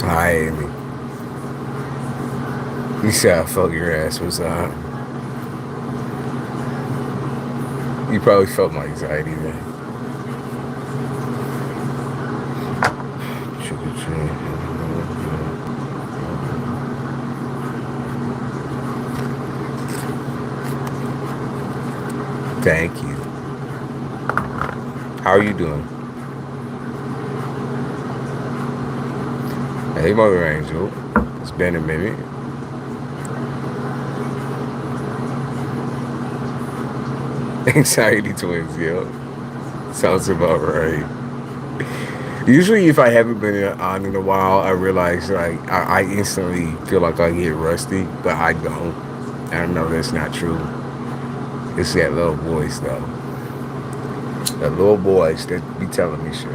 Hi, Amy. You said I felt your ass was you probably felt my anxiety then. Thank you. How are you doing? Hey, Mother Angel. It's been a minute. Anxiety twins, yo. Sounds about right. Usually, if I haven't been on in a while, I realize like I instantly feel like I get rusty, but I don't. I know that's not true. It's that little voice, though. That little voice that be telling me shit.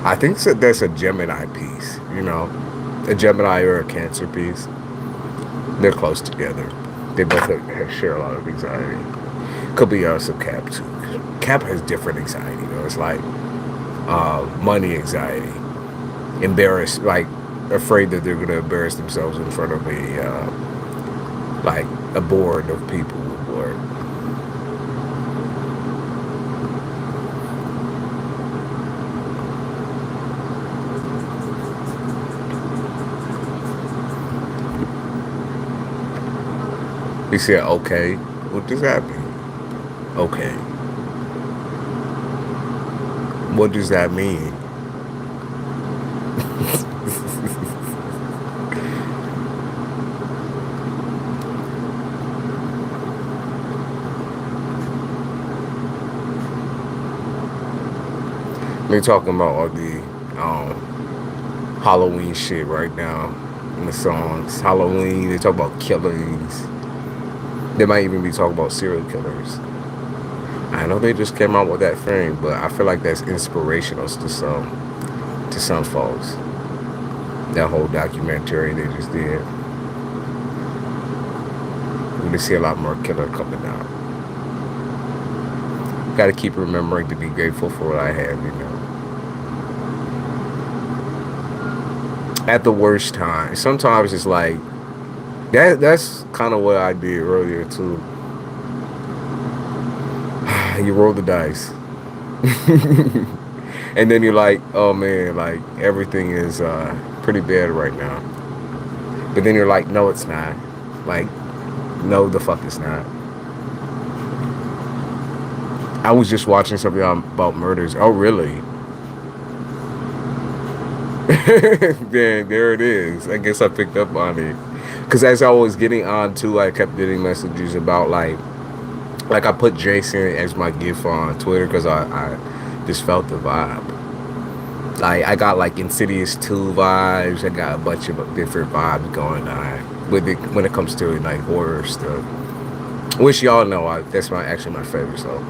I think that's a Gemini piece, you know, a Gemini or a Cancer piece. They're close together. They both share a lot of anxiety. Could be also Cap too. Cap has different anxiety, though. It's like money anxiety, embarrassed, like afraid that they're gonna embarrass themselves in front of a board of people. Or he said, "Okay, what does that mean? Okay, what does that mean?" They're talking about all the Halloween shit right now in the songs. Halloween, they talk about killings. They might even be talking about serial killers. I know they just came out with that thing, but I feel like that's inspirational to some folks. That whole documentary they just did. We're gonna see a lot more killer coming out. Gotta keep remembering to be grateful for what I have, you know. At the worst time. Sometimes it's like that's kind of what I did earlier too. You roll the dice. And then you're like, oh man, like everything is pretty bad right now. But then you're like, no, it's not. Like, no, the fuck it's not. I was just watching something about murders. Oh, really? Then there it is. I guess I picked up on it. Because as I was getting on too, I kept getting messages about like I put Jason as my gift on Twitter because I just felt the vibe. Like I got like Insidious 2 vibes. I got a bunch of different vibes going on with it when it comes to like horror stuff. Which y'all know that's actually my favorite stuff.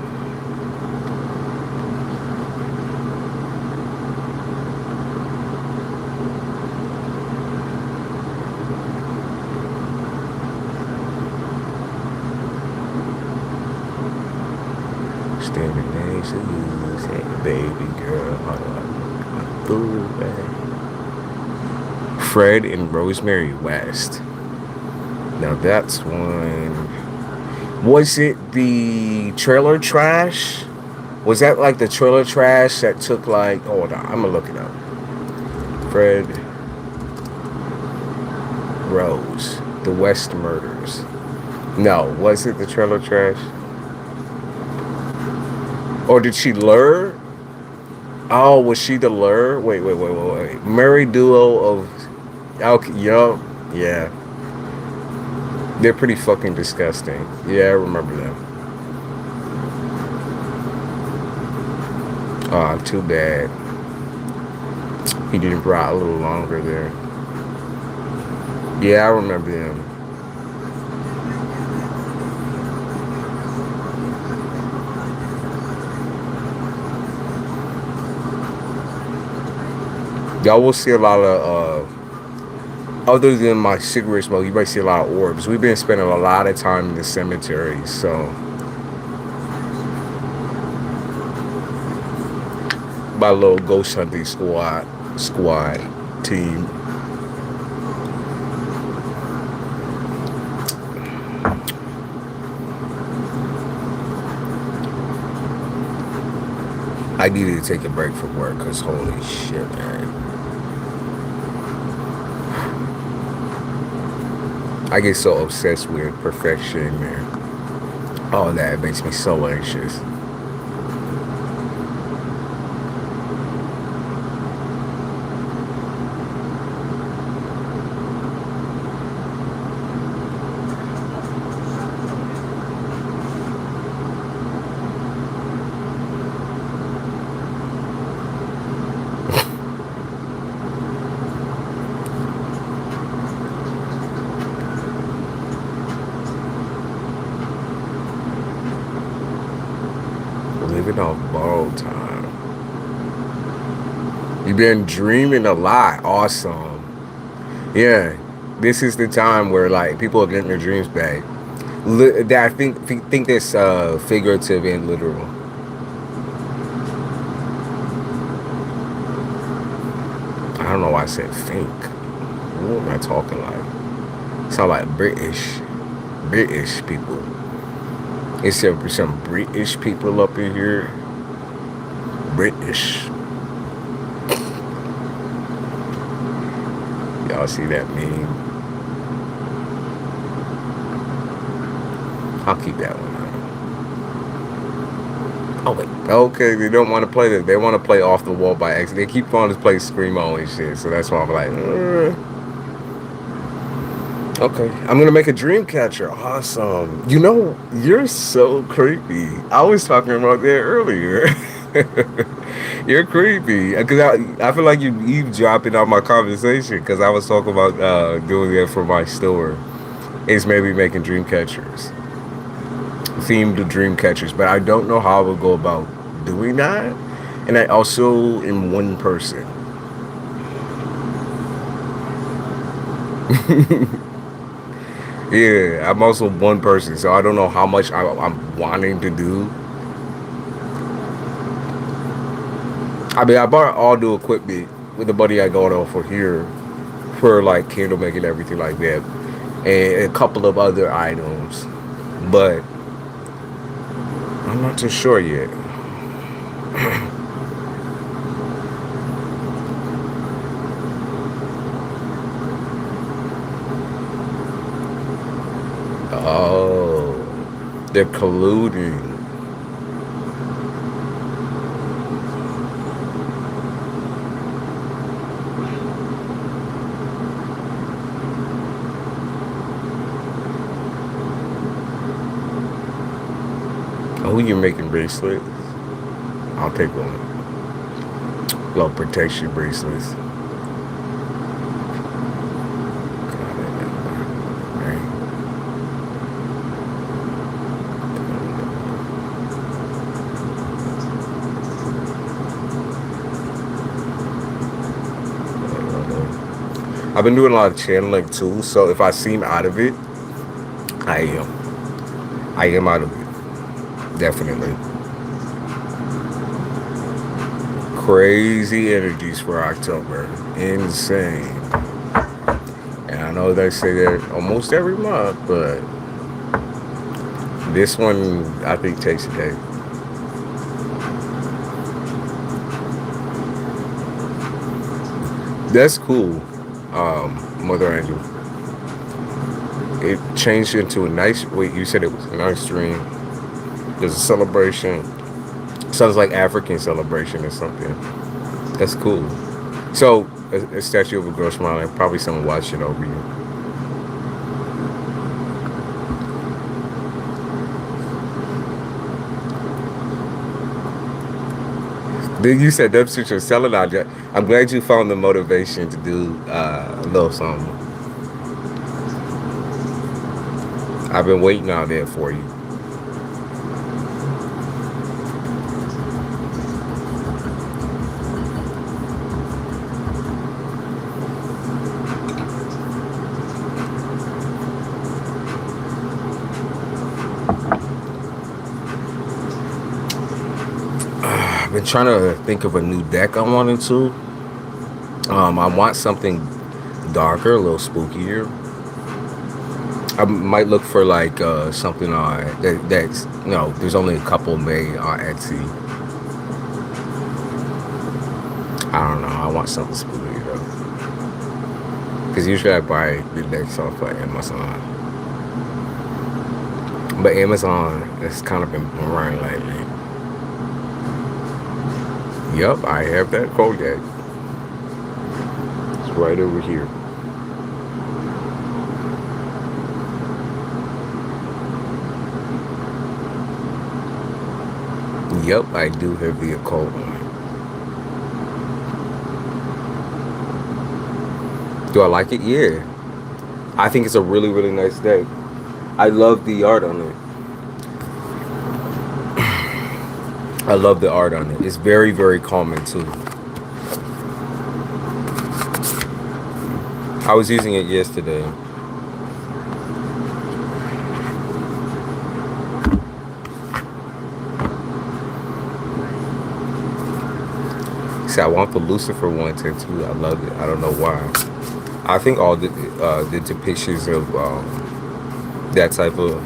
Standing next to you, say, baby girl, Fred and Rosemary West. Now that's one. Was it the trailer trash? Was that like the trailer trash that took like? Hold on, I'm gonna look it up. Fred Rose, the West murders. No, was it the trailer trash? Or did she lure? Oh, was she the lure? Wait. Murray duo of Okay, yup. Yeah. They're pretty fucking disgusting. Yeah, I remember them. Oh, too bad. He didn't ride a little longer there. Yeah, I remember them. Y'all will see a lot of, other than my cigarette smoke, you might see a lot of orbs. We've been spending a lot of time in the cemetery, so. My little ghost hunting squad team. I needed to take a break from work because holy shit, man. I get so obsessed with perfection and all that. It makes me so anxious. Living on borrowed time. You've been dreaming a lot. Awesome. Yeah. This is the time where like people are getting their dreams back. That I think that's figurative and literal. I don't know why I said think. What am I talking like? Sound like British people. Is there some British people up in here? British. Y'all see that meme? I'll keep that one out. Oh wait. Okay, they don't want to play that. They want to play off the wall by accident. They keep wanting to play screamo and shit. So that's why I'm like, okay, I'm gonna make a dream catcher. Awesome. You know, you're so creepy. I was talking about that earlier. You're creepy because I feel like you eavesdropping on my conversation because I was talking about doing that for my store. It's maybe making dream catchers, themed dream catchers, but I don't know how I would go about doing that. And I also am one person. Yeah, I'm also one person, so I don't know how much I'm wanting to do. I mean, I bought all the equipment with the money I got off for here for like candle making, everything like that, and a couple of other items, but I'm not too sure yet. Oh, they're colluding. Oh, you're making bracelets? I'll take one. Little protection bracelets. I've been doing a lot of channeling too, so if I seem out of it, I am. I am out of it. Definitely. Crazy energies for October. Insane. And I know they say that almost every month, but this one I think takes a day. That's cool. Mother Angel. It changed into a nice. Wait, you said it was a nice dream. There's a celebration. Sounds like African celebration or something. That's cool. So a statue of a girl smiling, probably someone watching over you. Then you said that's what you're selling out. I'm glad you found the motivation to do a little something. I've been waiting out there for you. I've been trying to think of a new deck I wanted to. I want something darker, a little spookier. I might look for like something on that's there's only a couple made on Etsy. I don't know. I want something spooky though, because usually I buy the decks off of Amazon, but Amazon has kind of been boring lately. Yep, I have that Kodak. It's right over here. Yep, I do have the occult one. Do I like it? Yeah. I think it's a really, really nice deck. I love the art on it. I love the art on it. It's very, very calming too. I was using it yesterday. See, I want the Lucifer one tattoo. I love it. I don't know why. I think all the depictions of that type of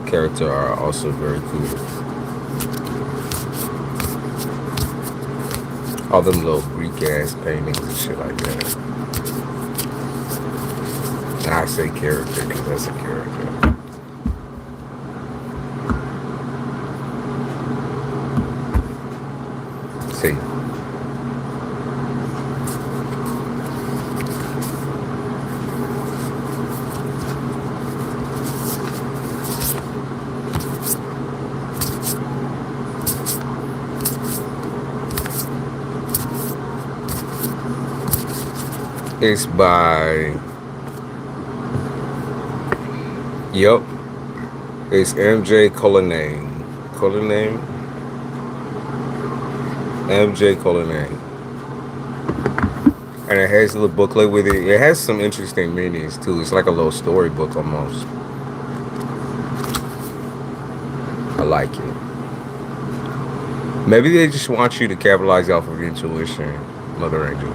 character are also very cool. All them little Greek ass paintings and shit like that. And I say character because that's a character. See. It's by, yep, it's MJ Cullinane. MJ Cullinane. And it has a little booklet with it. It has some interesting meanings too. It's like a little storybook almost. I like it. Maybe they just want you to capitalize off of intuition, Mother Angel.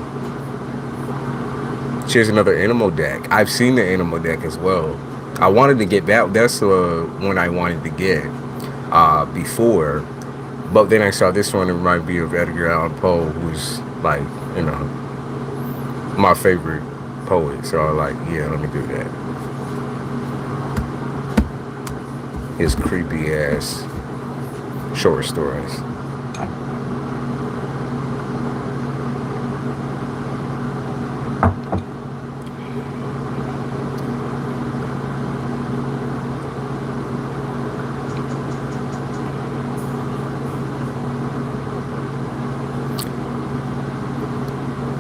Here's another animal deck. I've seen the animal deck as well. I wanted to get that. That's the one I wanted to get before. But then I saw this one. It reminded me of Edgar Allan Poe, who's like, my favorite poet. So I was like, yeah, let me do that. His creepy ass short stories.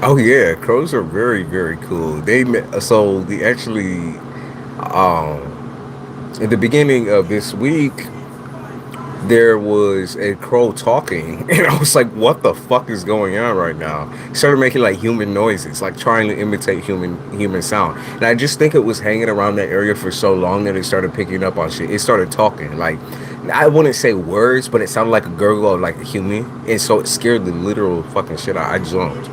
Oh yeah, crows are very, very cool. They actually in the beginning of this week there was a crow talking, and I was like, what the fuck is going on right now? It started making like human noises, like trying to imitate human sound. And I just think it was hanging around that area for so long that it started picking up on shit. It started talking, like, I wouldn't say words, but it sounded like a gurgle of like a human, and so it scared the literal fucking shit out. I jumped.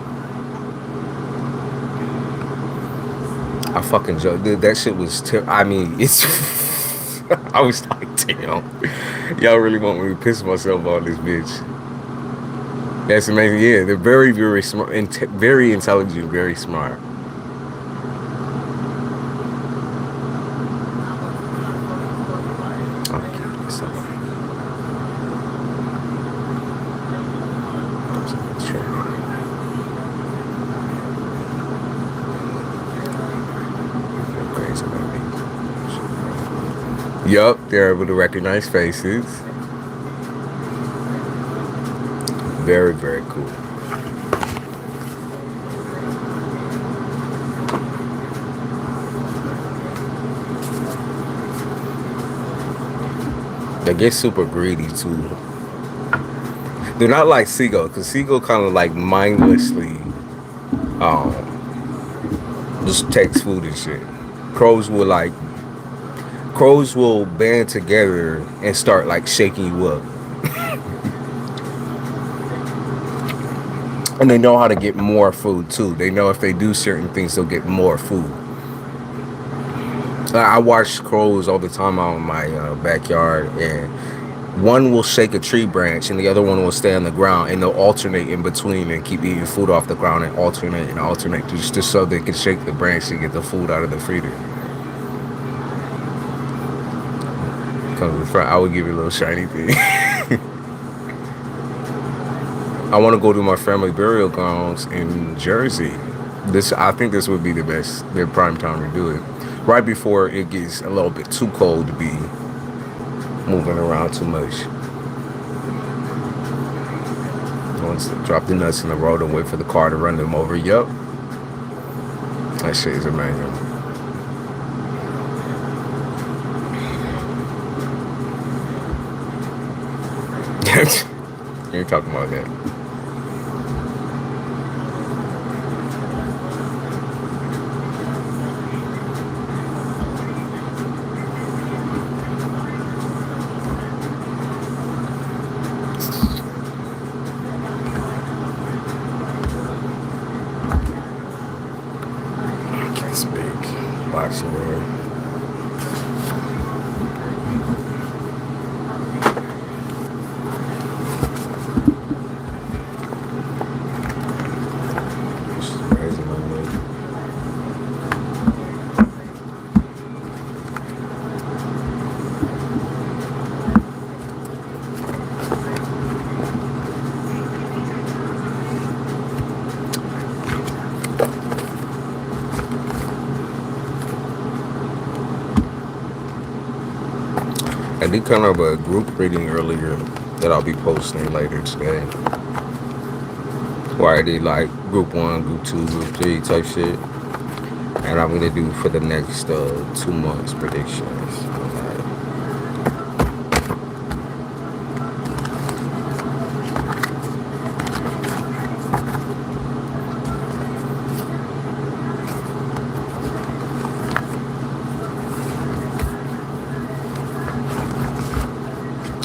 I fucking joke. Dude, that shit was I mean, it's I was like, damn, y'all really want me to piss myself on this bitch. That's amazing. Yeah, they're very, very smart, and very intelligent, very smart. Okay, so Yup, they're able to recognize faces. Very, very cool. They get super greedy too. They're not like seagull, because seagull kind of like mindlessly just takes food and shit. Crows will band together and start like shaking you up. And they know how to get more food too. They know if they do certain things, they'll get more food. I watch crows all the time out in my backyard, and one will shake a tree branch and the other one will stay on the ground, and they'll alternate in between and keep eating food off the ground and alternate just so they can shake the branch and get the food out of the feeder. Come to the front, I would give you a little shiny thing. I want to go to my family burial grounds in Jersey. I think this would be the prime time to do it. Right before it gets a little bit too cold to be moving around too much. Once drop the nuts in the road and wait for the car to run them over. Yup. That shit is amazing. You ain't talking about that. I did kind of a group reading earlier that I'll be posting later today, where I did like group 1, group 2, group 3 type shit, and I'm gonna do for the next 2 months predictions.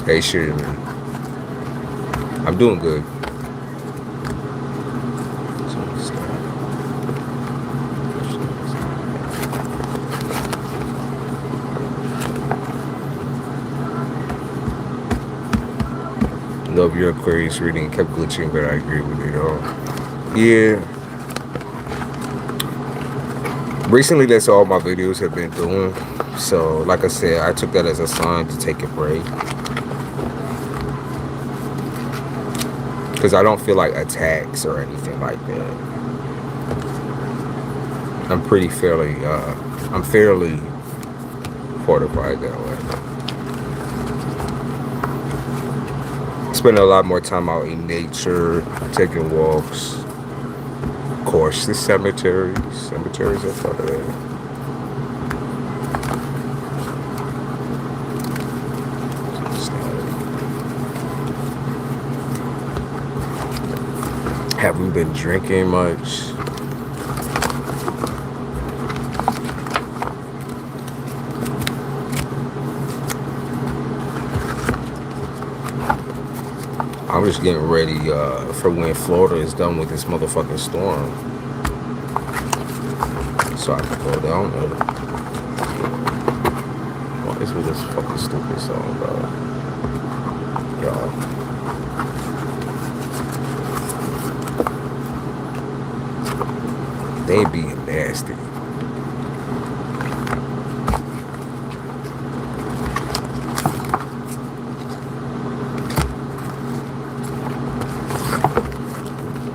Hey, shit, man. I'm doing good. Love your Aquarius reading. Kept glitching, but I agree with it all. Yeah. Recently, that's all my videos have been doing. So, like I said, I took that as a sign to take a break. Because I don't feel like attacks or anything like that. I'm fairly fortified that way. Spend a lot more time out in nature, taking walks. Of course, the cemeteries are part of that. Haven't been drinking much. I'm just getting ready for when Florida is done with this motherfucking storm, so I can go down there. What is with this fucking stupid song, bro? Y'all. They be nasty.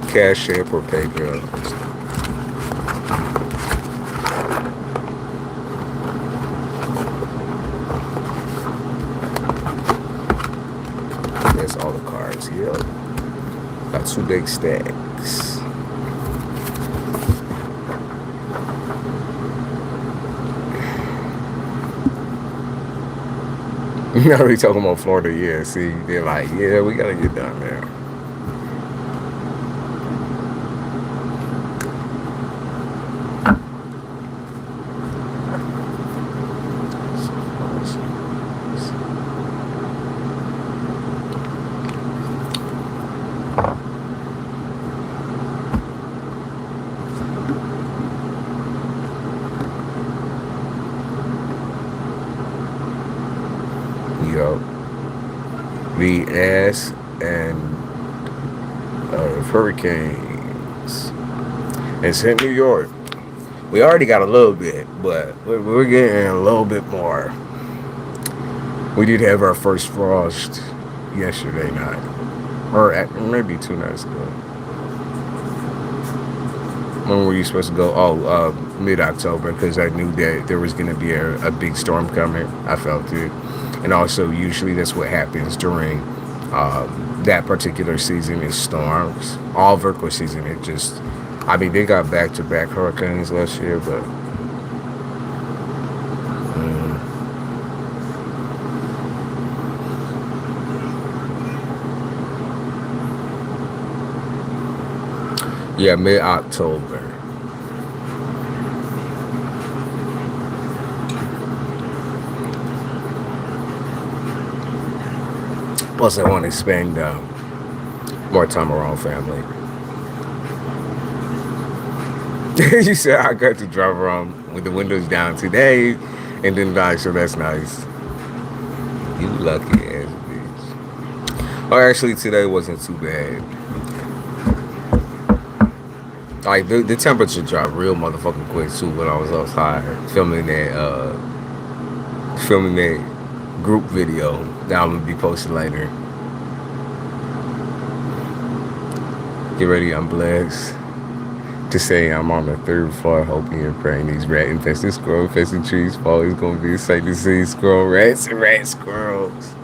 CASHAPP or PayPal. 2 big stacks. Now we talking about Florida, yeah. See, they're like, yeah, we gotta get down there. The SZN of hurricanes. It's in New York. We already got a little bit, but we're getting a little bit more. We did have our first frost yesterday night, or maybe 2 nights ago. When were you supposed to go? Oh, mid-October, because I knew that there was going to be a big storm coming. I felt it. And also, usually that's what happens during that particular season is storms. All Virgo season, it just, I mean, they got back-to-back hurricanes last year, but yeah, mid-October. Plus, I want to spend more time around family. You said I got to drive around with the windows down today, and then die, so that's nice. You lucky ass bitch. Oh, actually, today wasn't too bad. Like, the temperature dropped real motherfucking quick, too, when I was outside filming that group video that I'm gonna be posting later. Get ready, I'm blessed to say I'm on the 3rd floor hoping and praying these rat-infested, squirrel-infested trees fall. It's gonna be a sight to see squirrel rats and rat squirrels.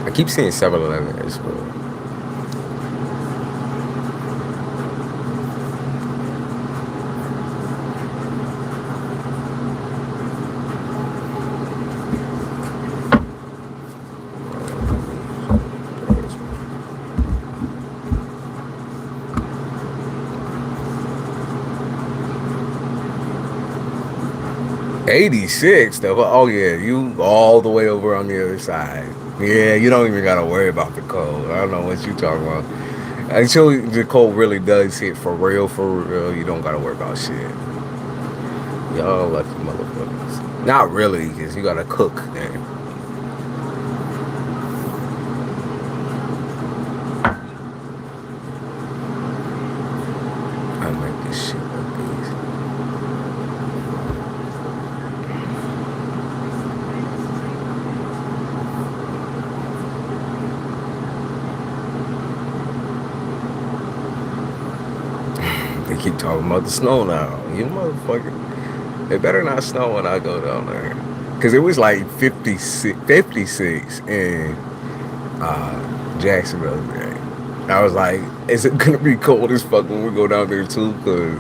I keep seeing 7-Eleven as well. '86 though. Oh yeah, you all the way over on the other side. Yeah, you don't even gotta worry about the cold. I don't know what you talking about. Until the cold really does hit for real, you don't gotta worry about shit. Y'all lucky motherfuckers. Not really, because you gotta cook then. I make this shit like this. They keep talking about the snow now. You motherfucker. It better not snow when I go down there. Because it was like 56 in Jacksonville today. I was like, is it going to be cold as fuck when we go down there too? Because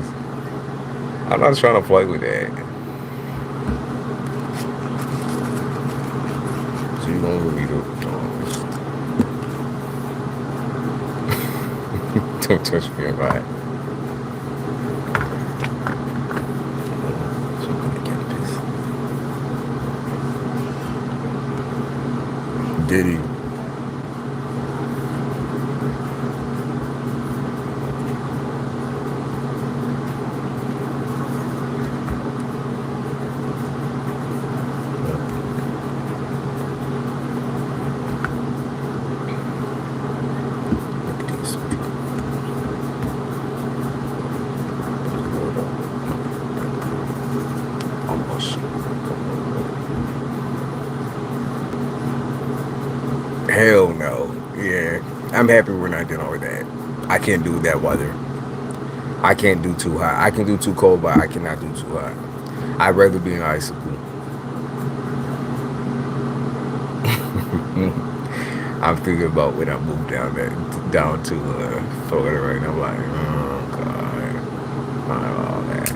I'm not trying to play with that. So you going to read it. Don't touch me, alright? Diddy. Hell no. Yeah. I'm happy we're not dealing with that. I can't do that weather. I can't do too hot. I can do too cold, but I cannot do too hot. I'd rather be an icicle. I'm thinking about when I moved down to Florida right now. I'm like, oh god, not all that.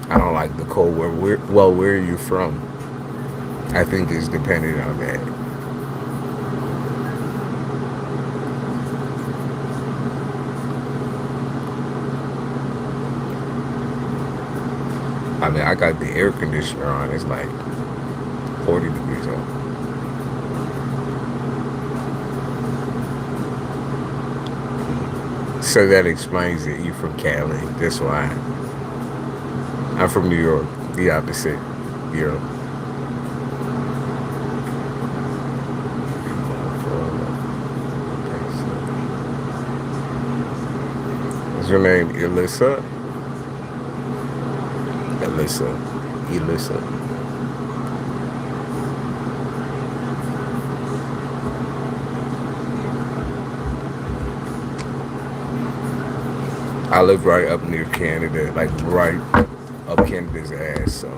I don't like the cold. Where are you from? I think it's dependent on that. I mean, I got the air conditioner on. It's like 40 degrees out. So that explains it. You from Cali. That's why. I'm from New York. The opposite. Europe. Is your name Elissa? Elissa. I live right up near Canada, like right up Canada's ass, so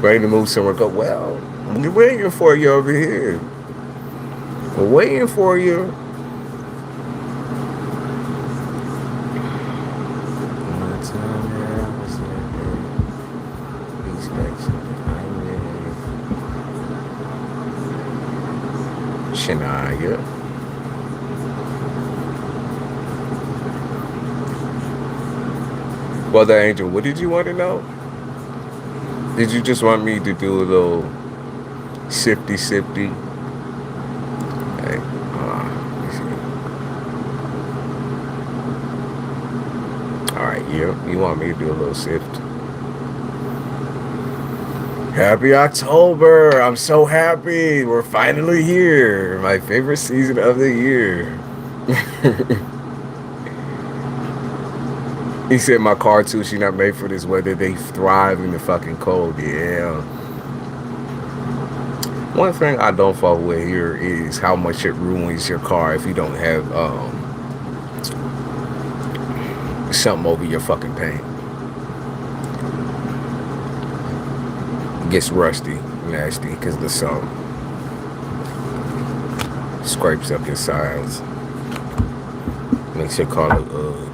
ready to move somewhere. Go, well, we're waiting for you over here. We're waiting for you. Shania. Well, the angel, what did you want to know? Did you just want me to do a little sifty? Hey, all right, yeah, you want me to do a little sift? Happy October! I'm so happy. We're finally here. My favorite season of the year. He said my car too, she not made for this weather. They thrive in the fucking cold. Yeah. One thing I don't fuck with here is how much it ruins your car if you don't have something over your fucking paint. It gets rusty, nasty, because the sun scrapes up your sides. Makes your car look ugly.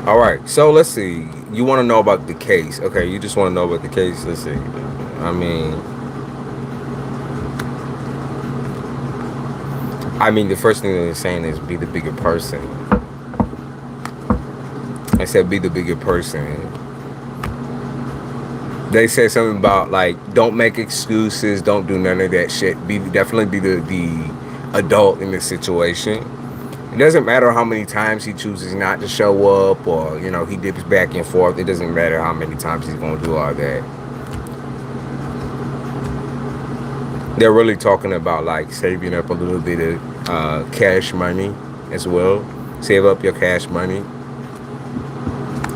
All right, so let's see. You want to know about the case. Okay, you just want to know about the case. Let's see. I mean, the first thing they're saying is be the bigger person. I said be the bigger person. They said something about, like, don't make excuses. Don't do none of that shit. Definitely be the adult in the situation. It doesn't matter how many times he chooses not to show up, or, you know, he dips back and forth. It doesn't matter how many times he's going to do all that. They're really talking about, like, saving up a little bit of cash money as well. Save up your cash money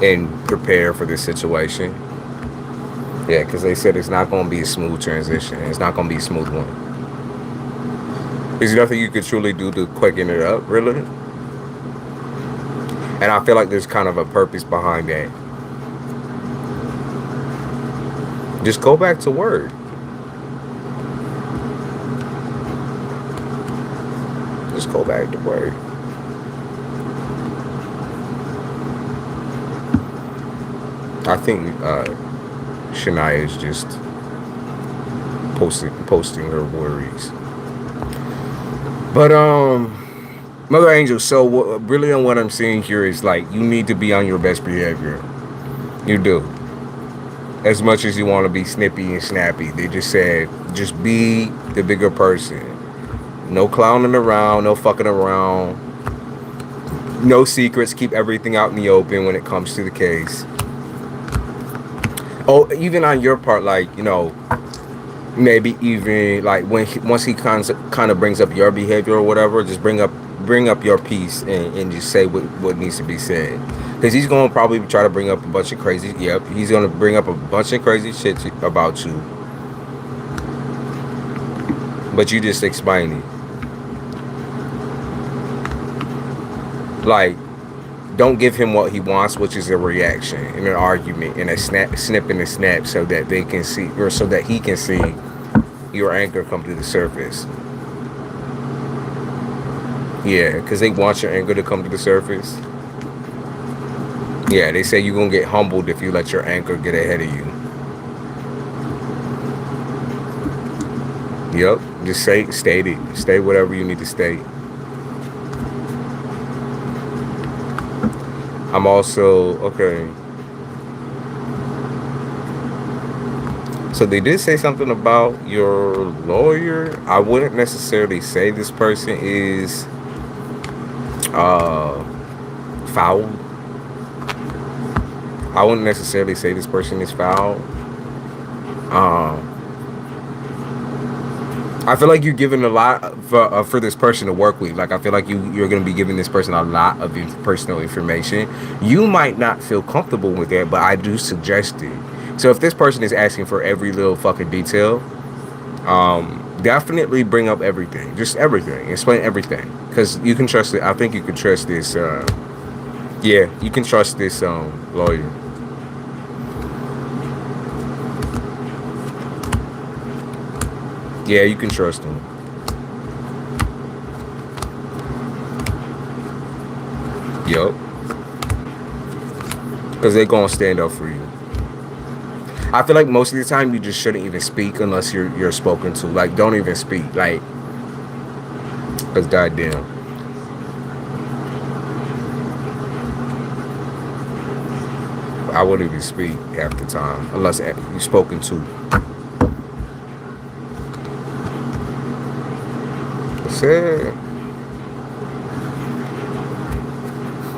and prepare for this situation. Yeah, because they said it's not going to be a smooth transition. It's not going to be a smooth one. There's nothing you could truly do to quicken it up, really. And I feel like there's kind of a purpose behind that. Just go back to work. Just go back to work. I think Shania is just posting her worries. But Mother Angel, so really on what I'm seeing here is, like, you need to be on your best behavior. You do. As much as you want to be snippy and snappy, they just said just be the bigger person. No clowning around, no fucking around, no secrets. Keep everything out in the open when it comes to the case. Oh, even on your part, like, you know, maybe even like once he kind of brings up your behavior or whatever, just bring up your piece and just say what needs to be said. Because he's going to probably try to bring up a bunch of crazy, yep, he's going to bring up a bunch of crazy shit about you. But you just explain it. Like, don't give him what he wants, which is a reaction in an argument, in a snip and a snap, so that they can see, or so that he can see your anger come to the surface. Yeah, because they want your anger to come to the surface. Yeah, they say you're going to get humbled if you let your anger get ahead of you. Yep, just state it. State whatever you need to state. I'm also, okay. So they did say something about your lawyer. I wouldn't necessarily say this person is foul. I wouldn't necessarily say this person is foul. I feel like you're giving a lot for this person to work with. Like, I feel like you're going to be giving this person a lot of personal information. You might not feel comfortable with that, but I do suggest it. So if this person is asking for every little fucking detail, definitely bring up everything. Just everything. Explain everything. Because you can trust it. I think you can trust this. Yeah, you can trust this lawyer. Yeah, you can trust them. Yup. Because they're going to stand up for you. I feel like most of the time you just shouldn't even speak unless you're spoken to. Like, don't even speak. Like, because goddamn. I wouldn't even speak half the time unless you're spoken to.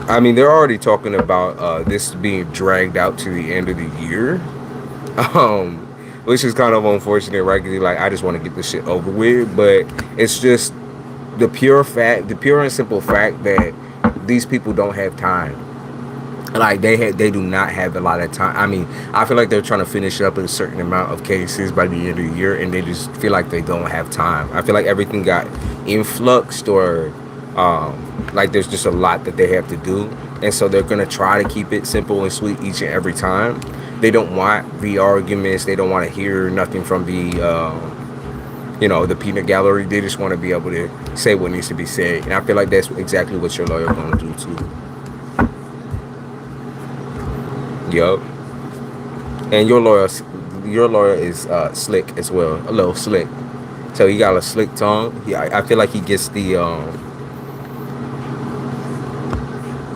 I mean, they're already talking about this being dragged out to the end of the year, which is kind of unfortunate, right? Because like, I just want to get this shit over with, but it's just the pure and simple fact that these people don't have time. Like, they do not have a lot of time. I mean, I feel like they're trying to finish up a certain amount of cases by the end of the year, and they just feel like they don't have time. I feel like everything got influxed, or like there's just a lot that they have to do, and so they're gonna try to keep it simple and sweet each and every time. They don't want the arguments. They don't want to hear nothing from the the peanut gallery. They just want to be able to say what needs to be said, and I feel like that's exactly what your lawyer gonna do too. Yup. And your lawyer is slick as well, a little slick. So he got a slick tongue. Yeah, I feel like he gets the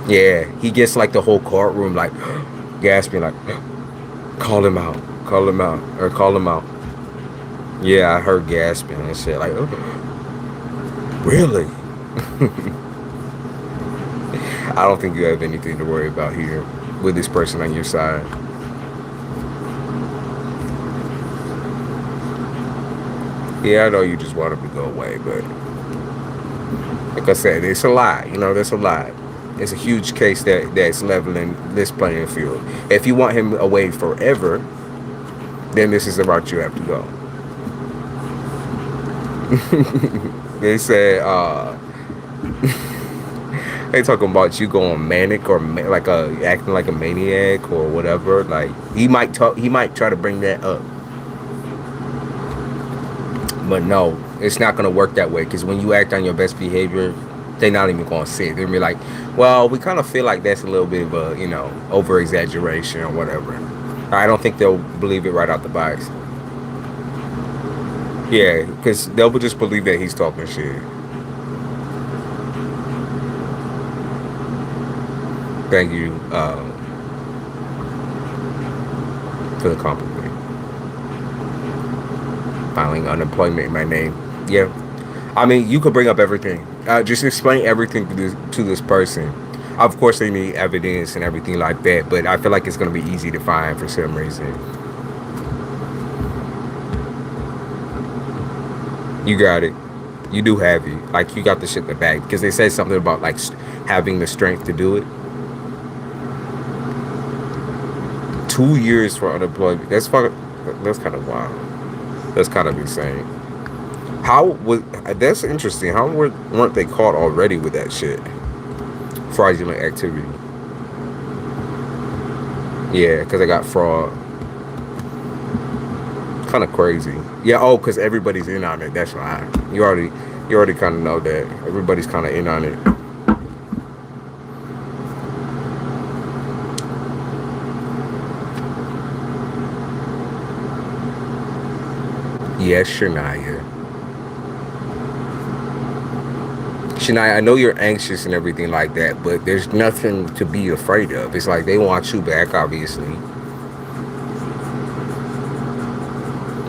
yeah, he gets like the whole courtroom like gasping, like call him out, or call him out. Yeah, I heard gasping and shit, like, really? I don't think you have anything to worry about here with this person on your side. Yeah, I know you just want him to go away, but like I said, it's a lot. There's a lot. It's a huge case that's leveling this playing field. If you want him away forever, then this is the route you have to go. They said, they talking about you going manic, or acting like a maniac or whatever. Like, he might try to bring that up, but no, it's not gonna work that way. Because when you act on your best behavior, they're not even gonna see it. They're gonna be like, well, we kind of feel like that's a little bit of a over exaggeration or whatever. I don't think they'll believe it right out the box. Yeah, because they'll just believe that he's talking shit. Thank you for the compliment. Filing unemployment in my name. Yeah. I mean, you could bring up everything. Just explain everything to this person. Of course, they need evidence and everything like that, but I feel like it's going to be easy to find for some reason. You got it. You do have it. Like, you got the shit in the bag. Because they say something about, like, having the strength to do it. 2 years for unemployment. That's fucking. That's kind of wild. That's kind of insane. How was that's interesting? How weren't they caught already with that shit? Fraudulent activity. Yeah, because I got fraud. Kind of crazy. Yeah. Oh, because everybody's in on it. That's why. You already kind of know that everybody's kind of in on it. Yes, Shania. Shania, I know you're anxious and everything like that, but there's nothing to be afraid of. It's like they want you back, obviously.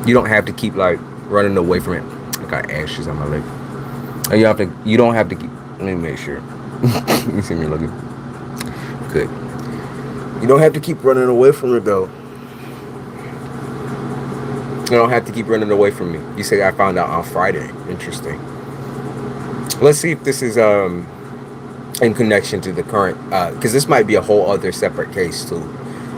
You don't have to keep like running away from it. I got ashes on my leg. And you don't have to keep, let me make sure. You see me looking. Good. You don't have to keep running away from it though. You don't have to keep running away from me. You say I found out on Friday. Interesting. Let's see if this is in connection to the current, because this might be a whole other separate case too.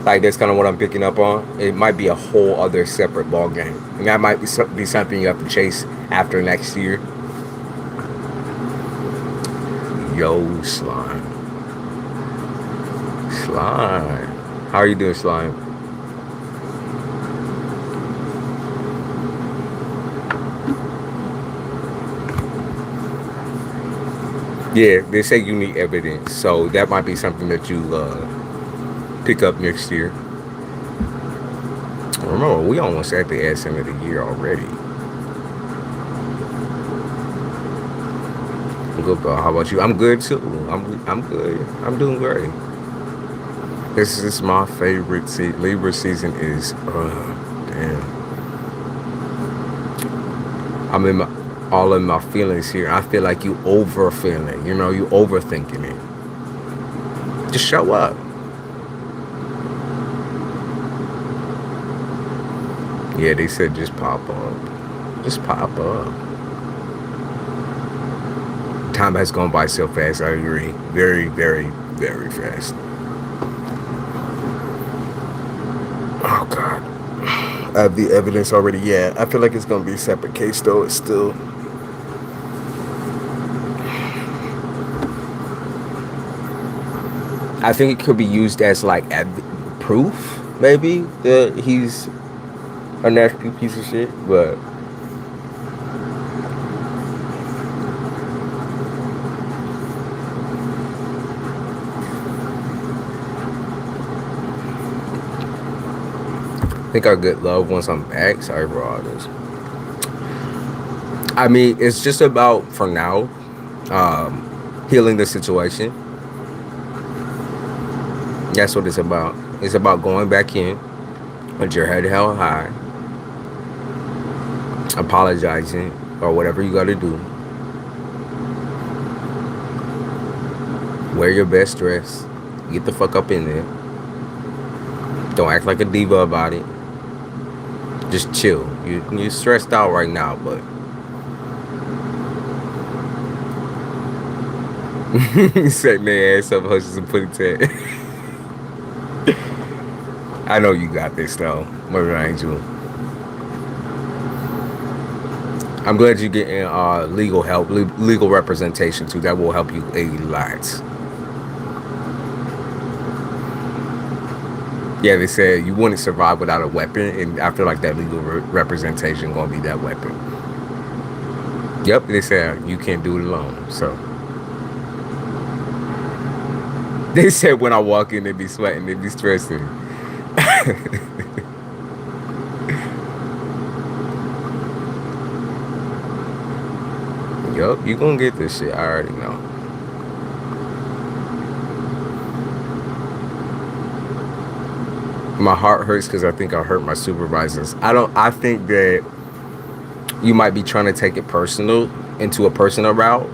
Like that's kind of what I'm picking up on. It might be a whole other separate ball game, and that might be something you have to chase after next year. Yo, Slime. How are you doing, Slime? Yeah, they say you need evidence, so that might be something that you pick up next year. Remember, we almost at the end of the year already. I'm good, bro. How about you? I'm good too. I'm good. I'm doing great. This is my favorite season. Libra season is damn. I'm all in my feelings here. I feel like you over feeling. You know, you overthinking it. Just show up. Yeah, they said just pop up. Just pop up. Time has gone by so fast, I agree. Very, very, very fast. Oh, God. I have the evidence already. Yeah, I feel like it's going to be a separate case, though. It's still... I think it could be used as, like, proof, maybe, that he's a nasty piece of shit, but... I think I'll get love once I'm back. Sorry for all this. I mean, it's just about, for now, healing the situation. That's what it's about. It's about going back in with your head held high, apologizing, or whatever you gotta do. Wear your best dress. Get the fuck up in there. Don't act like a diva about it. Just chill. You're stressed out right now, but set their ass up, hushes and put it to it. I know you got this though, Murder Angel. I'm glad you're getting legal help, legal representation too. That will help you a lot. Yeah, they said you wouldn't survive without a weapon, and I feel like that legal representation gonna be that weapon. Yep, they said you can't do it alone. So they said when I walk in, they be sweating, they be stressing. Yup, you gonna get this shit. I already know. My heart hurts because I think I hurt my supervisors. I think that you might be trying to take it personal into a personal route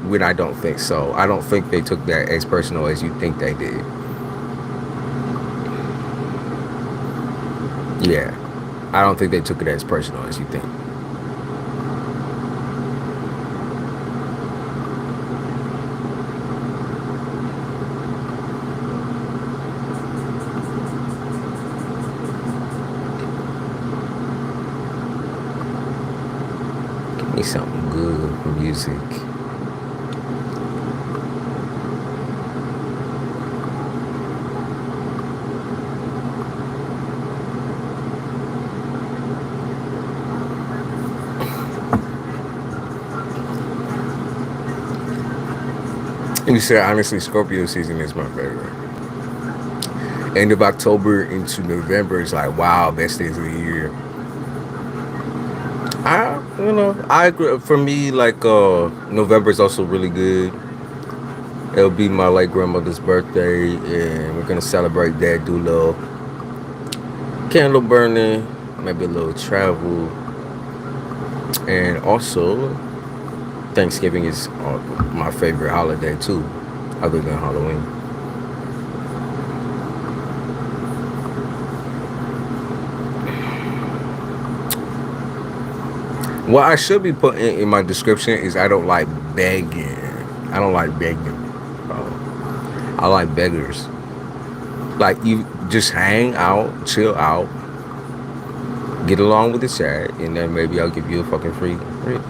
when I don't think so. I don't think they took that as personal as you think they did. Yeah. I don't think they took it as personal as you think. music. And you said honestly, Scorpio season is my favorite. End of October into November is like, wow, best days of the year. I agree. For me, like November is also really good. It'll be my late grandmother's birthday, and we're gonna celebrate that. Do a little candle burning, maybe a little travel, and also Thanksgiving is my favorite holiday too, other than Halloween. What I should be putting in my description is I don't like begging. I don't like begging. I like beggars. Like, you just hang out, chill out, get along with the chat, and then maybe I'll give you a fucking free reading.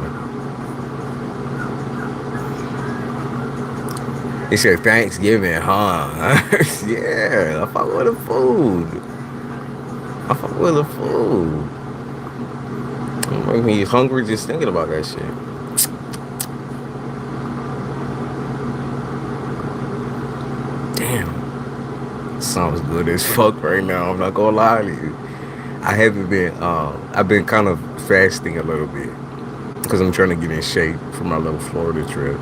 He said Thanksgiving, huh? Yeah, I fuck with the food. I fuck with the food. Make me hungry just thinking about that shit. Damn. Sounds good as fuck right now. I'm not gonna lie to you. I haven't been, I've been kind of fasting a little bit because I'm trying to get in shape for my little Florida trip.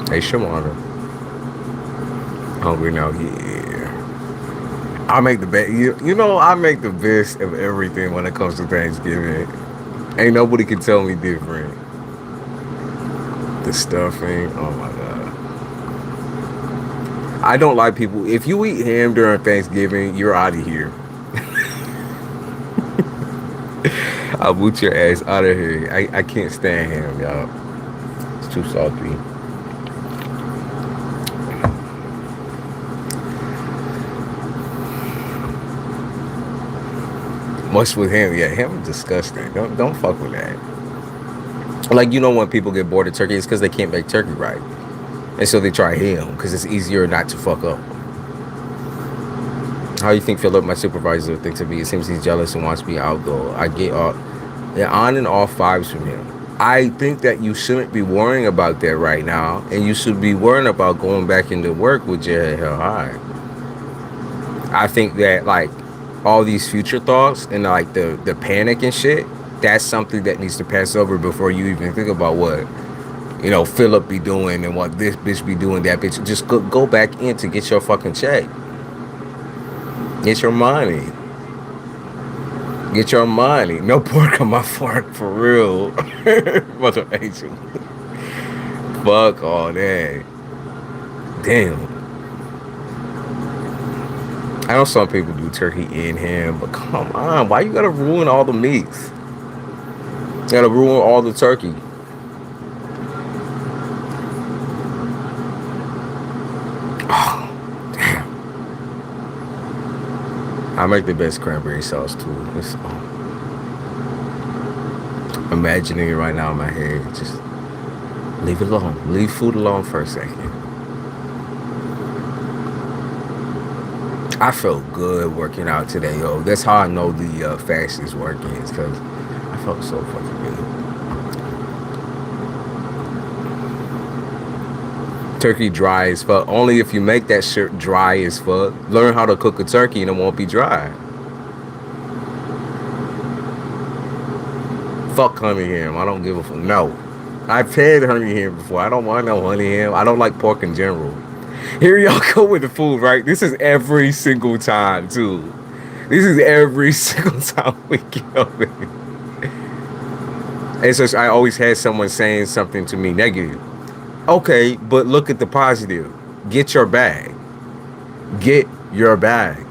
Hey, Shimona. Hungry now? Yeah. I make the best. You know, I make the best of everything when it comes to Thanksgiving. Ain't nobody can tell me different. The stuffing. Oh my god. I don't like people. If you eat ham during Thanksgiving, you're out of here. I'll boot your ass out of here. I can't stand ham, y'all. It's too salty. What's with him? Yeah, him is disgusting. Don't fuck with that. Like, you know, when people get bored of turkey, it's because they can't make turkey right, and so they try ham because it's easier not to fuck up. How you think Philip, my supervisor, thinks of me? It seems he's jealous and wants me out though. I get on and off vibes from him. I think that you shouldn't be worrying about that right now, and you should be worrying about going back into work with your head held high. I think that, like, all these future thoughts and like the panic and shit, that's something that needs to pass over before you even think about what, you know, Philip be doing and what this bitch be doing, that bitch. Just go back in to get your fucking check. Get your money. Get your money. No pork on my fork, for real. Mother angel. Fuck all that. Damn. I know some people do turkey and ham, but come on, why you gotta ruin all the meats? You gotta ruin all the turkey. Oh, damn. I make the best cranberry sauce too. It's, imagining it right now in my head. Just leave it alone. Leave food alone for a second. I felt good working out today, yo. That's how I know the fast is working, is because I felt so fucking good. Turkey dry as fuck. Only if you make that shit dry as fuck. Learn how to cook a turkey and it won't be dry. Fuck honey ham. I don't give a fuck. No. I've had honey ham before. I don't want no honey ham. I don't like pork in general. Here y'all go with the food, right? This is every single time, too. This is every single time we get over it. And so I always had someone saying something to me negative. Okay, but look at the positive. Get your bag. Get your bag.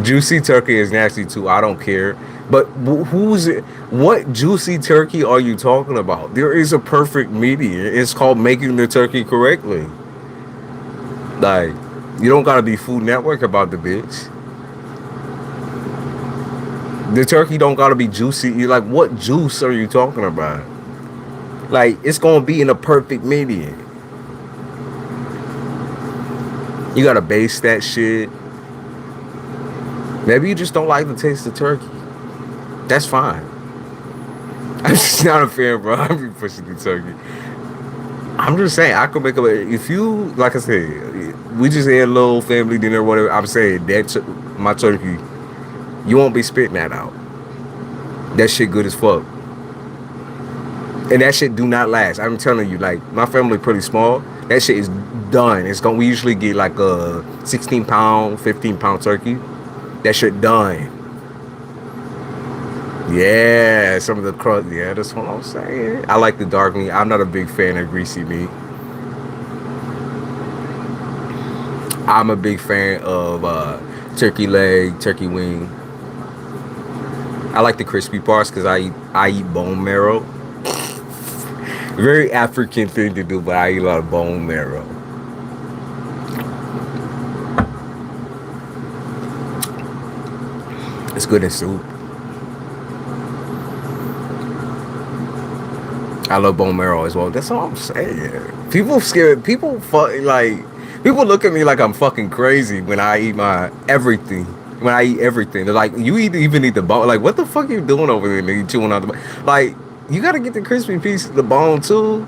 Juicy turkey is nasty, too. I don't care. But who's it? What juicy turkey are you talking about? There is a perfect medium. It's called making the turkey correctly. Like, you don't gotta be Food Network about the bitch. The turkey don't gotta be juicy. You're like, what juice are you talking about? Like, it's gonna be in a perfect medium. You gotta base that shit. Maybe you just don't like the taste of turkey. That's fine. I'm just not a fan, bro. I'm be pushing the turkey. I'm just saying, I could make a. If you, like I said, we just had a little family dinner, whatever. I'm saying that my turkey, you won't be spitting that out. That shit good as fuck. And that shit do not last. I'm telling you, like, my family pretty small. That shit is done. We usually get like a 16-pound, 15-pound turkey. That shit done. Yeah, some of the crust. Yeah, that's what I'm saying. I like the dark meat. I'm not a big fan of greasy meat. I'm a big fan of turkey leg, turkey wing. I like the crispy parts because I eat bone marrow. Very African thing to do, but I eat a lot of bone marrow. It's good in soup. I love bone marrow as well. That's all I'm saying. People scared. People fucking like. People look at me like I'm fucking crazy when I eat my everything. When I eat everything, they're like, "You even eat the bone? Like, what the fuck are you doing over there? Nigga, chewing out the bone? Like, you gotta get the crispy piece of the bone too."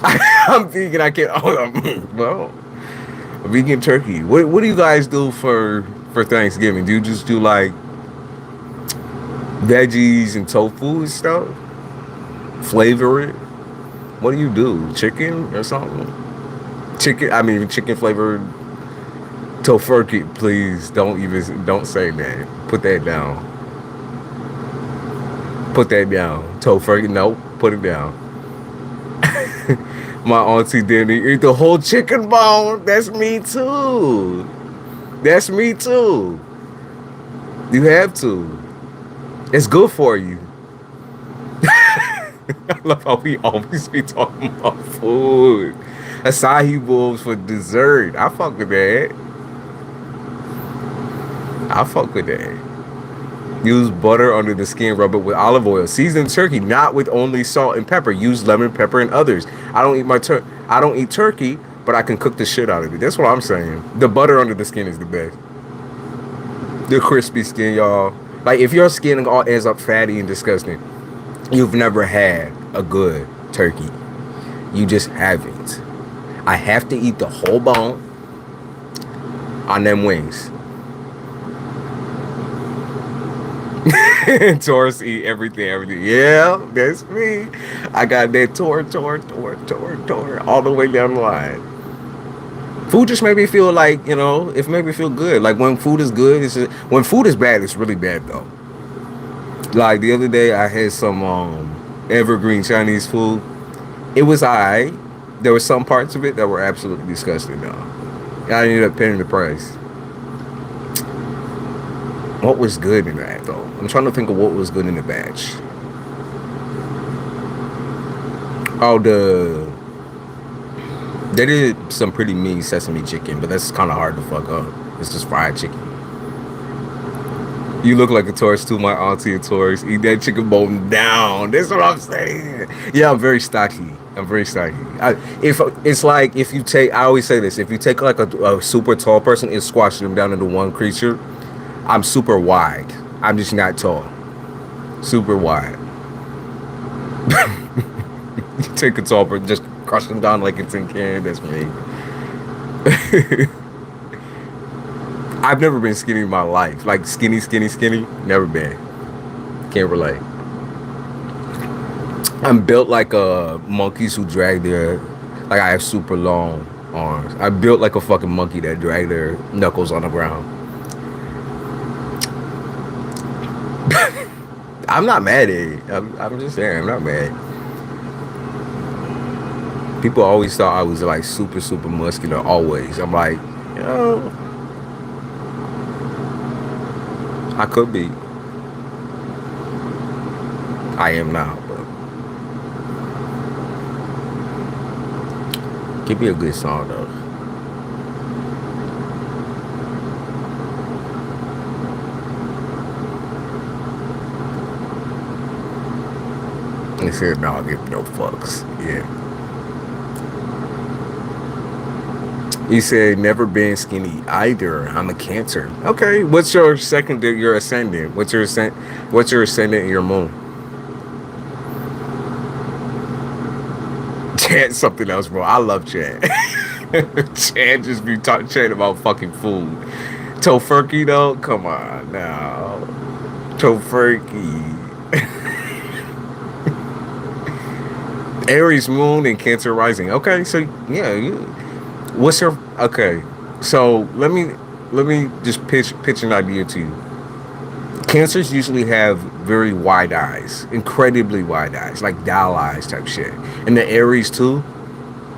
I'm vegan. I can't. Well, vegan turkey. What do you guys do for Thanksgiving? Do you just do like veggies and tofu and stuff? Flavor it? What do you do? Chicken or something? Chicken flavored tofurkey, please. Don't say that. Put that down. Put that down. Tofurkey, nope. Put it down. My auntie didn't eat the whole chicken bone. That's me too. That's me too. You have to. It's good for you. I love how we always be talking about food. Acai bowls for dessert. I fuck with that. I fuck with that. Use butter under the skin, rub it with olive oil. Season turkey, not with only salt and pepper. Use lemon, pepper, and others. I don't eat turkey, but I can cook the shit out of it. That's what I'm saying. The butter under the skin is the best. The crispy skin, y'all. Like, if your skin all ends up fatty and disgusting, you've never had a good turkey. You just haven't. I have to eat the whole bone on them wings. Taurus eat everything. Yeah, that's me. I got that Taurus all the way down the line. Food just made me feel like, it made me feel good. Like, when food is good, when food is bad, it's really bad though. Like, the other day I had some evergreen Chinese food. It was alright. There were some parts of it that were absolutely disgusting though. I ended up paying the price. What was good in that though? I'm trying to think of what was good in the batch. Oh, they did some pretty mean sesame chicken, but that's kind of hard to fuck up. It's just fried chicken. You look like a Taurus too, my auntie, a Taurus. Eat that chicken bone down. That's what I'm saying. Yeah, I'm very stocky. If you take, I always say this, if you take like a super tall person and squash them down into one creature, I'm super wide. I'm just not tall. Super wide. You take a tall person, just crush them down like it's in can. That's me. I've never been skinny in my life. Like skinny. Never been. Can't relate. I'm built like monkeys who drag their, like I have super long arms. I'm built like a fucking monkey that drag their knuckles on the ground. I'm not mad at it. I'm just saying, I'm not mad. People always thought I was like super muscular always. I'm like, I could be. I am now, but give me a good song though. He said, no, I'll give no fucks. Yeah. You said never been skinny either. I'm a Cancer. Okay. What's your your ascendant? What's your ascendant and your moon? Chad something else, bro. I love Chad. Chad just be chatting about fucking food. Tofurkey though? Come on now. Tofurkey. Aries moon and Cancer rising. Okay, so yeah, what's your okay? So let me just pitch an idea to you. Cancers usually have very wide eyes, incredibly wide eyes, like doll eyes type shit. And the Aries too.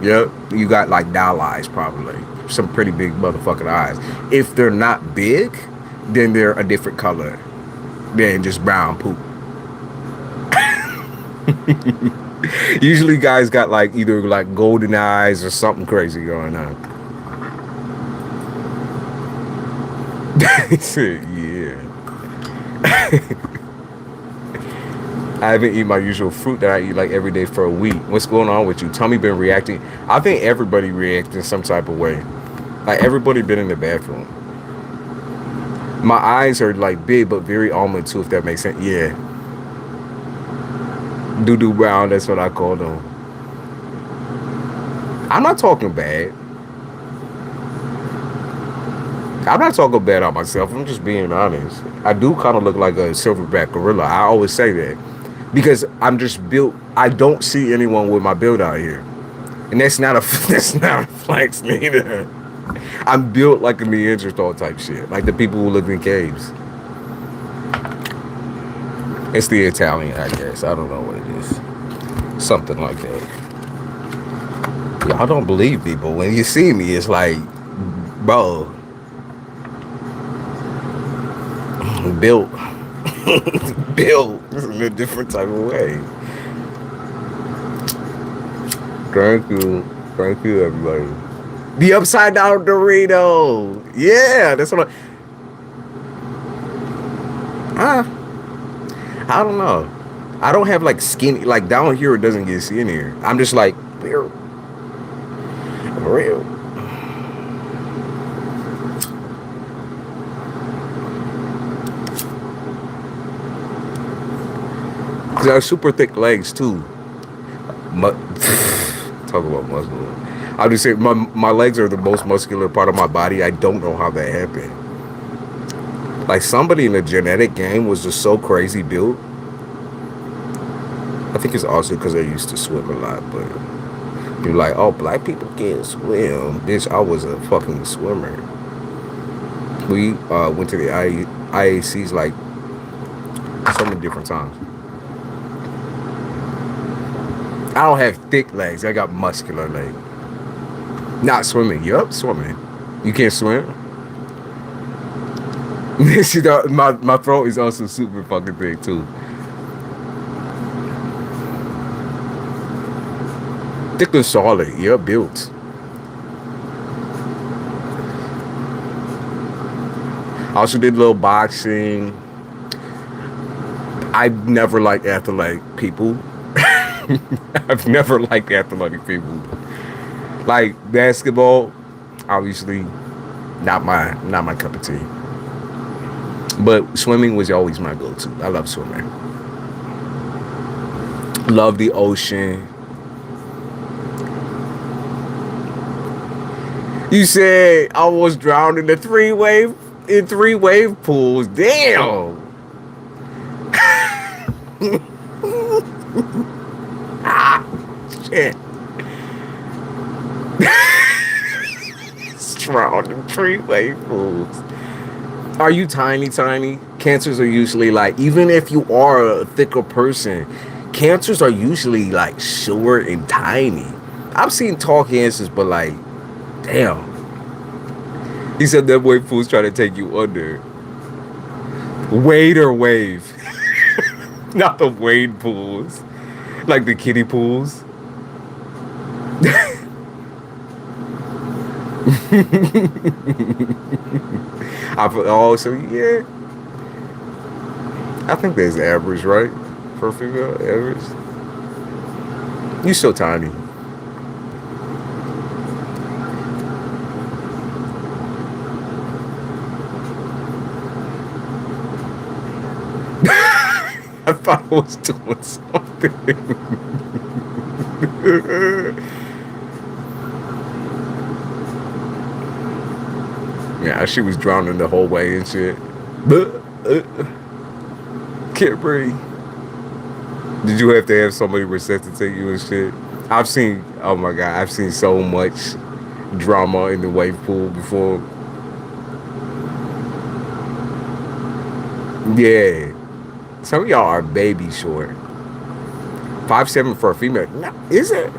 Yep, you got like doll eyes probably. Some pretty big motherfucking eyes. If they're not big, then they're a different color than just brown poop. Usually guys got like either like golden eyes or something crazy going on. Yeah. I haven't eaten my usual fruit that I eat like every day for a week. What's going on with you? Tommy been reacting. I think everybody reacts in some type of way. Like everybody been in the bathroom. My eyes are like big but very almond too, if that makes sense. Yeah. Doo-doo brown, that's what I call them. I'm not talking bad. I'm not talking bad on myself. I'm just being honest. I do kind of look like a silverback gorilla. I always say that. Because I'm just built. I don't see anyone with my build out here. And that's not a flex neither. I'm built like a Neanderthal type shit. Like the people who live in caves. It's the Italian, I guess. I don't know what it is. Something like that. Y'all don't believe me, but when you see me, it's like, bro, built in a different type of way. Thank you, everybody. The upside down Dorito. Yeah, that's what I don't know. I don't have like skinny, like down here it doesn't get skinnier. I'm just like real. Cause I have super thick legs too. Talk about muscle. I just say my legs are the most muscular part of my body. I don't know how that happened. Like somebody in the genetic game was just so crazy built. I think it's also because I used to swim a lot, but you're like, oh, black people can't swim. Bitch, I was a fucking swimmer. We went to the IACs like so many different times. I don't have thick legs. I got muscular legs. Not swimming. Yup, swimming. You can't swim? See, my throat is also super fucking big too. Thick and solid. Yeah, built. I also did a little boxing. I've never liked athletic people. I've never liked athletic people. Like basketball, obviously not my cup of tea. But swimming was always my go-to. I love swimming. Love the ocean. You said I almost drowned in the three wave pools. Damn. Shit. Drowned in 3-wave pools. Are you tiny? Cancers are usually like, even if you are a thicker person, cancers are usually like short and tiny. I've seen tall cancers, but like, damn. He said that wave pool's trying to take you under. Wade or wave? Not the wade pools. Like the kiddie pools. Oh, so yeah. I think that's average, right? For female average. You so tiny. I thought I was doing something. Yeah, she was drowning the whole way and shit. Can't breathe. Did you have to have somebody resuscitate you and shit? I've seen, oh my God, I've seen so much drama in the wave pool before. Yeah. Some of y'all are baby short. 5'7" for a female. No, is it?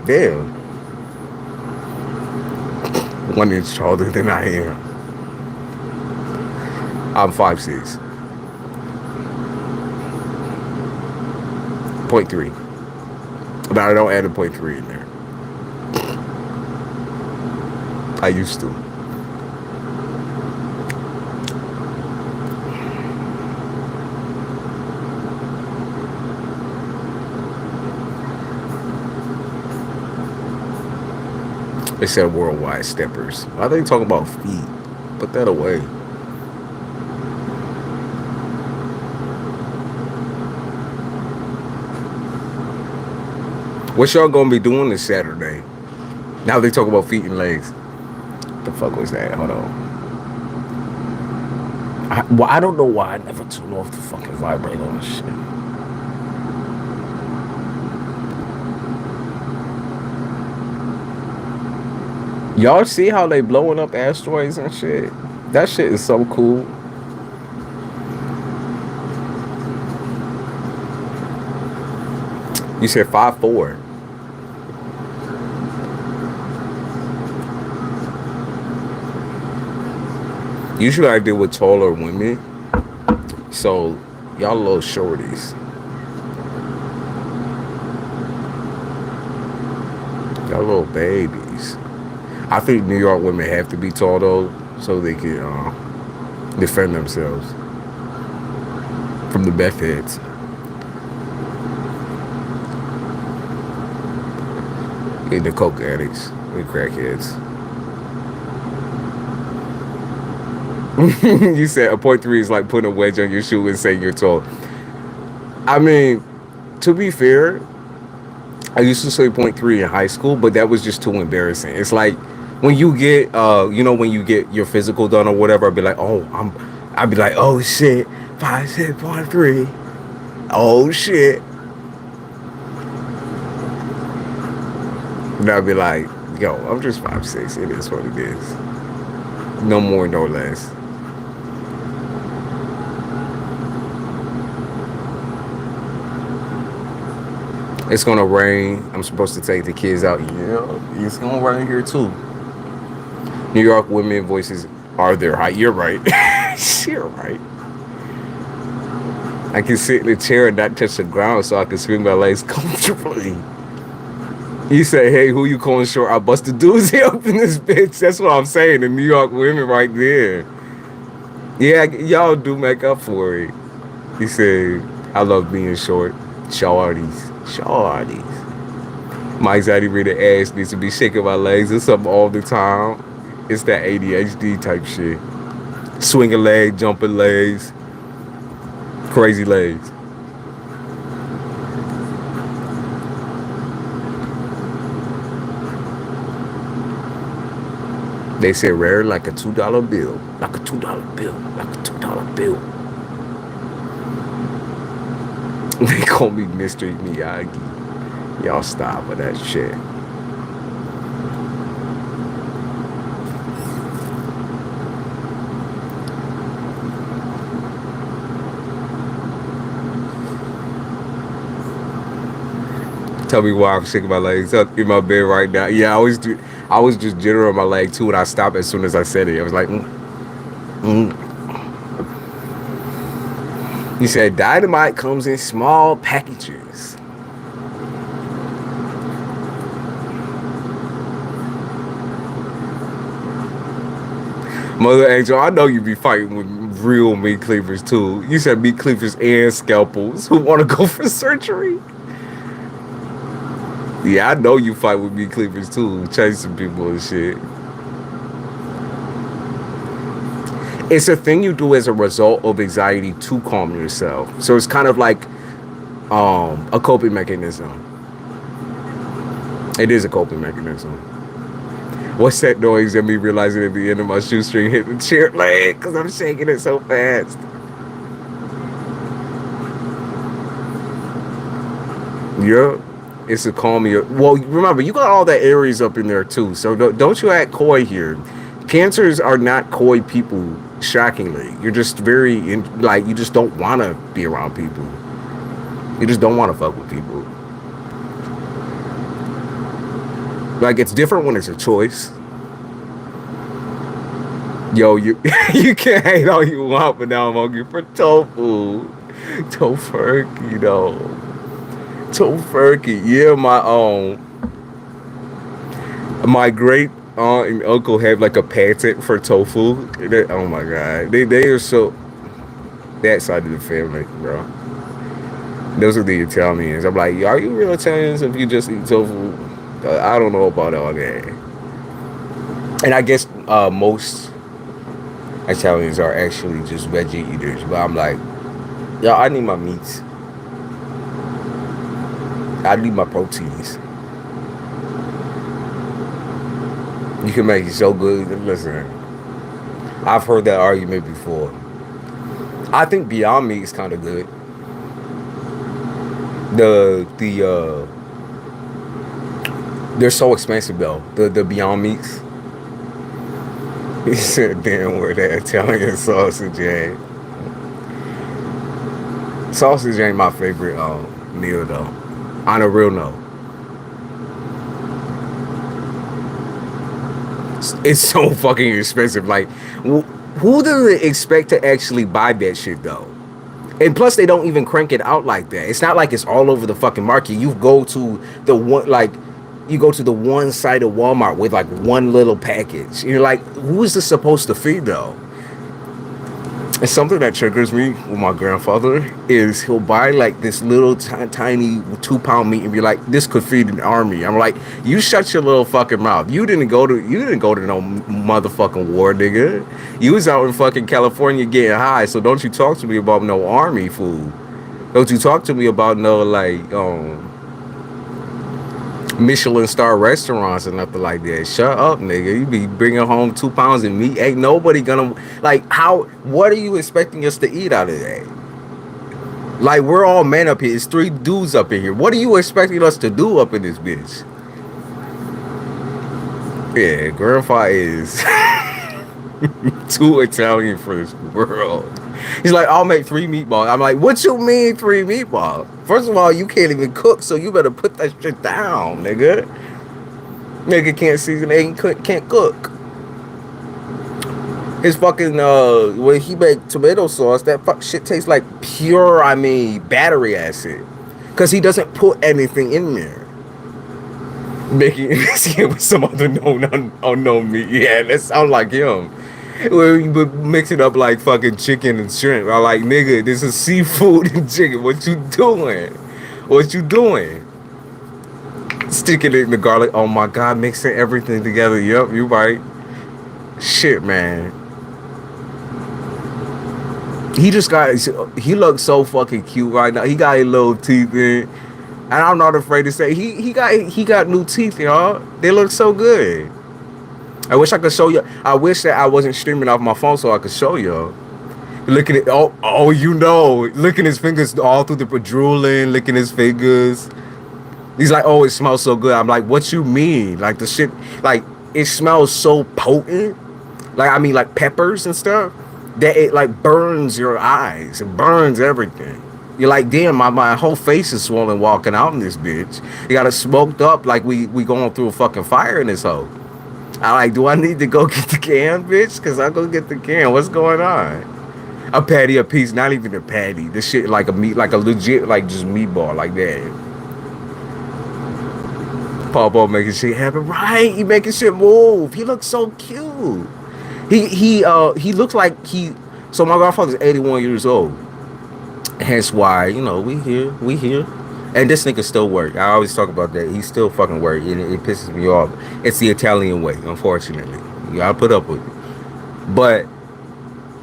Damn. 1 inch taller than I am. I'm 5'6". 0.3. But I don't add a 0.3 in there. I used to. They said worldwide steppers. Why are they talking about feet? Put that away. What y'all gonna be doing this Saturday? Now they talk about feet and legs. What the fuck was that? Hold on. I don't know why I never tune off the fucking vibrate on this shit. Y'all see how they blowing up asteroids and shit? That shit is so cool. You said 5'4". Usually I deal with taller women. So y'all little shorties. Y'all little babies. I think New York women have to be tall though, so they can defend themselves from the meth heads. And the coke addicts, the crackheads. You said a 0.3 is like putting a wedge on your shoe and saying you're tall. I mean, to be fair, I used to say 0.3 in high school, but that was just too embarrassing. It's like when you get, when you get your physical done or whatever, I'd be like, I'd be like, oh shit, 5'6.3. Oh shit. And I'd be like, yo, I'm just 5'6". It is what it is. No more, no less. It's gonna rain. I'm supposed to take the kids out. Yeah, it's gonna rain here too. New York women voices are their height. You're right. You're right. I can sit in the chair and not touch the ground so I can swing my legs comfortably. You say, hey, who you calling short? I bust the doozy up in this bitch. That's what I'm saying. The New York women right there. Yeah, y'all do make up for it. He said, I love being short. Shorties. My anxiety reader ass needs to be shaking my legs or something all the time. It's that ADHD type shit. Swinging legs, jumping legs. Crazy legs. They said rare like a $2 bill. Like a $2 bill. Like a $2 bill. They call me Mr. Miyagi. Y'all stop with that shit. Tell me why I'm shaking my legs up in my bed right now. Yeah, I always do. I was just jittering my leg too, and I stopped as soon as I said it. I was like, He said dynamite comes in small packages. Mother Angel, I know you be fighting with real meat cleavers too. You said meat cleavers and scalpels who want to go for surgery. Yeah, I know you fight with meat cleavers too, chasing people and shit. It's a thing you do as a result of anxiety to calm yourself. So it's kind of like a coping mechanism. It is a coping mechanism. What's that noise and me realizing at the end of my shoestring hit the chair leg because I'm shaking it so fast? Yep. It's a calm you. Well, remember, you got all that Aries up in there too. So don't you act coy here. Cancers are not coy people, shockingly. You're just very, you just don't want to be around people. You just don't want to fuck with people. Like, it's different when it's a choice. Yo, you can hate all you want, but now I'm hungry for tofu. Tofurkey, though. Tofurkey. Yeah, my great aunt and uncle have like a patent for tofu. Oh my god. They are so... That side of the family, bro. Those are the Italians. I'm like, are you real Italians if you just eat tofu? I don't know about all that. And I guess most Italians are actually just veggie eaters. But I'm like, yo, I need my meats. I need my proteins. You can make it so good. Listen, I've heard that argument before. I think Beyond Meat is kind of good. They're so expensive though. The Beyond Meats. He said, damn, where that Italian sausage at? Sausage ain't my favorite meal though. On a real note. It's so fucking expensive. Like, who do they expect to actually buy that shit though? And plus, they don't even crank it out like that. It's not like it's all over the fucking market. You go to the one side of Walmart with like one little package. You're like, who is this supposed to feed though? And something that triggers me with my grandfather is he'll buy like this little tiny 2-pound meat and be like, this could feed an army. I'm like, you shut your little fucking mouth. You didn't go to no motherfucking war, nigga. You was out in fucking California getting high, so don't you talk to me about no army food. Don't you talk to me about no like Michelin star restaurants and nothing like that. Shut up, nigga. You be bringing home 2 pounds of meat. Ain't nobody gonna, like, what are you expecting us to eat out of that? Like, we're all men up here. It's 3 dudes up in here. What are you expecting us to do up in this bitch? Yeah, grandpa is too Italian for this world. He's like, I'll make 3 meatballs. I'm like, what you mean 3 meatballs? First of all, you can't even cook, so you better put that shit down, nigga. Nigga can't season, can't cook. His fucking, when he make tomato sauce, that fuck shit tastes like pure, battery acid. Because he doesn't put anything in there. Making it with some other unknown meat. Yeah, that sounds like him. Well, you mix it up like fucking chicken and shrimp. I'm like, nigga, this is seafood and chicken. What you doing? What you doing? Sticking it in the garlic. Oh my god, mixing everything together. Yep, you right. Shit, man. He looks so fucking cute right now. He got his little teeth in. And I'm not afraid to say he got new teeth, y'all. They look so good. I wish I could show you. I wish that I wasn't streaming off my phone so I could show y'all. Look at it. Oh, you know. Licking his fingers all through the drooling, licking his fingers. He's like, oh, it smells so good. I'm like, what you mean? Like the shit, like it smells so potent. Like, like peppers and stuff. That it like burns your eyes. It burns everything. You're like, damn, my whole face is swollen walking out in this bitch. You got it smoked up like we going through a fucking fire in this hole. I'm like, do I need to go get the can, bitch? Because I'll go get the can. What's going on? A patty a piece, not even a patty. This shit like a meat, like a legit, like just meatball, like that. Papa making shit happen, right? He making shit move. He looks so cute. He looks like he. So my grandfather's 81 years old. Hence why, you know, we here. And this nigga still work. I always talk about that. He still fucking work, and it pisses me off. It's the Italian way, unfortunately. You gotta put up with it. But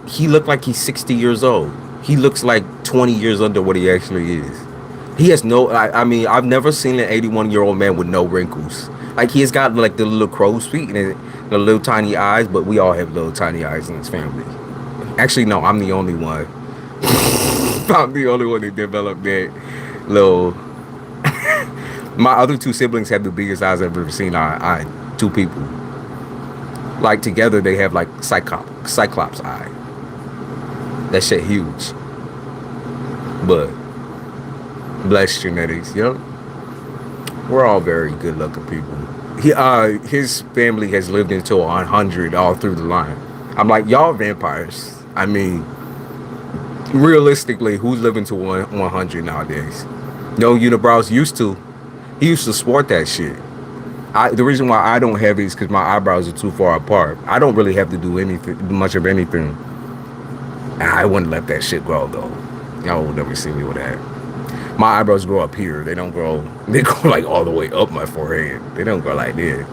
he looked like he's 60 years old. He looks like 20 years under what he actually is. He has no, I mean, I've never seen an 81-year-old man with no wrinkles. Like, he has got like the little crow's feet and the little tiny eyes, but we all have little tiny eyes in his family. Actually, no, I'm the only one. I'm the only one that developed that little. My other two siblings have the biggest eyes I've ever seen. Two people. Like, together, they have like Cyclops eye. That shit huge. But blessed genetics, you know. We're all very good looking people. His family has lived until 100 all through the line. I'm like, y'all vampires. I mean, realistically, who's living to 100 nowadays? No, unibrows used to. He used to sport that shit. The reason why I don't have it is because my eyebrows are too far apart. I don't really have to do much of anything. I wouldn't let that shit grow though. Y'all will never see me with that. My eyebrows grow up here. They don't grow. They go like all the way up my forehead. They don't grow like that.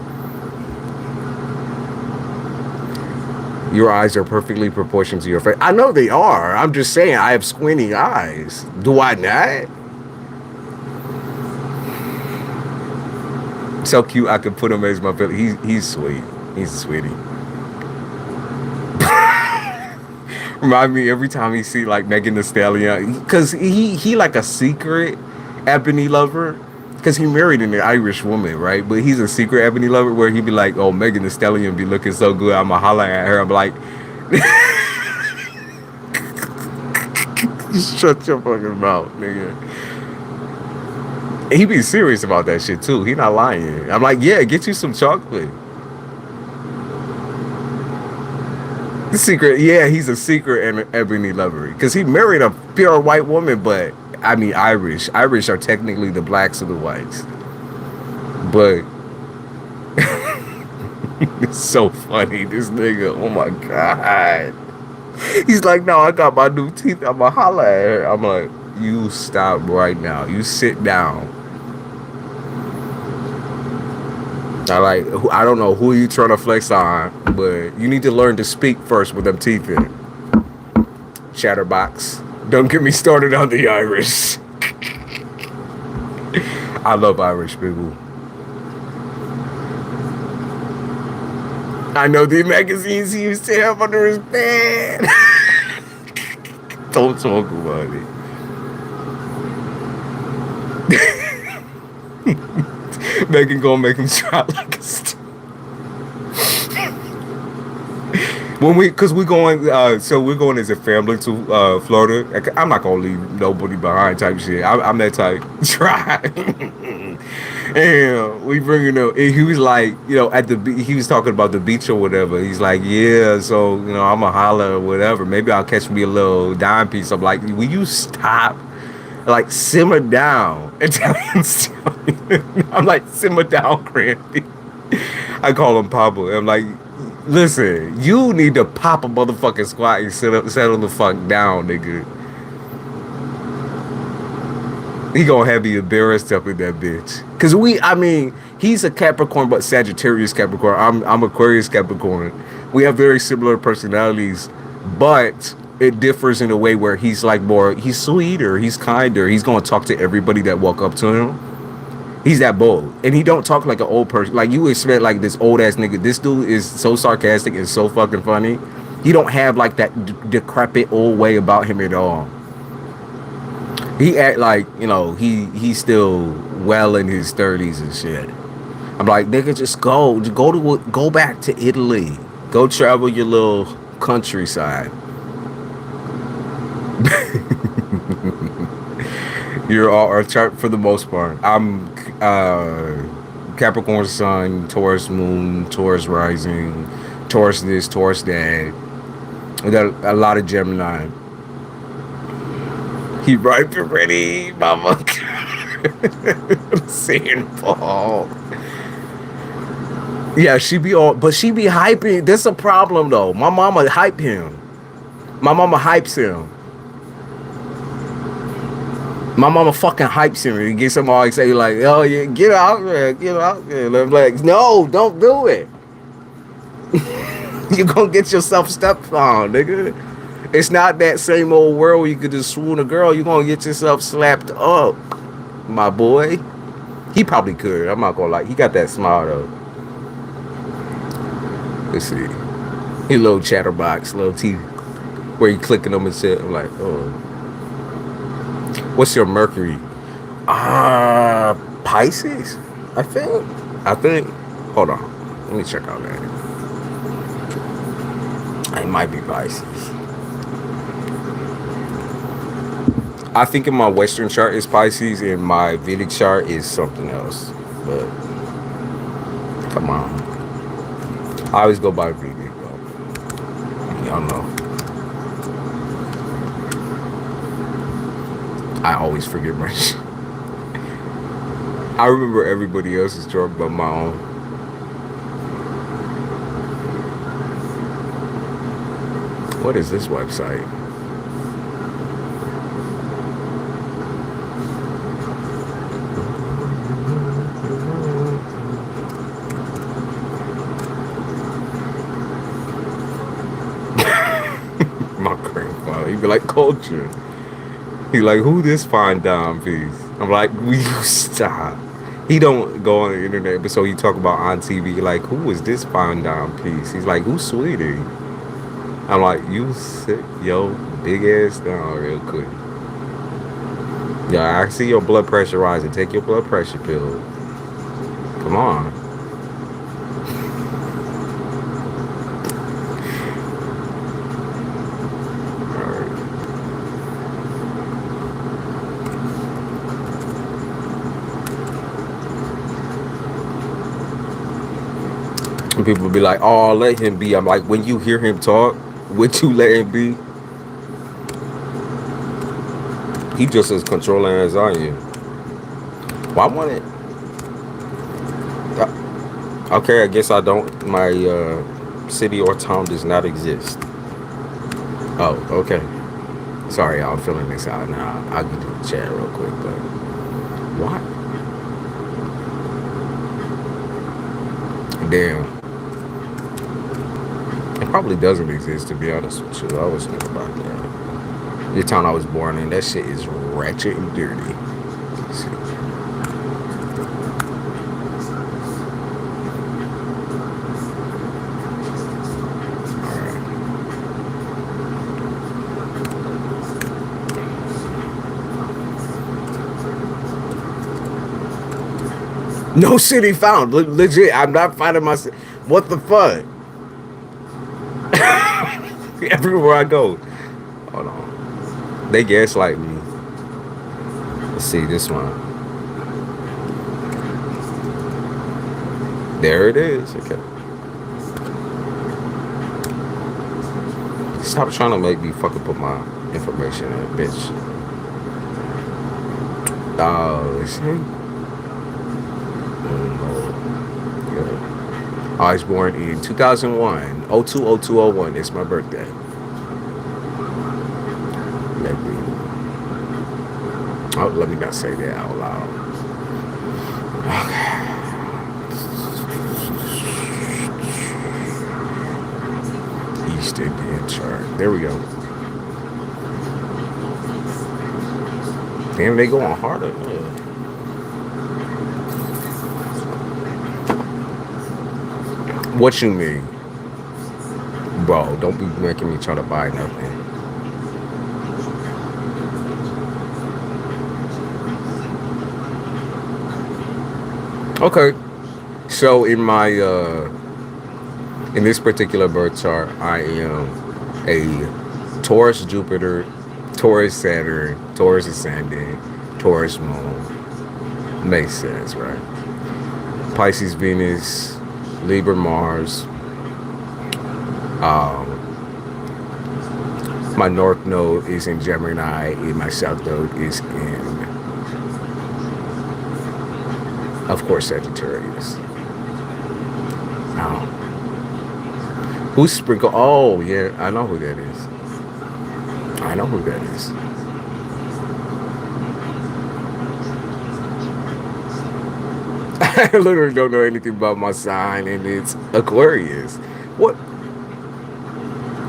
Your eyes are perfectly proportioned to your face. I know they are. I'm just saying I have squinty eyes. Do I not? So cute. I could put him as my Billy. He's sweet. He's a sweetie. Remind me every time he see like Megan Thee Stallion, because he like a secret ebony lover, because he married an Irish woman, right? But he's a secret ebony lover where he be like, oh, Megan Thee Stallion be looking so good, I'ma holler at her. I'm like, shut your fucking mouth, nigga. He be serious about that shit too. He not lying. I'm like, yeah, get you some chocolate. Secret, yeah, he's a secret ebony lover because he married a pure white woman, but I mean Irish are technically the blacks of the whites, but it's so funny, this nigga. Oh my god, he's like, no, I got my new teeth, I'ma holler at her. I'm like, you stop right now, you sit down. I don't know who you trying to flex on, but you need to learn to speak first with them teeth in. Chatterbox. Don't get me started on the Irish. I love Irish people. I know the magazines he used to have under his bed. Don't talk about it. Megan gonna make him try like a cause we're going, so we're going as a family to Florida. I'm not gonna leave nobody behind type shit. I'm that type. Try. And we bringing up. He was like, you know, he was talking about the beach or whatever. He's like, yeah, so you know, I'ma holler or whatever. Maybe I'll catch me a little dime piece. I'm like, will you stop? Like, simmer down. I'm like, simmer down, Crandy. I call him Papa. I'm like, listen, you need to pop a motherfucking squat and settle the fuck down, nigga. He gonna have me embarrassed up in that bitch. Cause he's a Capricorn, but Sagittarius Capricorn. I'm Aquarius Capricorn. We have very similar personalities, but it differs in a way where he's sweeter, he's kinder, he's gonna talk to everybody that walk up to him. He's that bold, and he don't talk like an old person. Like you expect, like this old ass nigga. This dude is so sarcastic and so fucking funny. He don't have like that decrepit old way about him at all. He act like, you know, he's still well in his 30s and shit. I'm like, nigga, just go back to Italy, go travel your little countryside. You're all Earth chart for the most part. I'm Capricorn Sun, Taurus Moon, Taurus Rising, Taurus this, Taurus that. We got a lot of Gemini. He ripe and ready, mama. Saying Paul. Yeah, she be all, but she be hyping. That's a problem though. My mama hype him. My mama hypes him. My mama fucking hypes him and he gets him all excited like, oh yeah, get out there, get out there. And I'm like, no, don't do it. You're gonna get yourself stepped on, nigga. It's not that same old world where you could just swoon a girl. You're gonna get yourself slapped up, my boy. He probably could. I'm not gonna lie. He got that smile though. Let's see. He little chatterbox, little teeth, where you clicking them and shit. I'm like, oh. What's your Mercury? Pisces. I think. Hold on. Let me check out that. It might be Pisces. I think in my Western chart is Pisces, and my Vedic chart is something else. But come on, I always go by Vedic. Y'all know. I always forget my shit. I remember everybody else's chart but my own. What is this website? My grandfather, he'd be like, culture. He like, who this fine dime piece? I'm like, will you stop? He don't go on the internet, but so he talk about on TV, like, who is this fine dime piece? He's like, who's Sweetie? I'm like, you sit yo big ass down real quick. Yeah, I see your blood pressure rising. Take your blood pressure pill. Come on. And people be like, oh, let him be. I'm like, when you hear him talk, would you let him be? He just as controlling as I am. Well, I want it. Okay, I guess I don't. My city or town does not exist. Oh, okay. Sorry, I'm filling this out now. I'll get to the chat real quick, but what? Damn. It probably doesn't exist, to be honest with you. I was thinking about that. The town I was born in, that shit is ratchet and dirty. Let's see. No city found. Legit, I'm not finding my city. What the fuck? Everywhere I go. Hold on. They gaslight me. Let's see this one. There it is. Okay. Stop trying to make me fucking put my information in, bitch. Oh, let's see. I was born in 2001, 02/02/01. It's my birthday. Let me not say that out loud. Okay. East Indian chart. There we go. Damn, they going harder. What you mean? Bro, don't be making me try to buy nothing. Okay. So in my in this particular birth chart, I am a Taurus Jupiter, Taurus Saturn, Taurus Ascendant, Taurus Moon. Makes sense, right? Pisces Venus, Libra Mars, My north node is in Gemini, and my south node is in, of course, Sagittarius. Oh. Who's Sprinkle? Oh, yeah, I know who that is. I know who that is. I literally don't know anything about my sign, and it's Aquarius. What?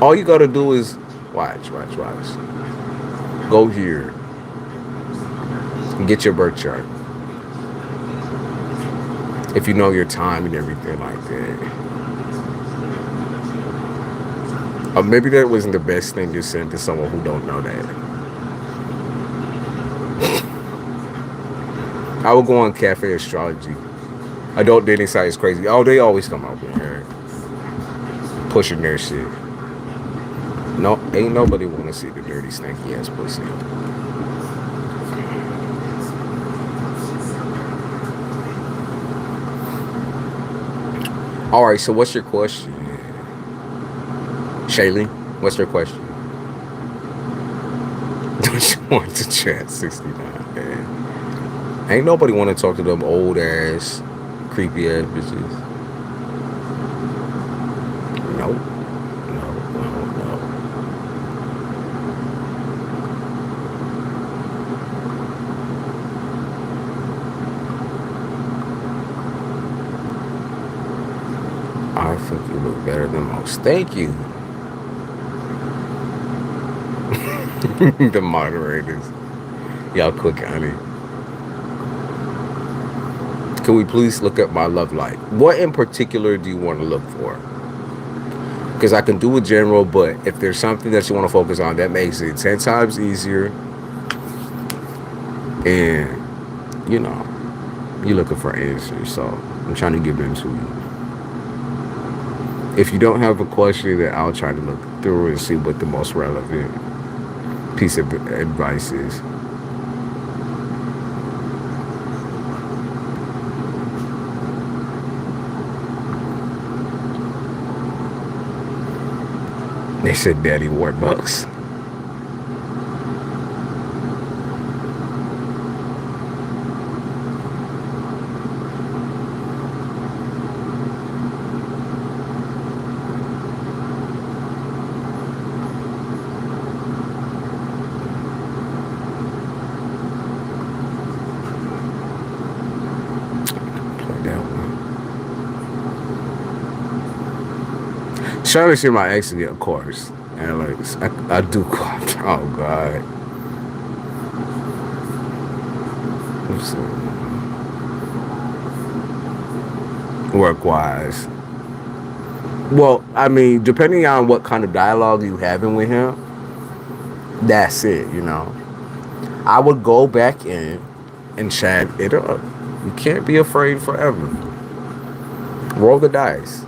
All you gotta do is watch. Go here and get your birth chart. If you know your time and everything like that. Or maybe that wasn't the best thing to send to someone who don't know that. I would go on Cafe Astrology. Adult dating site is crazy. Oh, they always come out here pushing their shit. No, ain't nobody want to see the dirty, stinky ass pussy. All right, so what's your question, Shaylene? What's your question? Don't you want to chat 69? Man. Ain't nobody want to talk to them old ass, creepy ass bitches. Nope. No. I think you look better than most. Thank you. The moderators. Y'all quick, honey. Can we please look at my love life? What in particular do you want to look for? Because I can do a general, but if there's something that you want to focus on, that makes it 10 times easier. And, you know, you're looking for answers, so I'm trying to give them to you. If you don't have a question, then I'll try to look through and see what the most relevant piece of advice is. They said Daddy Warbucks. Trying to see my exit, of course. And like, I do. Oh God. Let's see. Work-wise. Well, I mean, depending on what kind of dialogue you having with him, that's it. You know, I would go back in and chat it up. You can't be afraid forever. Roll the dice.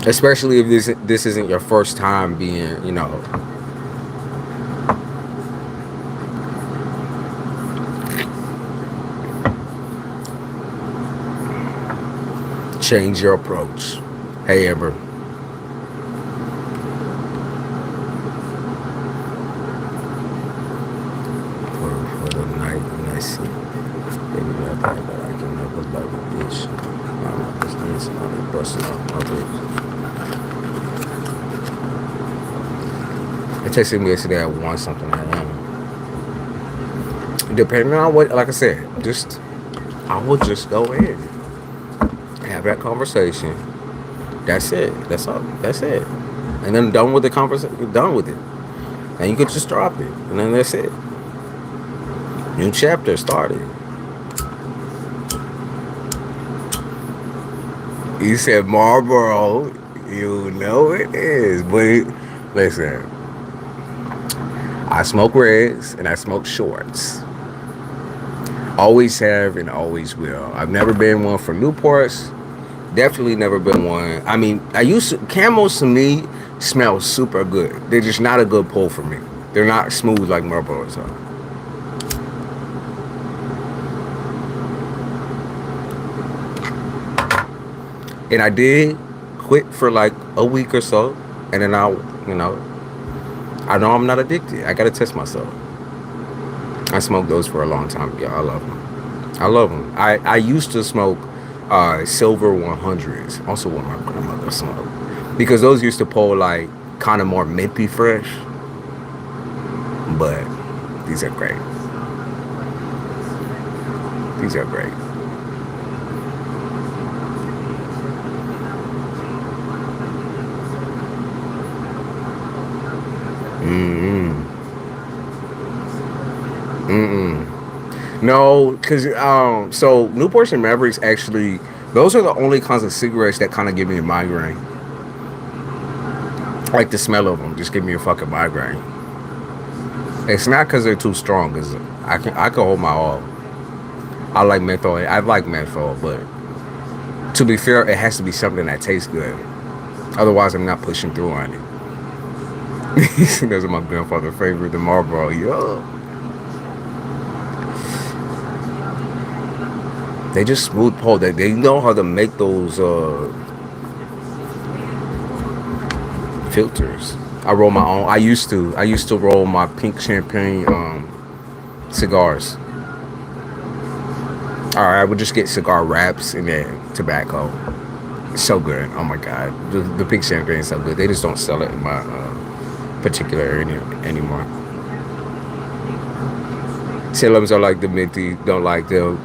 Especially if this isn't your first time being, you know, change your approach. Hey, Amber. For the night when I see baby that I can never love a bitch. I'm just dancing on it, busting off my ribs. It texted me yesterday at 1 something a.m. Depending on what, like I said, I will just go in, have that conversation. That's it. That's all. That's it. And then done with the conversation. Done with it. And you could just drop it, and then that's it. New chapter started. You said Marlboro. You know it is, but listen. I smoke reds and I smoke shorts. Always have and always will. I've never been one for Newports. Definitely never been one. I mean, Camels to me smell super good. They're just not a good pull for me. They're not smooth like Marlboros are. And I did quit for like a week or so, and then you know, I know I'm not addicted. I gotta test myself. I smoked those for a long time. Yeah, I love them. I love them. I used to smoke silver 100s, also what my grandmother smoked, because those used to pull like kind of more minty fresh. But these are great. These are great. Mm-mm. Mm-mm. No, because so Newports and Mavericks actually, those are the only kinds of cigarettes that kind of give me a migraine. Like the smell of them just give me a fucking migraine. It's not because they're too strong, because I can hold my all. I like menthol. I like menthol, but to be fair, it has to be something that tastes good. Otherwise, I'm not pushing through on it. Those are my grandfather's favorite, the Marlboro. Yo, they just smooth pull. They know how to make those filters. I roll my own. I used to roll my pink champagne cigars. All right, I would just get cigar wraps and then tobacco. It's so good. Oh my god, the pink champagne is so good. They just don't sell it in my particular area anymore. Salem's are like the minty. Don't like them.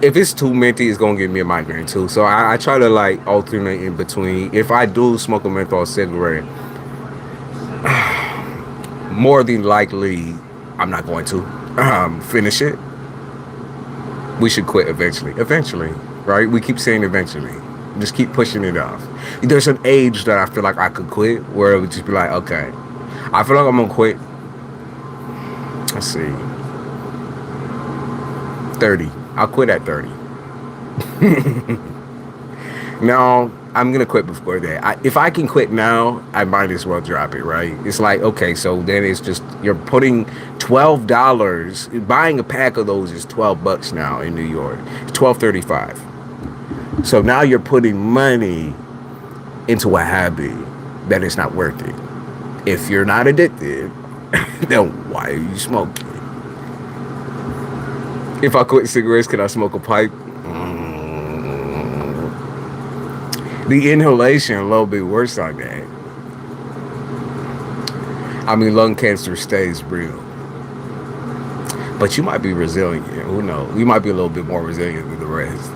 If it's too minty, it's gonna give me a migraine too. So I try to like alternate in between. If I do smoke a menthol cigarette, more than likely, I'm not going to finish it. We should quit eventually. Eventually, right? We keep saying eventually. Just keep pushing it off. There's an age that I feel like I could quit, where it would just be like, okay, I feel like I'm gonna quit. Let's see, 30. I'll quit at 30. No, I'm gonna quit before that. If I can quit now, I might as well drop it, right? It's like, okay, so then it's just, you're putting $12. Buying a pack of those is $12 now in New York. It's $12.35. So now you're putting money into a habit that is not worth it. If you're not addicted, then why are you smoking? If I quit cigarettes, can I smoke a pipe? The inhalation a little bit worse on that. I mean, lung cancer stays real. But you might be resilient. Who knows? You might be a little bit more resilient than the rest.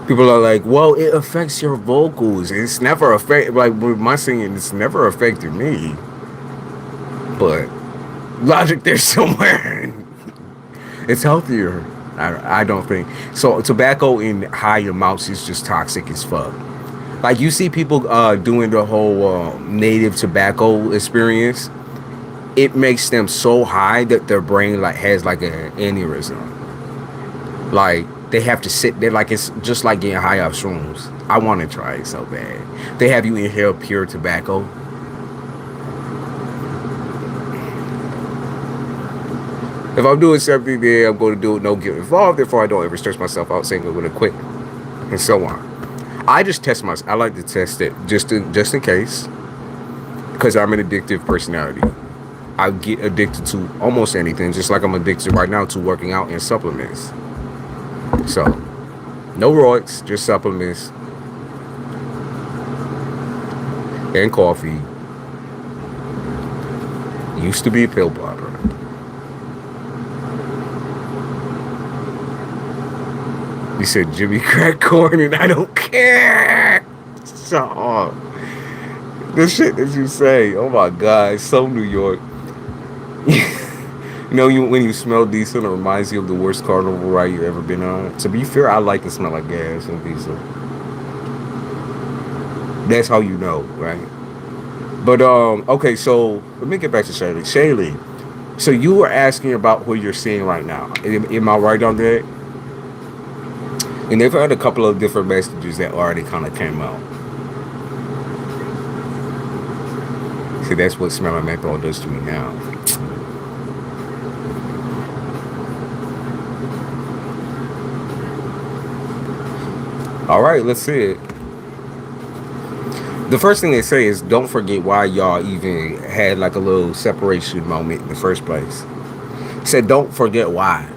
People are like, well, it affects your vocals. It's never affected, like with my singing, it's never affected me. But logic there somewhere. It's healthier. I don't think. So tobacco in high amounts is just toxic as fuck. Like you see people doing the whole native tobacco experience. It makes them so high that their brain like has like an aneurysm. Like they have to sit there, like it's just like getting high off shrooms. I want to try it so bad. They have you inhale pure tobacco. If I'm doing something there, I'm going to do it, no guilt involved. Therefore, I don't ever stress myself out saying I'm going to quit, and so on. I just test myself. I like to test it just in case, because I'm an addictive personality. I get addicted to almost anything, just like I'm addicted right now to working out and supplements. So, no roids, just supplements and coffee. Used to be a pill popper. You said Jimmy crack corn and I don't care. So, the shit that you say, oh my God, so New York. You know, when you smell diesel, it reminds you of the worst carnival ride you've ever been on. To be fair, I like to smell like gas and diesel. That's how you know, right? But, okay, so let me get back to Shaylee. Shaylee, so you were asking about what you're seeing right now. Am I right on that? And they've had a couple of different messages that already kind of came out. See, that's what smelling menthol does to me now. All right, let's see it. The first thing they say is don't forget why y'all even had like a little separation moment in the first place. It said don't forget why.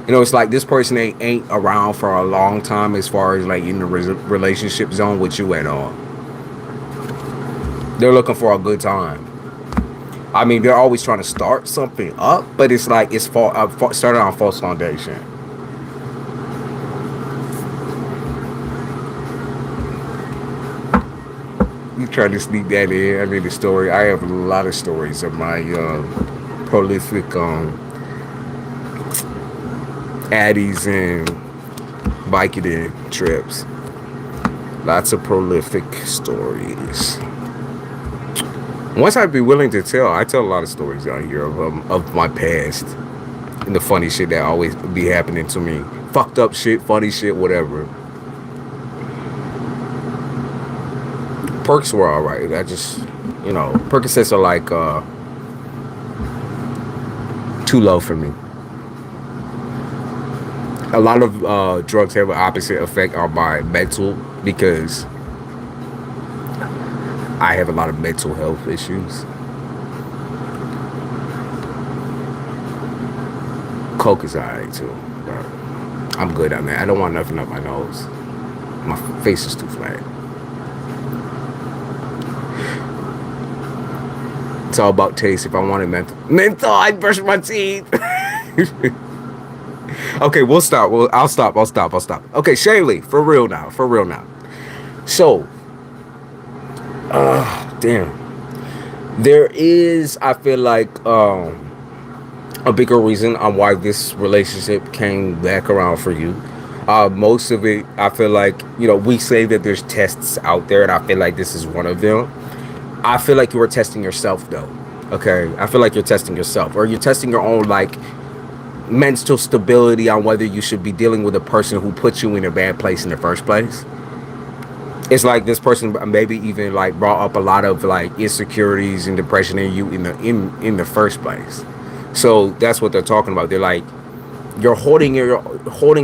You know, it's like this person ain't around for a long time as far as like in the relationship zone with you at all. They're looking for a good time. I mean, they're always trying to start something up, but it's like it's started on false foundation. You try to sneak that in. I mean, the story. I have a lot of stories of my prolific addies and biking trips. Lots of prolific stories. Once I'd be willing to tell, I tell a lot of stories out here of my past and the funny shit that always be happening to me. Fucked up shit, funny shit, whatever. Perks were alright. I just, you know, Percocets are like too low for me. A lot of drugs have an opposite effect on my mental because I have a lot of mental health issues. Coke is alright too. I'm good on that. I don't want nothing up my nose. My face is too flat. It's all about taste. If I wanted menthol, I'd brush my teeth. Okay, we'll stop. I'll stop. Okay, Shaylee, for real now. So, damn. There is, I feel like, a bigger reason on why this relationship came back around for you. Most of it, I feel like, you know, we say that there's tests out there, and I feel like this is one of them. I feel like you were testing yourself, though. Okay, I feel like you're testing yourself, or you're testing your own, like, mental stability on whether you should be dealing with a person who put you in a bad place in the first place. It's like this person maybe even like brought up a lot of like insecurities and depression in you in the first place. So that's what they're talking about. They're like, you're holding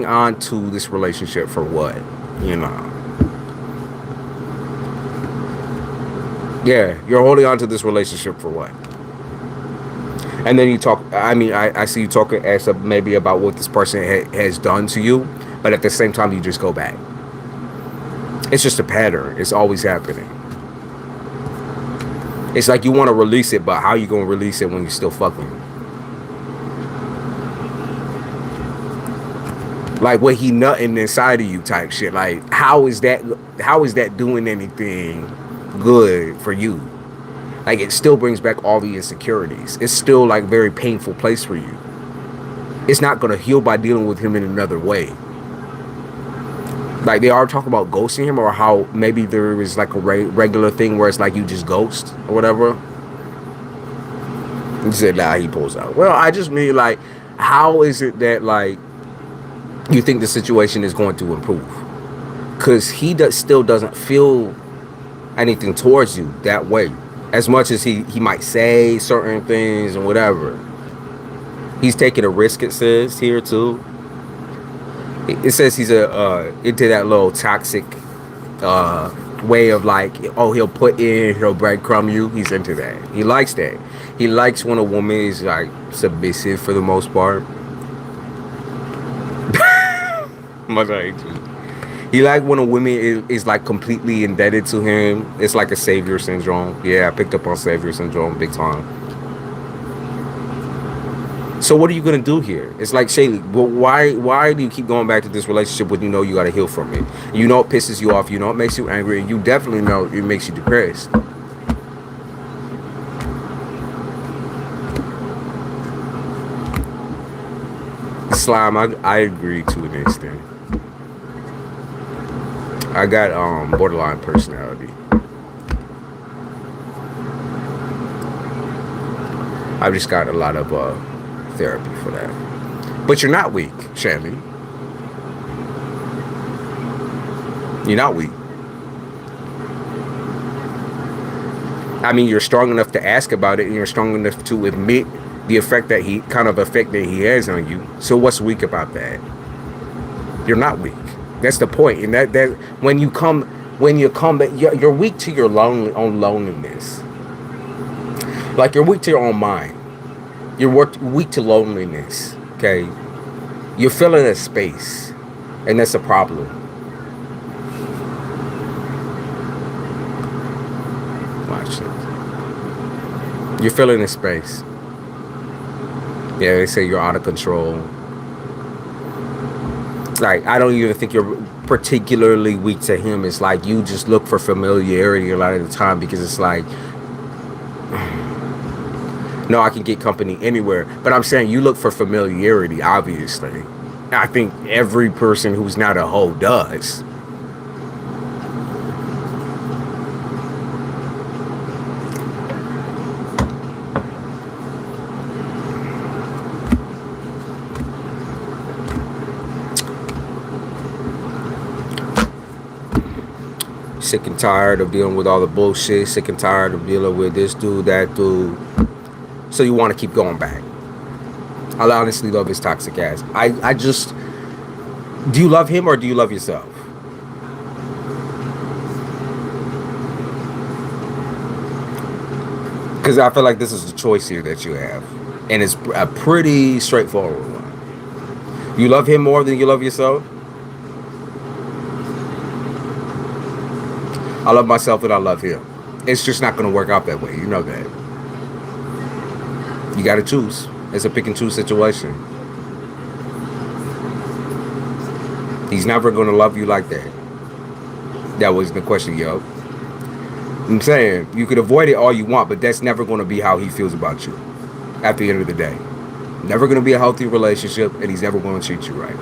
on to this relationship for what, you know? Yeah, you're holding on to this relationship for what? And then you talk, I mean, I see you talking as maybe about what this person has done to you, but at the same time, you just go back. It's just a pattern. It's always happening. It's like you want to release it, but how you going to release it when you're still fucking? Like what he nutting inside of you type shit. Like how is that doing anything good for you? Like it still brings back all the insecurities. It's still like very painful place for you. It's not going to heal by dealing with him in another way. Like they are talking about ghosting him, or how maybe there is like a regular thing where it's like you just ghost or whatever. He said, nah, he pulls out. Well, I just mean like, how is it that like you think the situation is going to improve? Because he still doesn't feel anything towards you that way. As much as he might say certain things and whatever. He's taking a risk, it says here too. It says he's into that little toxic way of like, oh, he'll breadcrumb you. He's into that. He likes that. He likes when a woman is like submissive for the most part. He like when a woman is like completely indebted to him. It's like a savior syndrome. Yeah, I picked up on savior syndrome big time. So what are you gonna do here? It's like, Shaylee, but why do you keep going back to this relationship when you know you gotta heal from it? You know it pisses you off, you know it makes you angry, and you definitely know it makes you depressed. Slime, I agree to an extent. I got borderline personality. I've just got a lot of therapy for that. But you're not weak, Shanley. You're not weak. I mean, you're strong enough to ask about it, and you're strong enough to admit the effect that he has on you. So what's weak about that? You're not weak. That's the point. And that when you come back, you're weak to your own loneliness. Like, you're weak to your own mind. You're weak to loneliness. Okay, you're filling a space, and that's a problem. Watch it. You're filling a space. Yeah, they say you're out of control. Like, I don't even think you're particularly weak to him. It's like you just look for familiarity a lot of the time, because it's like, no, I can get company anywhere. But I'm saying you look for familiarity, obviously. I think every person who's not a hoe does. Sick and tired of dealing with all the bullshit. Sick and tired of dealing with this dude, that dude. So you want to keep going back. I honestly love his toxic ass. I just... Do you love him or do you love yourself? Because I feel like this is the choice here that you have. And it's a pretty straightforward one. You love him more than you love yourself? I love myself and I love him. It's just not going to work out that way. You know that. You got to choose. It's a pick and choose situation. He's never going to love you like that. That was the question, yo. I'm saying, you could avoid it all you want, but that's never going to be how he feels about you at the end of the day. Never going to be a healthy relationship, and he's never going to treat you right.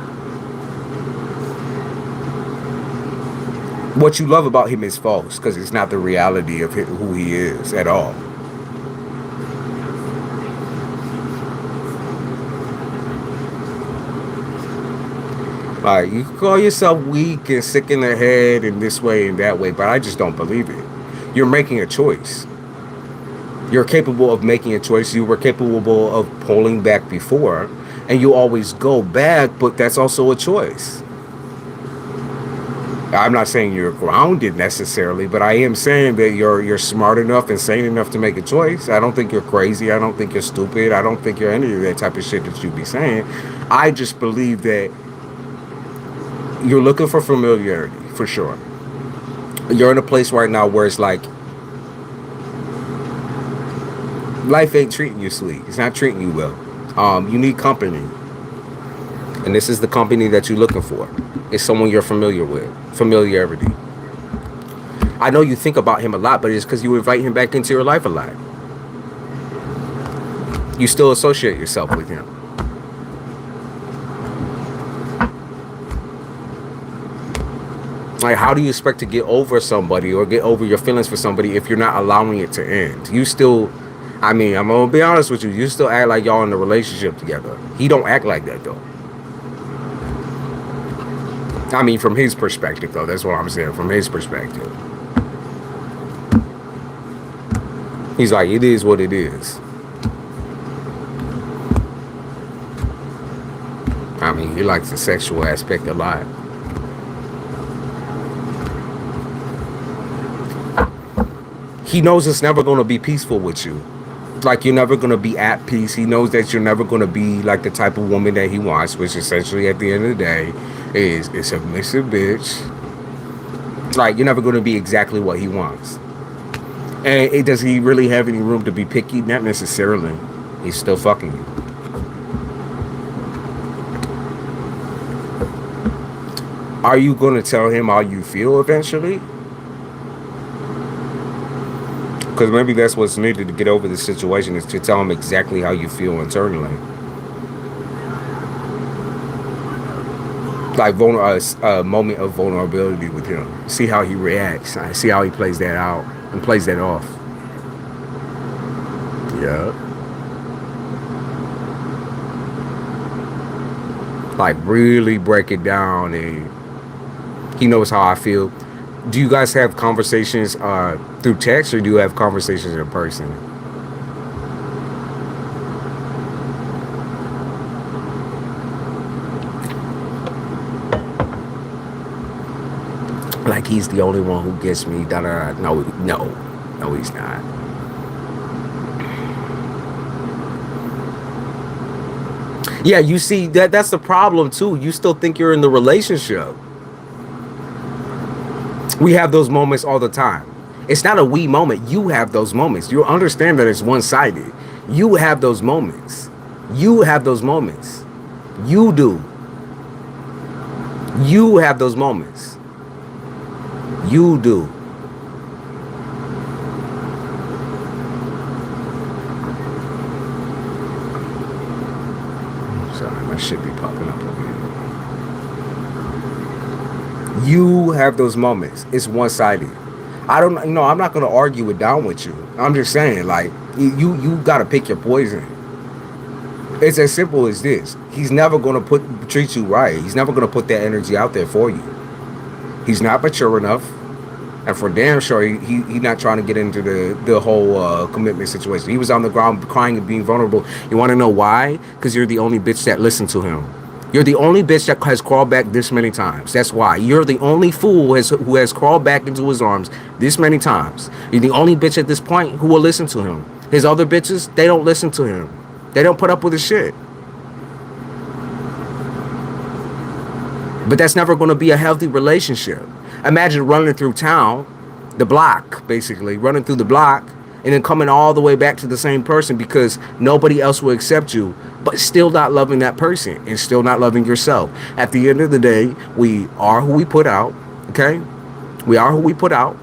What you love about him is false, because it's not the reality of who he is at all. Like, you can call yourself weak and sick in the head and this way and that way, but I just don't believe it. You're making a choice. You're capable of making a choice. You were capable of pulling back before, and you always go back, but that's also a choice. I'm not saying you're grounded necessarily, but I am saying that you're smart enough and sane enough to make a choice. I don't think you're crazy. I don't think you're stupid. I don't think you're any of that type of shit that you be saying. I just believe that you're looking for familiarity, for sure. You're in a place right now where it's like, life ain't treating you sweet. It's not treating you well. You need company. And this is the company that you're looking for. It's someone you're familiar with. Familiarity. I know you think about him a lot, but it's because you invite him back into your life a lot. You still associate yourself with him. Like, how do you expect to get over somebody or get over your feelings for somebody if you're not allowing it to end? You still, I mean, I'm going to be honest with you. You still act like y'all in a relationship together. He don't act like that, though. I mean, from his perspective, though. That's what I'm saying. From his perspective. He's like, it is what it is. I mean, he likes the sexual aspect a lot. He knows it's never going to be peaceful with you. Like, you're never going to be at peace. He knows that you're never going to be like the type of woman that he wants, which essentially at the end of the day is a submissive bitch. Like, you're never going to be exactly what he wants. And does he really have any room to be picky? Not necessarily. He's still fucking you. Are you going to tell him how you feel eventually? Because maybe that's what's needed to get over the situation, is to tell him exactly how you feel internally. Like a moment of vulnerability with him. See how he reacts. See how he plays that out and plays that off. Yeah. Like, really break it down, and he knows how I feel. Do you guys have conversations through text, or do you have conversations in person? Like he's the only one who gets me. Da da. No, no, no, he's not. Yeah, you see that's the problem too. You still think you're in the relationship. We have those moments all the time. It's not a we moment. You have those moments. You understand that it's one-sided. You have those moments. You have those moments. You do. You have those moments. You do. Sorry, my shit be popping up over here. You have those moments. It's one-sided. I don't, you know, I'm not gonna argue it down with you. I'm just saying, like, you gotta pick your poison. It's as simple as this. He's never gonna treat you right. He's never gonna put that energy out there for you. He's not mature enough, and for damn sure, he not trying to get into the whole commitment situation. He was on the ground crying and being vulnerable. You want to know why? Because you're the only bitch that listened to him. You're the only bitch that has crawled back this many times. That's why. You're the only fool who has crawled back into his arms this many times. You're the only bitch at this point who will listen to him. His other bitches, they don't listen to him. They don't put up with his shit. But that's never going to be a healthy relationship. Imagine running through town, the block, basically, running through the block, and then coming all the way back to the same person because nobody else will accept you, but still not loving that person and still not loving yourself. At the end of the day, we are who we put out, okay? We are who we put out,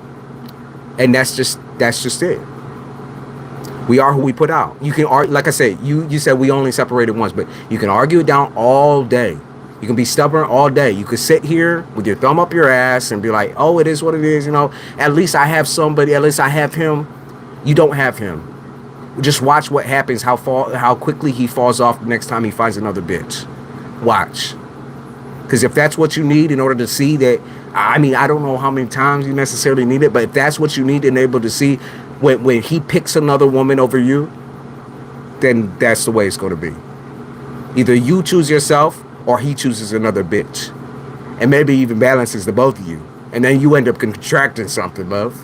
and that's just it. We are who we put out. You can argue, like I said, you said we only separated once, but you can argue it down all day. You can be stubborn all day. You could sit here with your thumb up your ass and be like, oh, it is what it is, you know. At least I have somebody, at least I have him. You don't have him. Just watch what happens, how quickly he falls off the next time he finds another bitch. Watch. Because if that's what you need in order to see that, I mean, I don't know how many times you necessarily need it, but if that's what you need and able to see when he picks another woman over you, then that's the way it's going to be. Either you choose yourself or he chooses another bitch. And maybe even balances the both of you. And then you end up contracting something, love.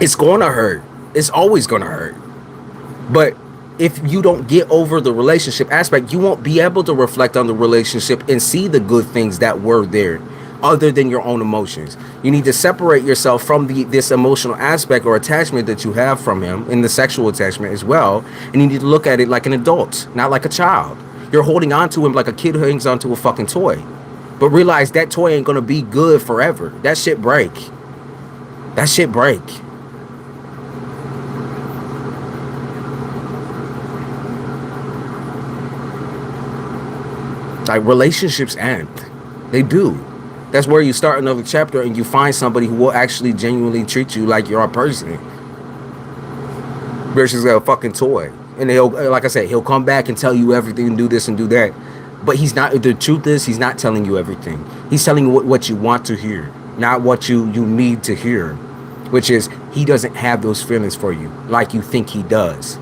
It's going to hurt. It's always going to hurt. But if you don't get over the relationship aspect, you won't be able to reflect on the relationship and see the good things that were there other than your own emotions. You need to separate yourself from this emotional aspect or attachment that you have from him, in the sexual attachment as well. And you need to look at it like an adult, not like a child. You're holding on to him like a kid who hangs onto a fucking toy. But realize that toy ain't going to be good forever. That shit break. That shit break. Like, relationships end. They do. That's where you start another chapter and you find somebody who will actually genuinely treat you like you're a person versus a fucking toy. And he'll, like I said, he'll come back and tell you everything and do this and do that. But he's not, the truth is, he's not telling you everything. He's telling you what you want to hear, not what you need to hear, which is he doesn't have those feelings for you like you think he does.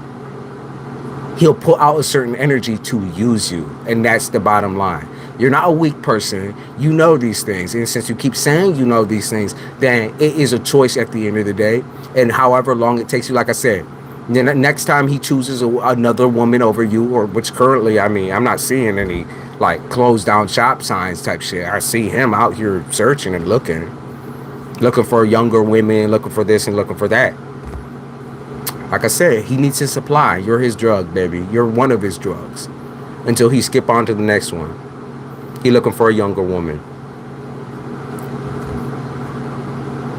He'll put out a certain energy to use you, and that's the bottom line. You're not a weak person. You know these things, and since you keep saying you know these things, then it is a choice at the end of the day. And however long it takes you, like I said, then next time he chooses another woman over you, or which currently, I mean, I'm not seeing any like closed down shop signs type shit. I see him out here searching and looking for younger women, looking for this and looking for that. Like I said, he needs his supply. You're his drug, baby. You're one of his drugs. Until he skip on to the next one. He looking for a younger woman.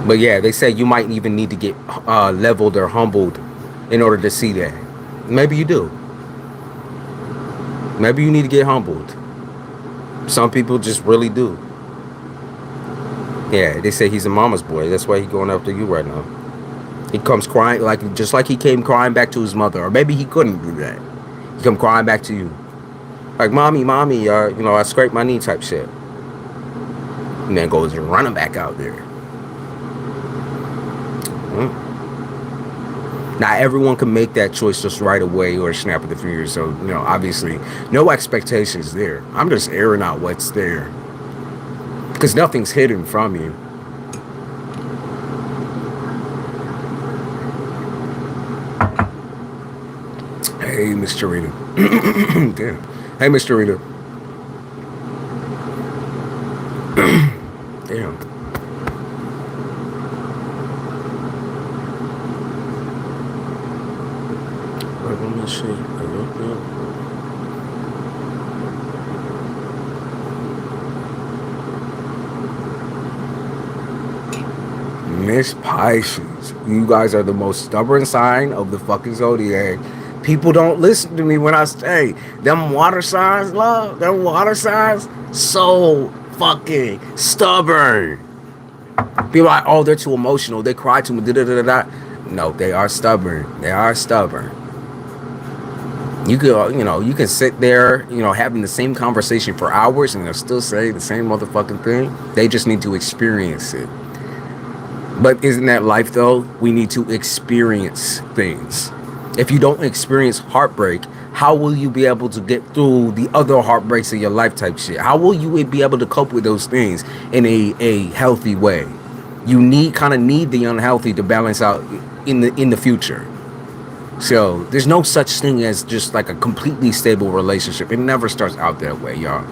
But yeah, they say you might even need to get leveled or humbled in order to see that. Maybe you do. Maybe you need to get humbled. Some people just really do. Yeah, they say he's a mama's boy. That's why he's going after you right now. He comes crying, just like he came crying back to his mother. Or maybe he couldn't do that. He come crying back to you. Like, mommy, I scraped my knee type shit. And then goes running back out there. Not everyone can make that choice just right away or snap of the fingers. So, you know, obviously, no expectations there. I'm just airing out what's there. Because nothing's hidden from you. Hey, Miss Tarina. Damn. Hey, Miss Tarina. Damn. Let me see. Miss Pisces, you guys are the most stubborn sign of the fucking zodiac. People don't listen to me when I say them water signs, love. Them water signs, so fucking stubborn. People are like, oh, they're too emotional. They cry too much. No, they are stubborn. They are stubborn. You could, you know, you can sit there, you know, having the same conversation for hours and they'll still say the same motherfucking thing. They just need to experience it. But isn't that life though? We need to experience things. If you don't experience heartbreak, how will you be able to get through the other heartbreaks of your life type shit? How will you be able to cope with those things in a healthy way? You need the unhealthy to balance out in the future. So there's no such thing as just like a completely stable relationship. It never starts out that way, y'all.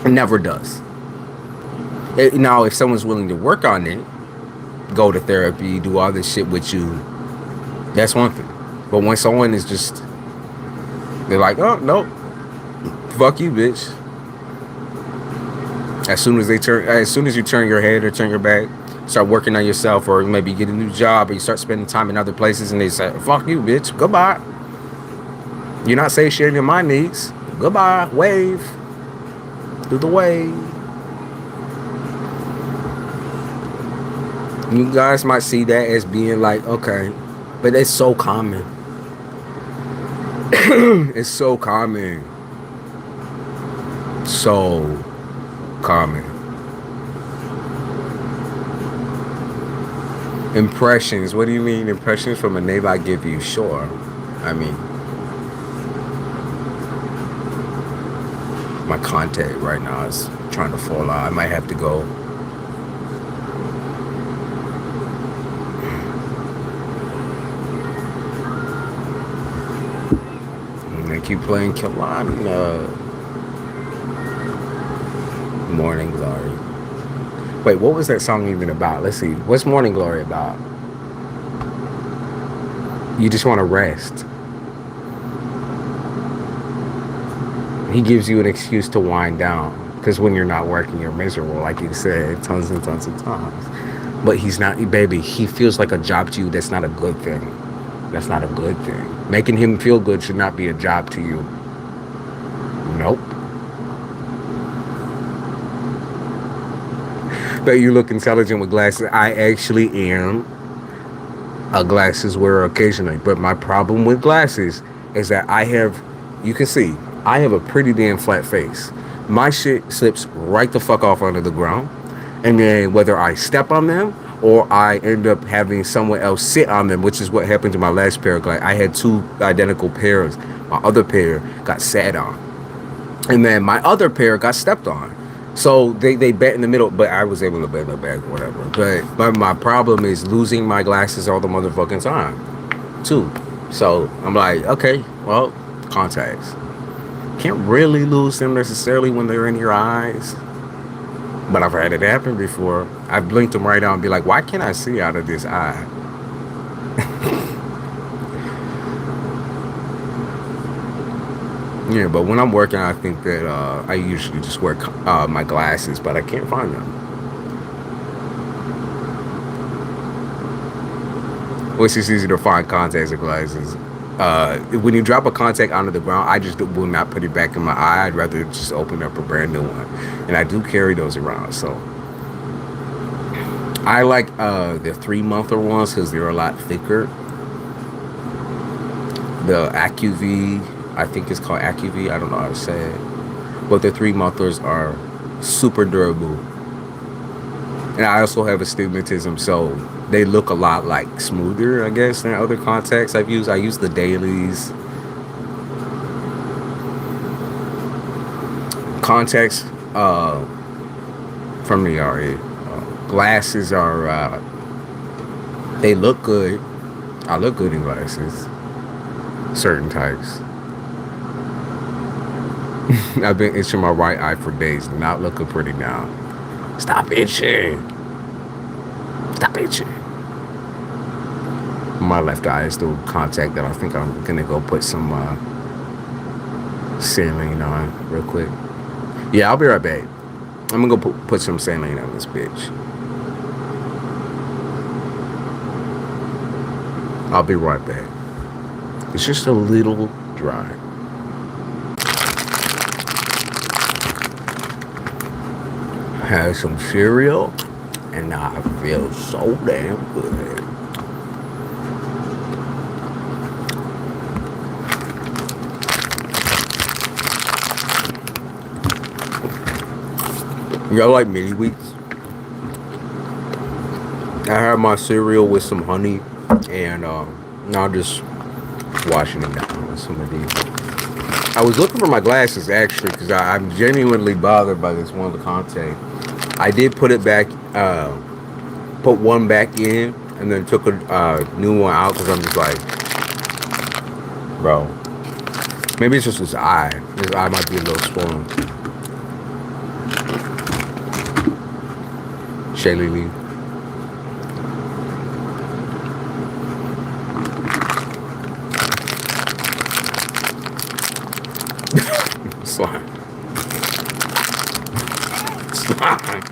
It never does. Now, if someone's willing to work on it, go to therapy, do all this shit with you, that's one thing. But when someone is just, they're like, oh, nope, fuck you, bitch. As soon as you turn your head or turn your back, start working on yourself, or maybe get a new job, or you start spending time in other places, and they say, fuck you, bitch, goodbye. You're not satiating my needs. Goodbye, wave. Do the wave. You guys might see that as being like, okay, but it's so common. It's so common. So common. Impressions. What do you mean impressions from a name I give you? Sure. I mean, my contact right now is trying to fall out. I might have to go. Keep playing Kalani. Morning Glory. Wait, what was that song even about? Let's see. What's Morning Glory about? You just want to rest. He gives you an excuse to wind down. Because when you're not working, you're miserable, like you said, tons and tons of times. But he's not, baby, he feels like a job to you. That's not a good thing. That's not a good thing. Making him feel good should not be a job to you. Nope. But you look intelligent with glasses. I actually am a glasses wearer occasionally. But my problem with glasses is that you can see, I have a pretty damn flat face. My shit slips right the fuck off onto the ground. And then whether I step on them or I end up having someone else sit on them, which is what happened to my last pair of glasses. I had two identical pairs. My other pair got sat on. And then my other pair got stepped on. So they bet in the middle, but I was able to bet in the back or whatever. But my problem is losing my glasses all the motherfucking time, too. So I'm like, okay, well, contacts. Can't really lose them necessarily when they're in your eyes. But I've had it happen before. I've blinked them right out and be like, why can't I see out of this eye? Yeah, but when I'm working, I think that I usually just wear my glasses, but I can't find them. Well, it's just easy to find contacts or glasses. When you drop a contact onto the ground, I just will not put it back in my eye. I'd rather just open up a brand new one. And I do carry those around, so. I like the 3-monther ones because they're a lot thicker. The AccuV, I think it's called AccuV. I don't know how to say it. But the 3-monthers are super durable. And I also have astigmatism, so they look a lot like smoother, I guess, than other contacts I've used. I use the dailies. Contacts from the RE. Glasses are, they look good. I look good in glasses. Certain types. I've been itching my right eye for days. Not looking pretty now. Stop itching. Stop itching. My left eye is the contact that I think I'm gonna go put some saline on real quick. Yeah, I'll be right back. I'm gonna go put some saline on this bitch. I'll be right back. It's just a little dry. Had some cereal, and now I feel so damn good. Y'all like mini wheats? I had my cereal with some honey, and now I'm just washing them down with some of these. I was looking for my glasses actually because I'm genuinely bothered by this one of the contact. I did put it back, put one back in, and then took a new one out because I'm just like, bro, maybe it's just his eye. His eye might be a little swollen. Shaylee Lee. Slime. Slime.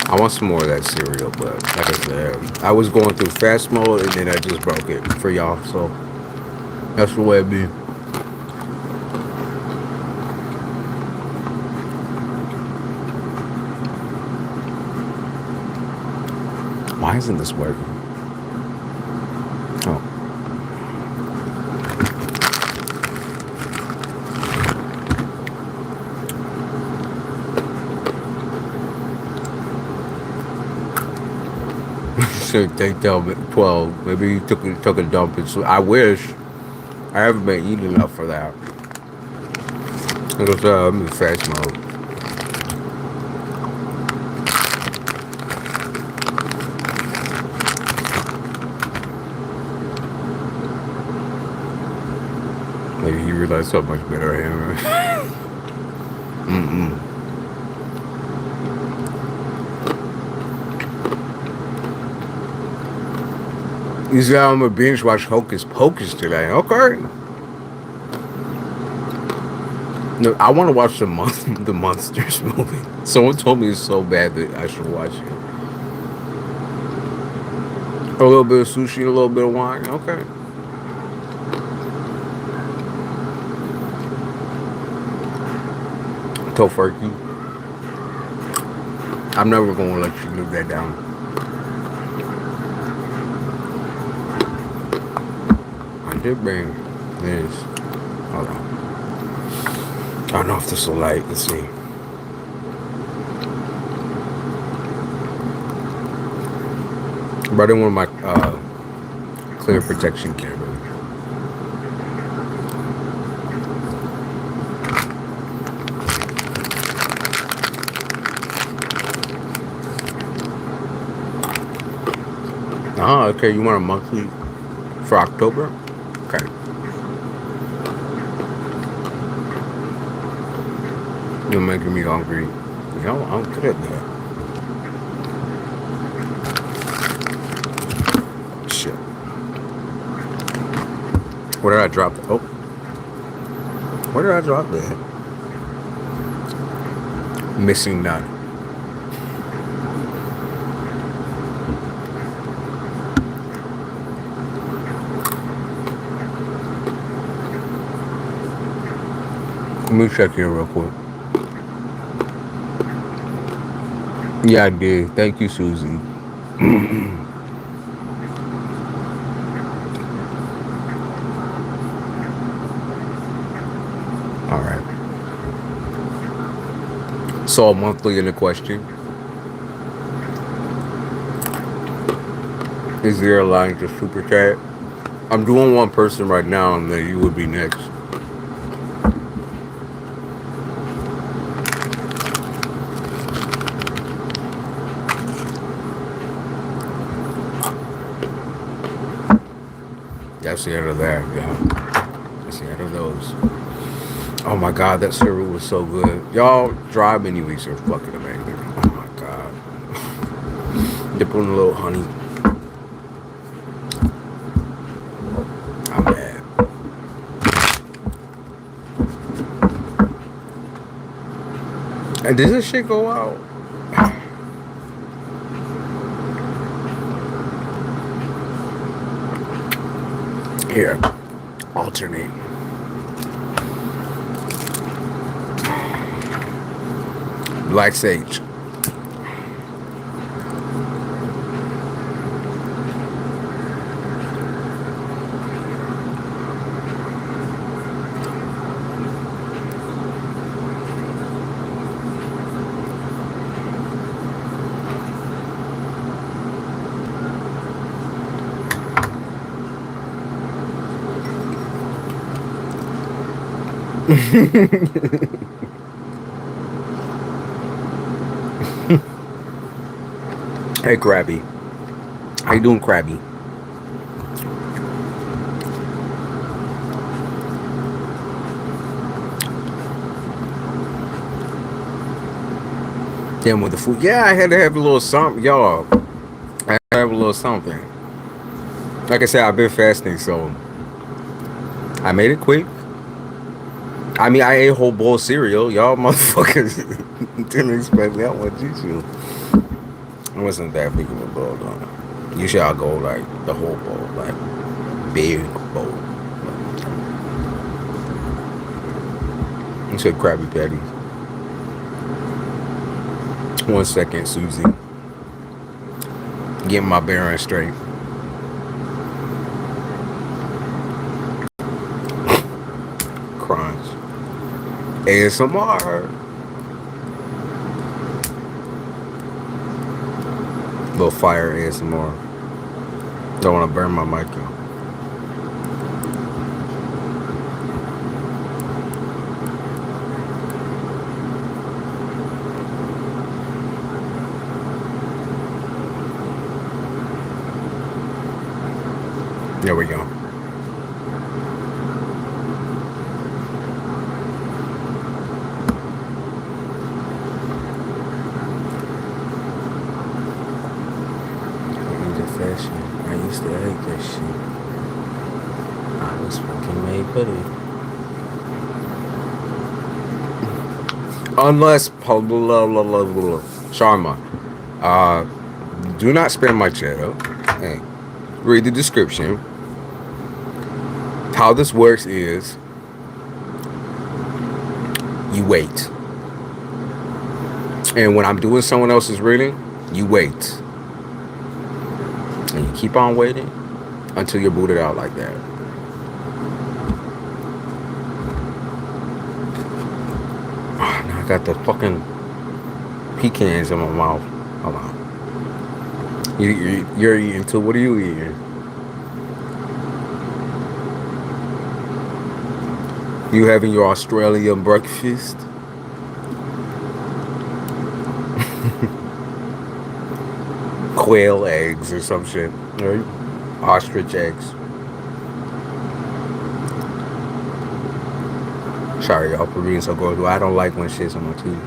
I want some more of that cereal, but like I said, I was going through fast mode and then I just broke it for y'all, so that's the way it be. Why isn't this working? Oh. Should take down at 12. Maybe you took a dump and I wish. I haven't been eating enough for that. Like I said, I'm in fast mode. Maybe he realized how much better I am. You said I'm gonna binge watch Hocus Pocus today. Okay. No, I want to watch the Monsters movie. Someone told me it's so bad that I should watch it. A little bit of sushi, a little bit of wine. Okay. Tofurkey. I'm never gonna let you live that down. I did bring this. Hold on. I don't know if this will light. Let's see. Brought in one of my clear protection cameras. Oh, okay. You want a monthly for October? Okay. You're making me hungry. You know, I'm good at that. Shit. Where did I drop that? Oh. Where did I drop that? Missing nut. Let me check here real quick. Yeah, I did. Thank you, Susie. All right. Saw monthly in the question. Is there a line to super chat? I'm doing one person right now, and then you would be next. That's the end of that, yeah. That's the end of those. Oh my god, that cereal was so good. Y'all, dry mini wheats are fucking amazing. Oh my god. Dip in a little honey. I'm mad. And does this shit go out? Here, alternate. Black sage. Hey, Krabby. How you doing, Krabby? Damn, with the food. Yeah, I had to have a little something, y'all. I had to have a little something. Like I said, I've been fasting, so I made it quick. I mean, I ate a whole bowl of cereal. Y'all motherfuckers didn't expect that much, you too. It wasn't that big of a bowl, though. Usually I'll go, like, the whole bowl, like, big bowl. You said Krabby Patties. 1 second, Susie. Getting my bearings straight. Crunch. ASMR. Little fire ASMR. Don't want to burn my mic out. There we go. I used to hate that shit. I was fucking made putty. Unless Sharma, do not spam my channel. Hey, read the description. How this works is you wait. And when I'm doing someone else's reading, you wait. And you keep on waiting until you're booted out like that. Oh, now I got the fucking pecans in my mouth. Hold on. You're eating too. What are you eating? You having your Australian breakfast? Quail eggs or some shit, right? Ostrich eggs. Sorry, y'all, for being so good. I don't like when shit's on my teeth.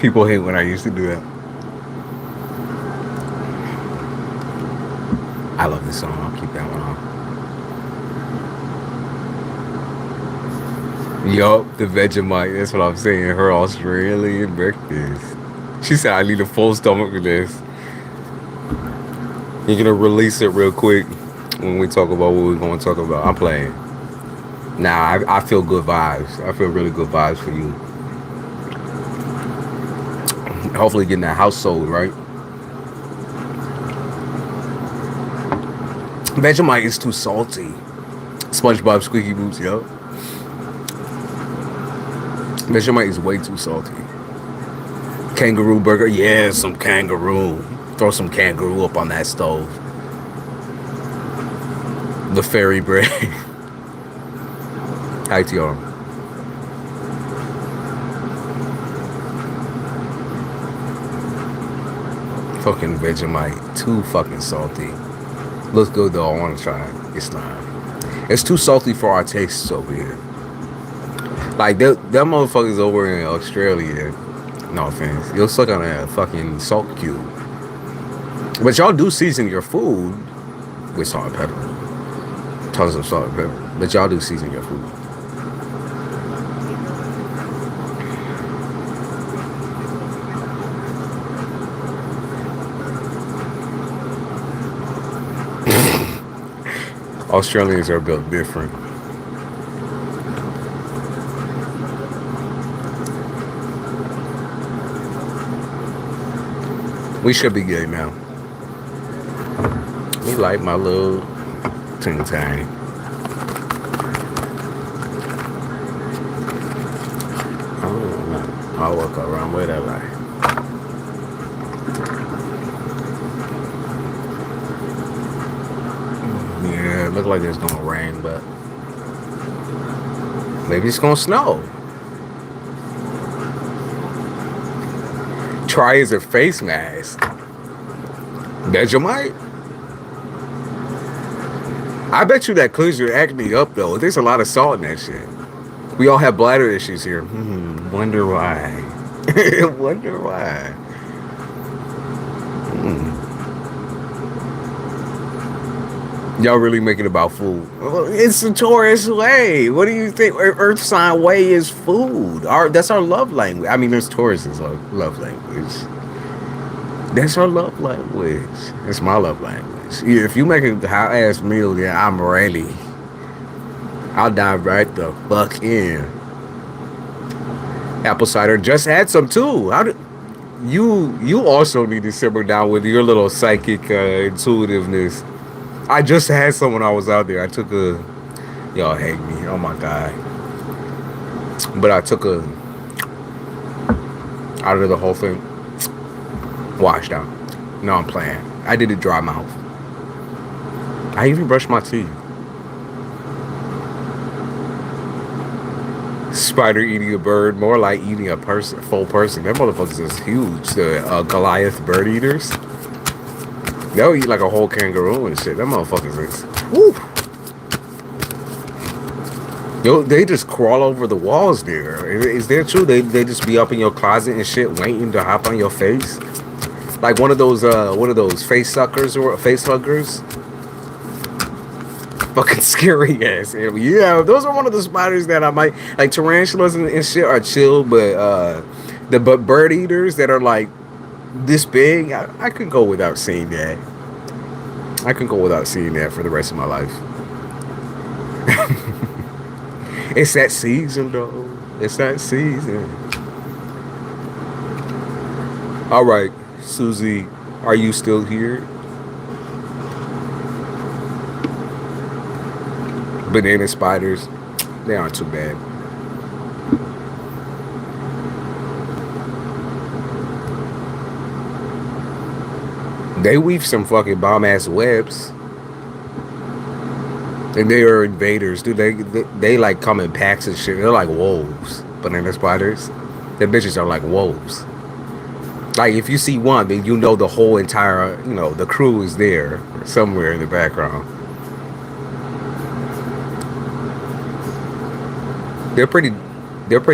People hate when I used to do that. I love this song. I'll keep that one on. Yup, the Vegemite. That's what I'm saying. Her Australian breakfast. She said, I need a full stomach for this. You're going to release it real quick when we talk about what we're going to talk about. I'm playing. Nah, I feel good vibes. I feel really good vibes for you. Hopefully getting that house sold, right? Vegemite is too salty. SpongeBob squeaky boots, yo. Vegemite is way too salty. Kangaroo burger, yeah, some kangaroo. Throw some kangaroo up on that stove. The fairy bread. Hi, TR. Fucking Vegemite, too fucking salty. Looks good though. I want to try it. It's not. It's too salty for our tastes over here. Like them motherfuckers over in Australia. No offense, you'll suck on a fucking salt cube. But y'all do season your food with salt and pepper. Tons of salt and pepper. But y'all do season your food. Australians are built different. We should be good now. We like my little ting tang. I'll walk around with that light. Yeah, it looks like it's gonna rain, but maybe it's gonna snow. Try as a face mask. Vegemite? I bet you that clears your acne up though. There's a lot of salt in that shit. We all have bladder issues here. Wonder why. Wonder why. Y'all really make it about food. It's the Taurus way. What do you think? Earth sign way is food. That's our love language. I mean, there's Taurus's love language. That's our love language. It's my love language. Yeah, if you make a hot ass meal, then I'm ready. I'll dive right the fuck in. Apple cider. Just had some too. You also need to simmer down with your little psychic intuitiveness. I just had some when I was out there. I took a... Y'all hate me. Oh my God. But I took a... Out of the whole thing. Washed out. No, I'm playing. I did a dry mouth. I even brushed my teeth. Spider eating a bird. More like eating a person, full person. Them motherfuckers is huge. The Goliath bird eaters. They'll eat like a whole kangaroo and shit. Them motherfuckers is... Woo! Yo, they just crawl over the walls there. Is that true? They just be up in your closet and shit waiting to hop on your face? Like one of those face suckers or face huggers? Fucking scary ass. Yeah, those are one of the spiders that I might... Like tarantulas and shit are chill, but the bird eaters that are like this big, I could go without seeing that. I can go without seeing that for the rest of my life. It's that season, though. It's that season. All right, Susie, are you still here? Banana spiders, they aren't too bad. They weave some fucking bomb-ass webs. And they are invaders, dude. They like come in packs and shit. They're like wolves. Banana spiders. Them bitches are like wolves. Like, if you see one, then you know the whole entire, the crew is there somewhere in the background. They're pretty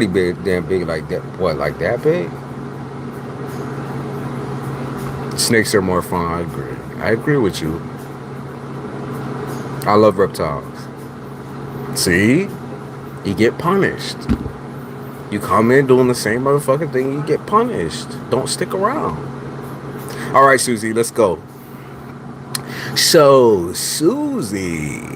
big, damn big, like that. What, like that big? Snakes are more fun. I agree with you. I love reptiles. See? You get punished. You come in doing the same motherfucking thing, you get punished. Don't stick around. All right, Susie, let's go. So, Susie.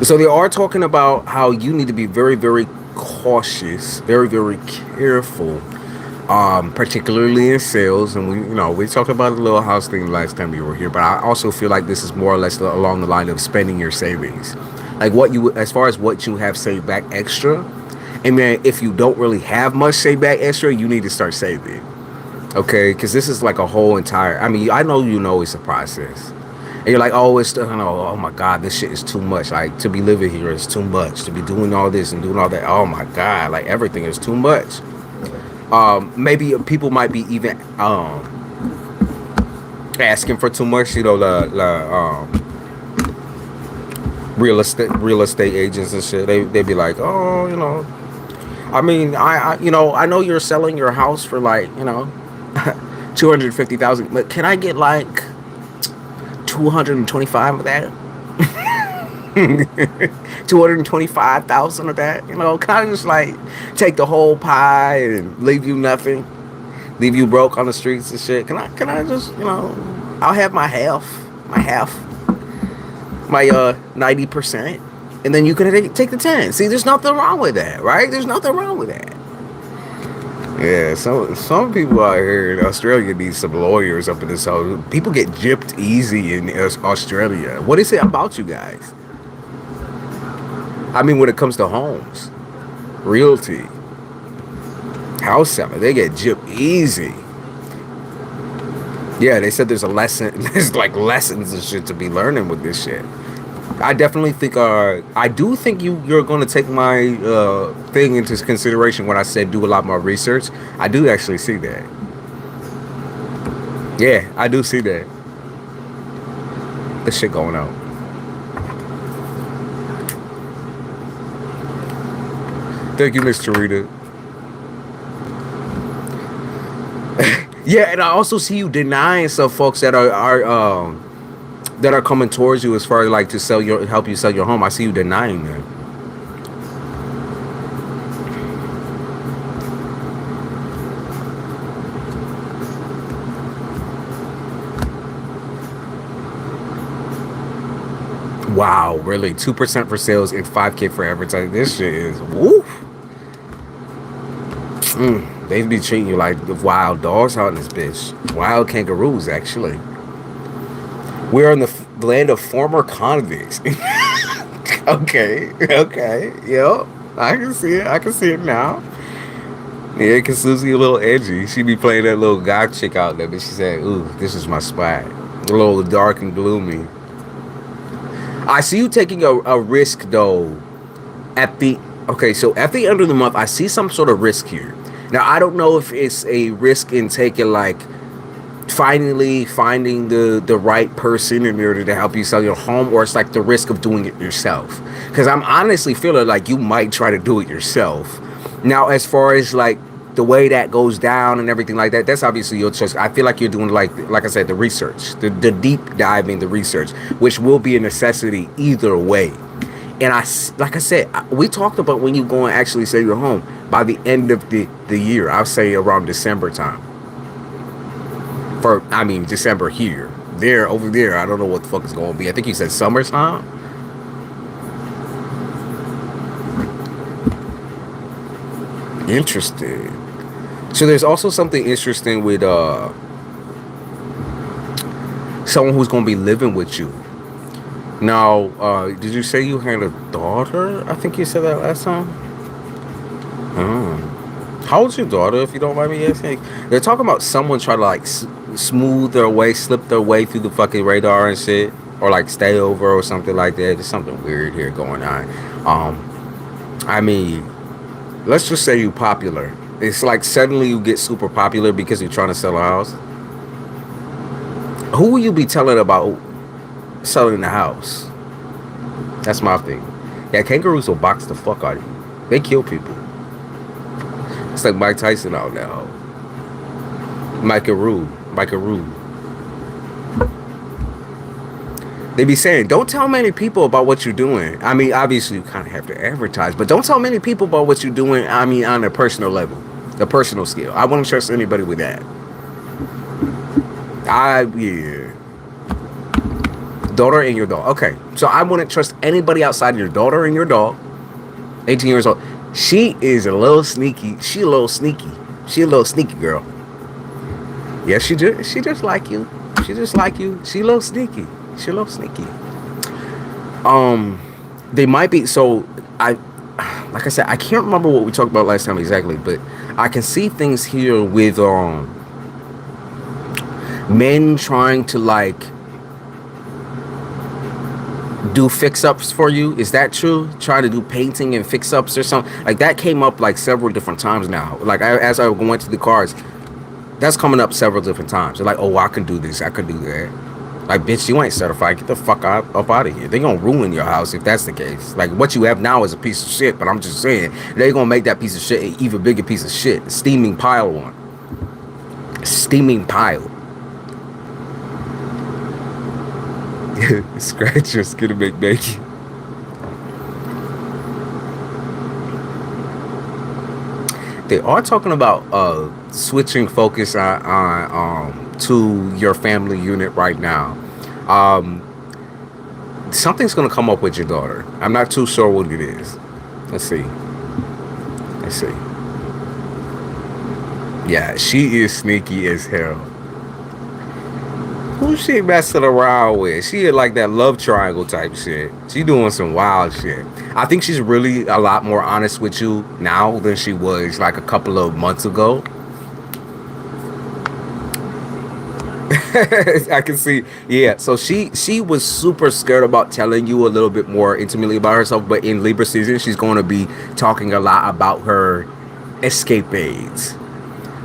So they are talking about how you need to be very, very cautious, very, very careful particularly in sales. And we talked about the little house thing last time you were here, but I also feel like this is more or less along the line of spending your savings, like as far as what you have saved back extra. And man, if you don't really have much saved back extra, you need to start saving. Okay, because this is like a whole entire. I mean, I know it's a process, and you're like, oh, oh my God, this shit is too much. Like, to be living here is too much. To be doing all this and doing all that, oh my God, like everything is too much. Maybe people might be even asking for too much. Real estate agents and shit. They be like, oh, I mean, I know you're selling your house for like, 250,000, but can I get like 225 of that? 225,000 of that? Can I just like take the whole pie and leave you nothing? Leave you broke on the streets and shit? Can I just, I'll have my half, my 90%, and then you can take the 10. See, there's nothing wrong with that, right? There's nothing wrong with that. Yeah, some people out here in Australia need some lawyers up in this house. People get gypped easy in Australia. What is it about you guys? I mean, when it comes to homes, realty, house selling, they get gypped easy. Yeah, they said there's like lessons and shit to be learning with this shit. I definitely think, I do think you're going to take my thing into consideration when I said do a lot more research. I do actually see that. Yeah, I do see that. This shit going out. Thank you, Miss Tarita. Yeah, and I also see you denying some folks that are coming towards you as far as like to help you sell your home. I see you denying them. Wow, really? 2% for sales and 5K for advertising. This shit is woof. They be treating you like wild dogs out in this bitch. Wild kangaroos, actually. We're in the land of former convicts. Okay. Yep. I can see it now. Yeah, because Susie a little edgy. She be playing that little guy chick out there, but she said, ooh, this is my spot. A little dark and gloomy. I see you taking a risk, though, at the end of the month. I see some sort of risk here. Now, I don't know if it's a risk in taking, like, finally finding the right person in order to help you sell your home, or it's like the risk of doing it yourself. Because I'm honestly feeling like you might try to do it yourself. Now, as far as, like, the way that goes down and everything like that, that's obviously your choice. I feel like you're doing, like I said, the research, the deep diving, the research, which will be a necessity either way. And like I said, we talked about when you go and actually sell your home by the end of the year. I'll say around December time. December here. Over there, I don't know what the fuck is going to be. I think you said summertime. Interesting. So there's also something interesting with someone who's going to be living with you. Now, did you say you had a daughter? I think you said that last time. How old's your daughter, if you don't mind me asking? They're talking about someone trying to, like, slip their way through the fucking radar and shit, or like stay over or something like that. There's something weird here going on. Let's just say you're popular. It's like suddenly you get super popular because you're trying to sell a house. Who will you be telling about selling the house? That's my thing. Yeah, kangaroos will box the fuck out of you. They kill people. It's like Mike Tyson out now. Micah Rue. They be saying, don't tell many people about what you're doing. I mean, obviously you kind of have to advertise, but don't tell many people about what you're doing. I mean, on a personal level, a personal scale. I wouldn't trust anybody with that. Daughter and your dog. Okay, so I wouldn't trust anybody outside of your daughter and your dog. 18 years old. She is a little sneaky. She a little sneaky. She a little sneaky girl. Yeah, she just like you. She just like you. She a little sneaky. She a little sneaky. They might be, so like I said, I can't remember what we talked about last time exactly, but I can see things here with men trying to like do fix-ups for you. Is that true? Trying to do painting and fix-ups or something like that came up like several different times now. Like as I went to the cards, that's coming up several different times. They're like, oh, I can do this, I can do that. Like, bitch, you ain't certified. Get the fuck up out of here. They gonna ruin your house if that's the case. Like, what you have now is a piece of shit, but I'm just saying, they gonna make that piece of shit an even bigger piece of shit. Steaming pile one. Steaming pile. Scratch your skin to make bacon. They are talking about switching focus on to your family unit right now. Something's gonna come up with your daughter. I'm not too sure what it is. Let's see. Yeah, she is sneaky as hell. Who she messing around with? She like that love triangle type shit. She doing some wild shit. I think she's really a lot more honest with you now than she was like a couple of months ago. I can see. Yeah, so she was super scared about telling you a little bit more intimately about herself, but in Libra season she's going to be talking a lot about her escapades.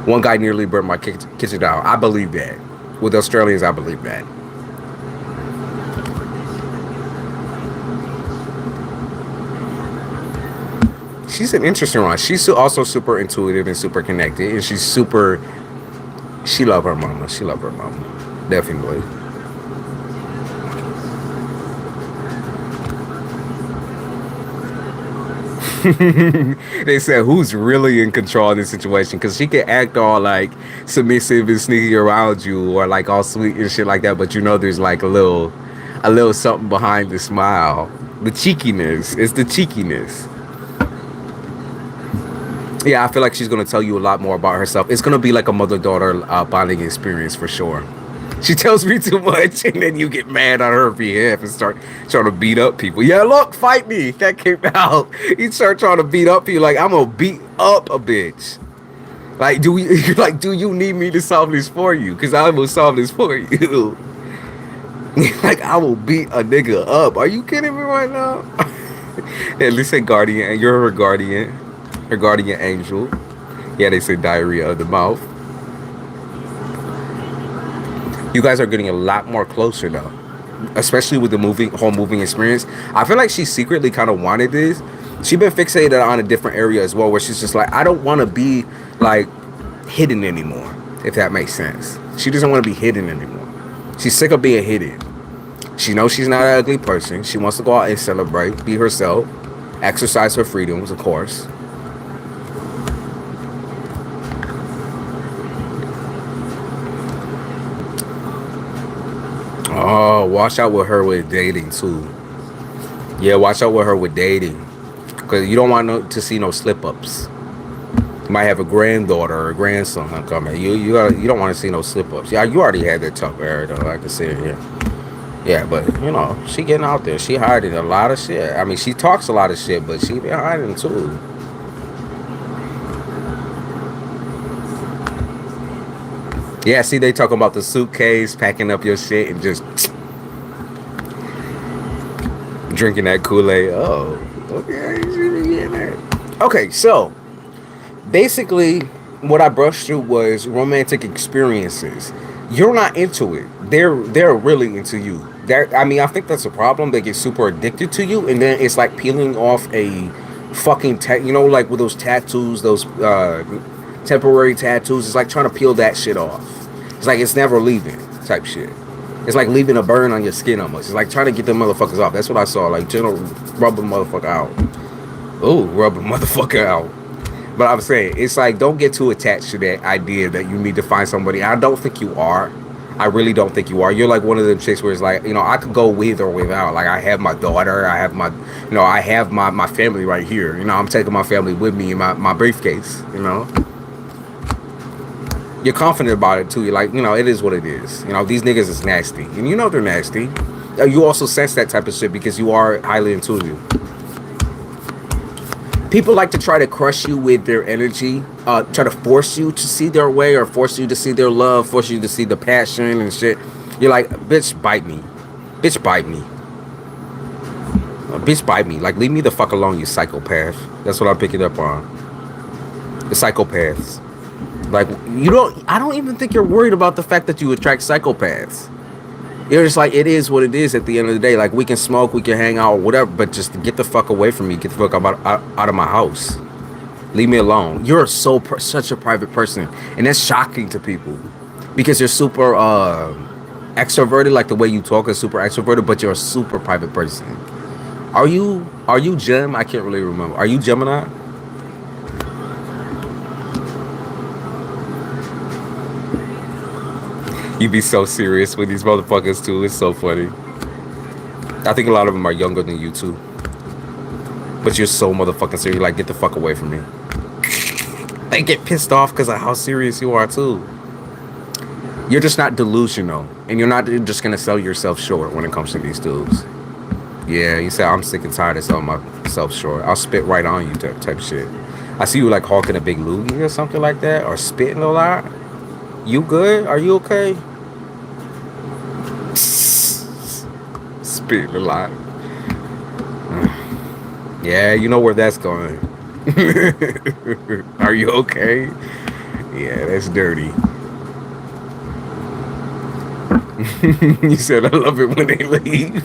One guy nearly burned my kitchen down. I believe that. With Australians, I believe that. She's an interesting one. She's also super intuitive and super connected, and she's super. She love her mama. She love her mama. Definitely. They said, who's really in control of this situation? Because she can act all like submissive and sneaky around you, or like all sweet and shit like that, but you know there's like a little something behind the smile. The cheekiness. It's the cheekiness. Yeah, I feel like she's going to tell you a lot more about herself. It's going to be like a mother-daughter bonding experience for sure. She tells me too much, and then you get mad on her behalf and start trying to beat up people. Yeah, look, fight me. That came out. You start trying to beat up people. Like, I'm going to beat up a bitch. Like, do you need me to solve this for you? Because I will solve this for you. Like, I will beat a nigga up. Are you kidding me right now? At least say guardian. You're her guardian. Her guardian angel. Yeah, they say diarrhea of the mouth. You guys are getting a lot more closer though, especially with the whole moving experience. I feel like she secretly kind of wanted this. She's been fixated on a different area as well, where she's just like, I don't want to be like hidden anymore, if that makes sense. She doesn't want to be hidden anymore. She's sick of being hidden. She knows she's not an ugly person. She wants to go out and celebrate, be herself, exercise her freedoms, of course. Oh, watch out with her with dating too. Yeah, watch out with her with dating, because you don't want to see no slip-ups. You might have a granddaughter or a grandson coming. You don't want to see no slip-ups. Yeah, you already had that talk with her though. I can see it here. Yeah, but you know, she getting out there. She hiding a lot of shit. I mean, she talks a lot of shit, but she been hiding too. Yeah, see, they talking about the suitcase, packing up your shit, and just drinking that Kool-Aid. Oh, okay. Okay, so basically, what I brushed through was romantic experiences. You're not into it. They're really into you. I mean, I think that's a problem. They get super addicted to you, and then it's like peeling off a fucking you know, like with those tattoos, those temporary tattoos. It's like trying to peel that shit off. It's like it's never leaving type shit. It's like leaving a burn on your skin almost. It's like trying to get them motherfuckers off. That's what I saw. Like, rub the motherfucker out. Ooh, rub the motherfucker out. But I'm saying, it's like, don't get too attached to that idea that you need to find somebody. I don't think you are. I really don't think you are. You're like one of them chicks where it's like, you know, I could go with or without. Like, I have my daughter. I have my, you know, I have my family right here. You know, I'm taking my family with me in my briefcase, you know. You're confident about it too. You're like, you know, it is what it is. You know, these niggas is nasty, and you know they're nasty. You also sense that type of shit because you are highly intuitive. People like to try to crush you with their energy, try to force you to see their way, or force you to see their love, force you to see the passion and shit. You're like, bitch, bite me. Bitch, bite me. Bitch, bite me. Like, leave me the fuck alone, you psychopath. That's what I'm picking up on. The psychopaths. Like, I don't even think you're worried about the fact that you attract psychopaths. You're just like, it is what it is at the end of the day. Like, we can smoke, we can hang out, whatever, but just get the fuck away from me. Get the fuck out of my house. Leave me alone. You're such a private person. And that's shocking to people. Because you're super extroverted, like the way you talk is super extroverted, but you're a super private person. Are you Gem? I can't really remember. Are you Gemini? You be so serious with these motherfuckers too. It's so funny. I think a lot of them are younger than you too. But you're so motherfucking serious. Like, get the fuck away from me. They get pissed off because of how serious you are too. You're just not delusional. And you're not just going to sell yourself short when it comes to these dudes. Yeah, you say, I'm sick and tired of selling myself short. I'll spit right on you type shit. I see you like hawking a big loogie or something like that. Or spitting a lot. You good? Are you okay? Spitting a lot. Yeah, you know where that's going. Are you okay? Yeah, that's dirty. You said I love it when they leave.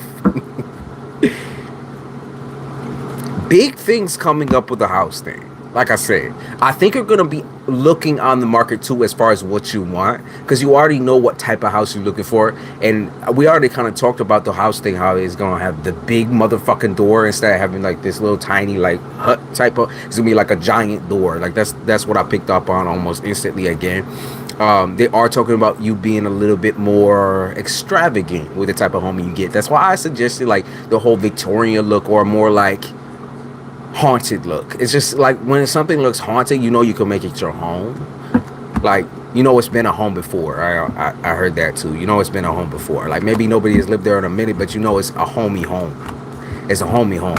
Big things coming up with the house thing. Like I said, I think you're going to be looking on the market too as far as what you want, because you already know what type of house you're looking for. And we already kind of talked about the house thing, how it's going to have the big motherfucking door instead of having like this little tiny like hut type of, it's going to be like a giant door. Like that's what I picked up on almost instantly again. They are talking about you being a little bit more extravagant with the type of home you get. That's why I suggested like the whole Victorian look, or more like haunted look. It's just like when something looks haunted, you know you can make it your home. Like, you know, it's been a home before. I heard that too. You know, it's been a home before. Like, maybe nobody has lived there in a minute, but you know it's a homey home. It's a homey home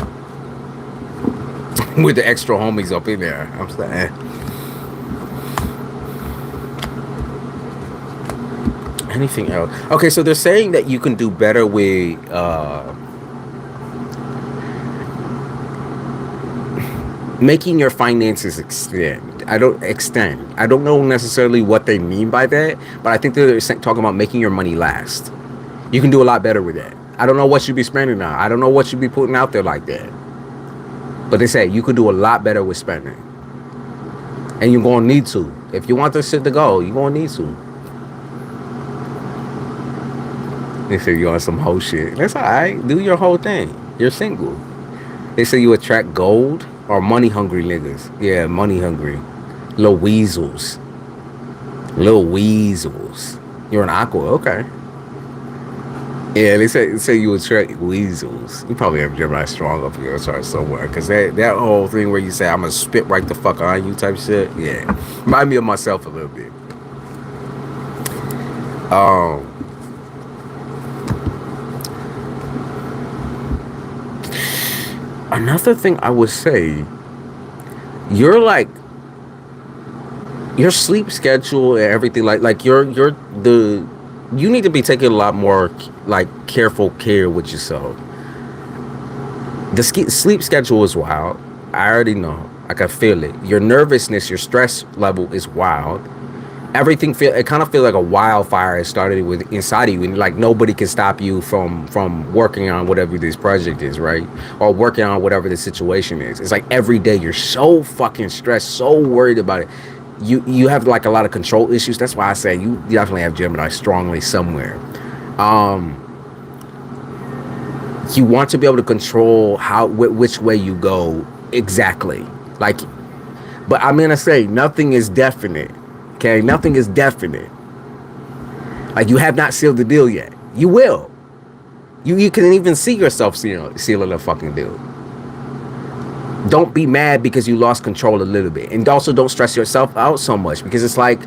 with the extra homies up in there. I'm saying. Anything else? Okay, so they're saying that you can do better with making your finances extend. I don't know necessarily what they mean by that, but I think they're talking about making your money last. You can do a lot better with that. I don't know what you'd be spending on. I don't know what you'd be putting out there like that. But they say you could do a lot better with spending. And you're going to need to. If you want this shit to go, you're going to need to. They say you're on some whole shit. That's alright. Do your whole thing. You're single. They say you attract gold or money hungry niggas. Yeah, money hungry. Little weasels. Little weasels. You're an aqua, okay. Yeah, they say you attract weasels. You probably have Gemini strong up your chart somewhere. Because that whole thing where you say, I'm going to spit right the fuck on you type shit. Yeah. Remind me of myself a little bit. Another thing I would say, you're like, your sleep schedule and everything, like you need to be taking a lot more like careful care with yourself. The sleep schedule is wild. I already know. I can feel it. Your nervousness, your stress level is wild. Everything it kind of feels like a wildfire has started with inside of you, and like nobody can stop you from working on whatever this project is, right? Or working on whatever the situation is. It's like every day you're so fucking stressed, so worried about it. You have like a lot of control issues. That's why I say you definitely have Gemini strongly somewhere. You want to be able to control which way you go exactly. Like, but I'm gonna say nothing is definite. Okay, nothing is definite. Like, you have not sealed the deal yet. You will. You can even see yourself sealing a fucking deal. Don't be mad because you lost control a little bit. And also don't stress yourself out so much, because it's like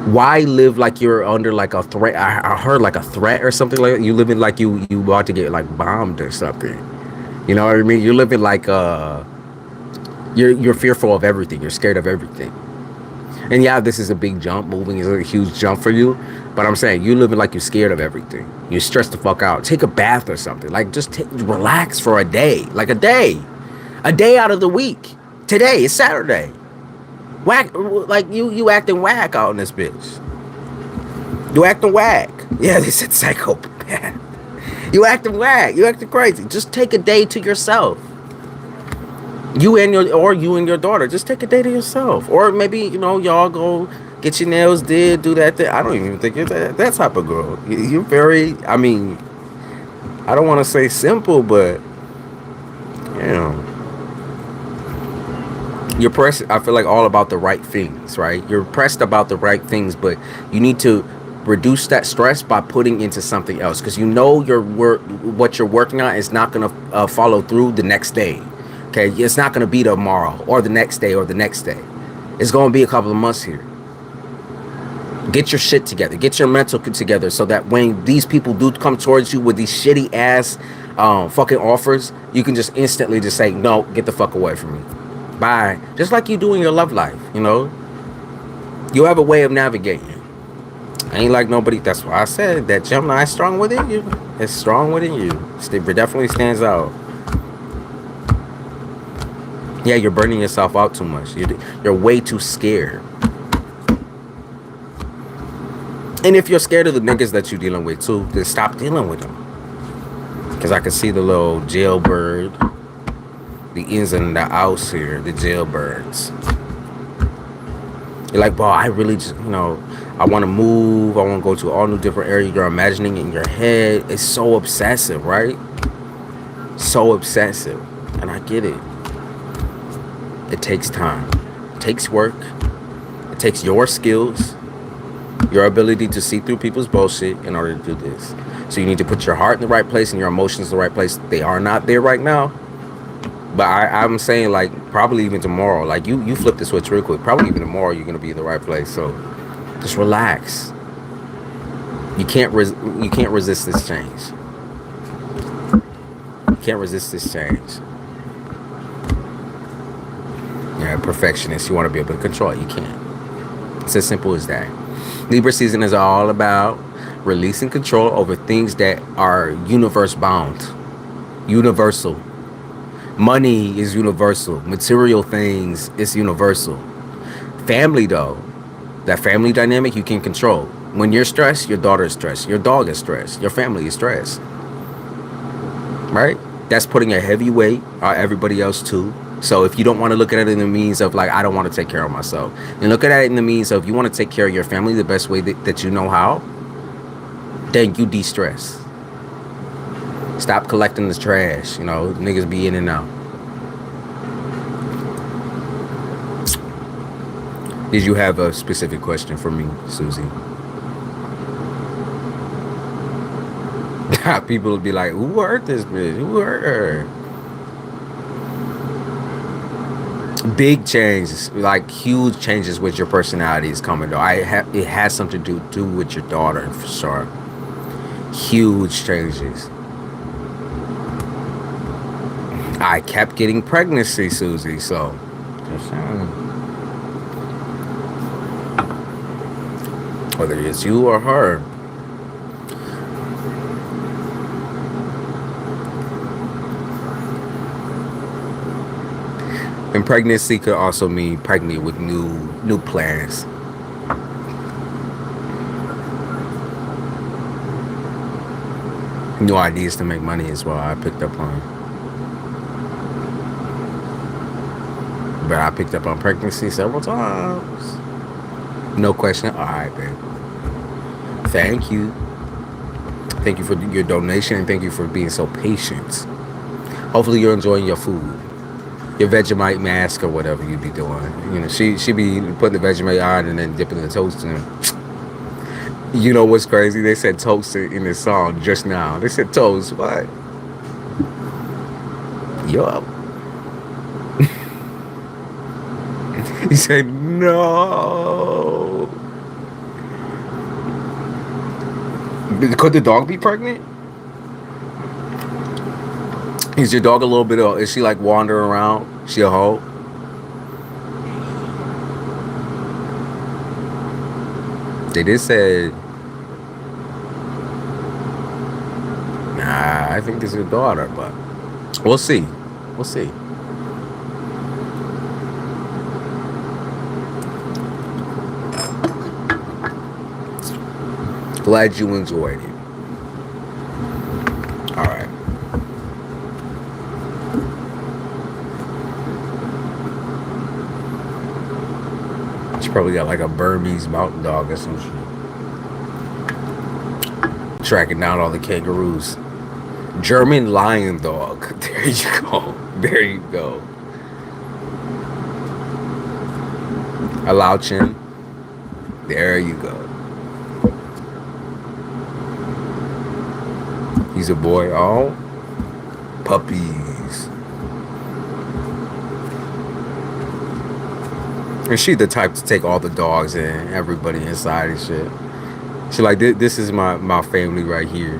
Why live like you're under like a threat? I heard like a threat or something like that. You living like you about to get like bombed or something. You know what I mean? You're living like you're fearful of everything. You're scared of everything. And yeah, this is a big jump. Moving is a huge jump for you. But I'm saying you living like you're scared of everything. You're stressed the fuck out. Take a bath or something. Like just relax for a day. Like a day out of the week. Today is Saturday. Whack, like you acting whack out in this bitch. You acting whack. Yeah, they said psychopath. You acting whack. You acting crazy. Just take a day to yourself. You and your daughter. Just take a day to yourself. Or maybe, y'all go get your nails did, do that thing. I don't even think you're that type of girl. You're very, I don't want to say simple, but, you're pressed, I feel like, all about the right things, right? You're pressed about the right things, but you need to reduce that stress by putting into something else, because what you're working on is not going to follow through the next day. Okay, it's not going to be tomorrow or the next day or the next day. It's going to be a couple of months here. Get your shit together. Get your mental together so that when these people do come towards you with these shitty ass fucking offers, you can just instantly just say, no, get the fuck away from me. Bye. Just like you do in your love life, You have a way of navigating. I ain't like nobody. That's why I said that Gemini is strong within you. It's strong within you. It definitely stands out. Yeah, you're burning yourself out too much. You're way too scared. And if you're scared of the niggas that you're dealing with too, then stop dealing with them. Because I can see the little jailbird, the ins and the outs here, the jailbirds. You're like, bro, I really just, I want to move. I want to go to all new different areas. You're imagining it in your head. It's so obsessive, right? So obsessive. And I get it. It takes time. It takes work. It takes your skills, your ability to see through people's bullshit in order to do this. So you need to put your heart in the right place and your emotions in the right place. They are not there right now. But I'm saying, like, probably even tomorrow. Like, you flip the switch real quick. Probably even tomorrow you're going to be in the right place. So just relax. You can't resist this change. You can't resist this change. You're a perfectionist. You want to be able to control it. You can't. It's as simple as that. Libra season is all about releasing control over things that are universe bound. Universal. Money is universal. Material things is universal. Family, though, that family dynamic you can control. When you're stressed, your daughter is stressed. Your dog is stressed. Your family is stressed. Right? That's putting a heavy weight on everybody else too. So if you don't want to look at it in the means of like, I don't want to take care of myself, and look at it in the means of you want to take care of your family the best way that you know how, then you de-stress. Stop collecting the trash. Niggas be in and out. Did you have a specific question for me, Susie? People would be like, who hurt this bitch? Who hurt her? Big changes, like huge changes with your personality is coming though. It has something to do with your daughter for sure. Huge changes. I kept getting pregnancy, Susie, so whether it's you or her. And pregnancy could also mean pregnant with new plans. New ideas to make money as well, I picked up on. But I picked up on pregnancy several times. No question. All right, babe. Thank you. Thank you for your donation, and thank you for being so patient. Hopefully you're enjoying your food. Your Vegemite mask or whatever you be doing. She be putting the Vegemite on and then dipping the toast in. You know what's crazy? They said toast in this song just now. They said toast. What? Yup. He said no. Could the dog be pregnant? Is your dog a little bit of, is she like wandering around? She a hoe? They did say, nah, I think this is your daughter, but we'll see. We'll see. Glad you enjoyed it. All right. She probably got like a Burmese mountain dog or some shit. Tracking down all the kangaroos. German lion dog. There you go. There you go. A Lauchin. There you go. He's a boy. Oh, puppies. And she the type to take all the dogs and everybody inside and shit. She like, this is my family right here.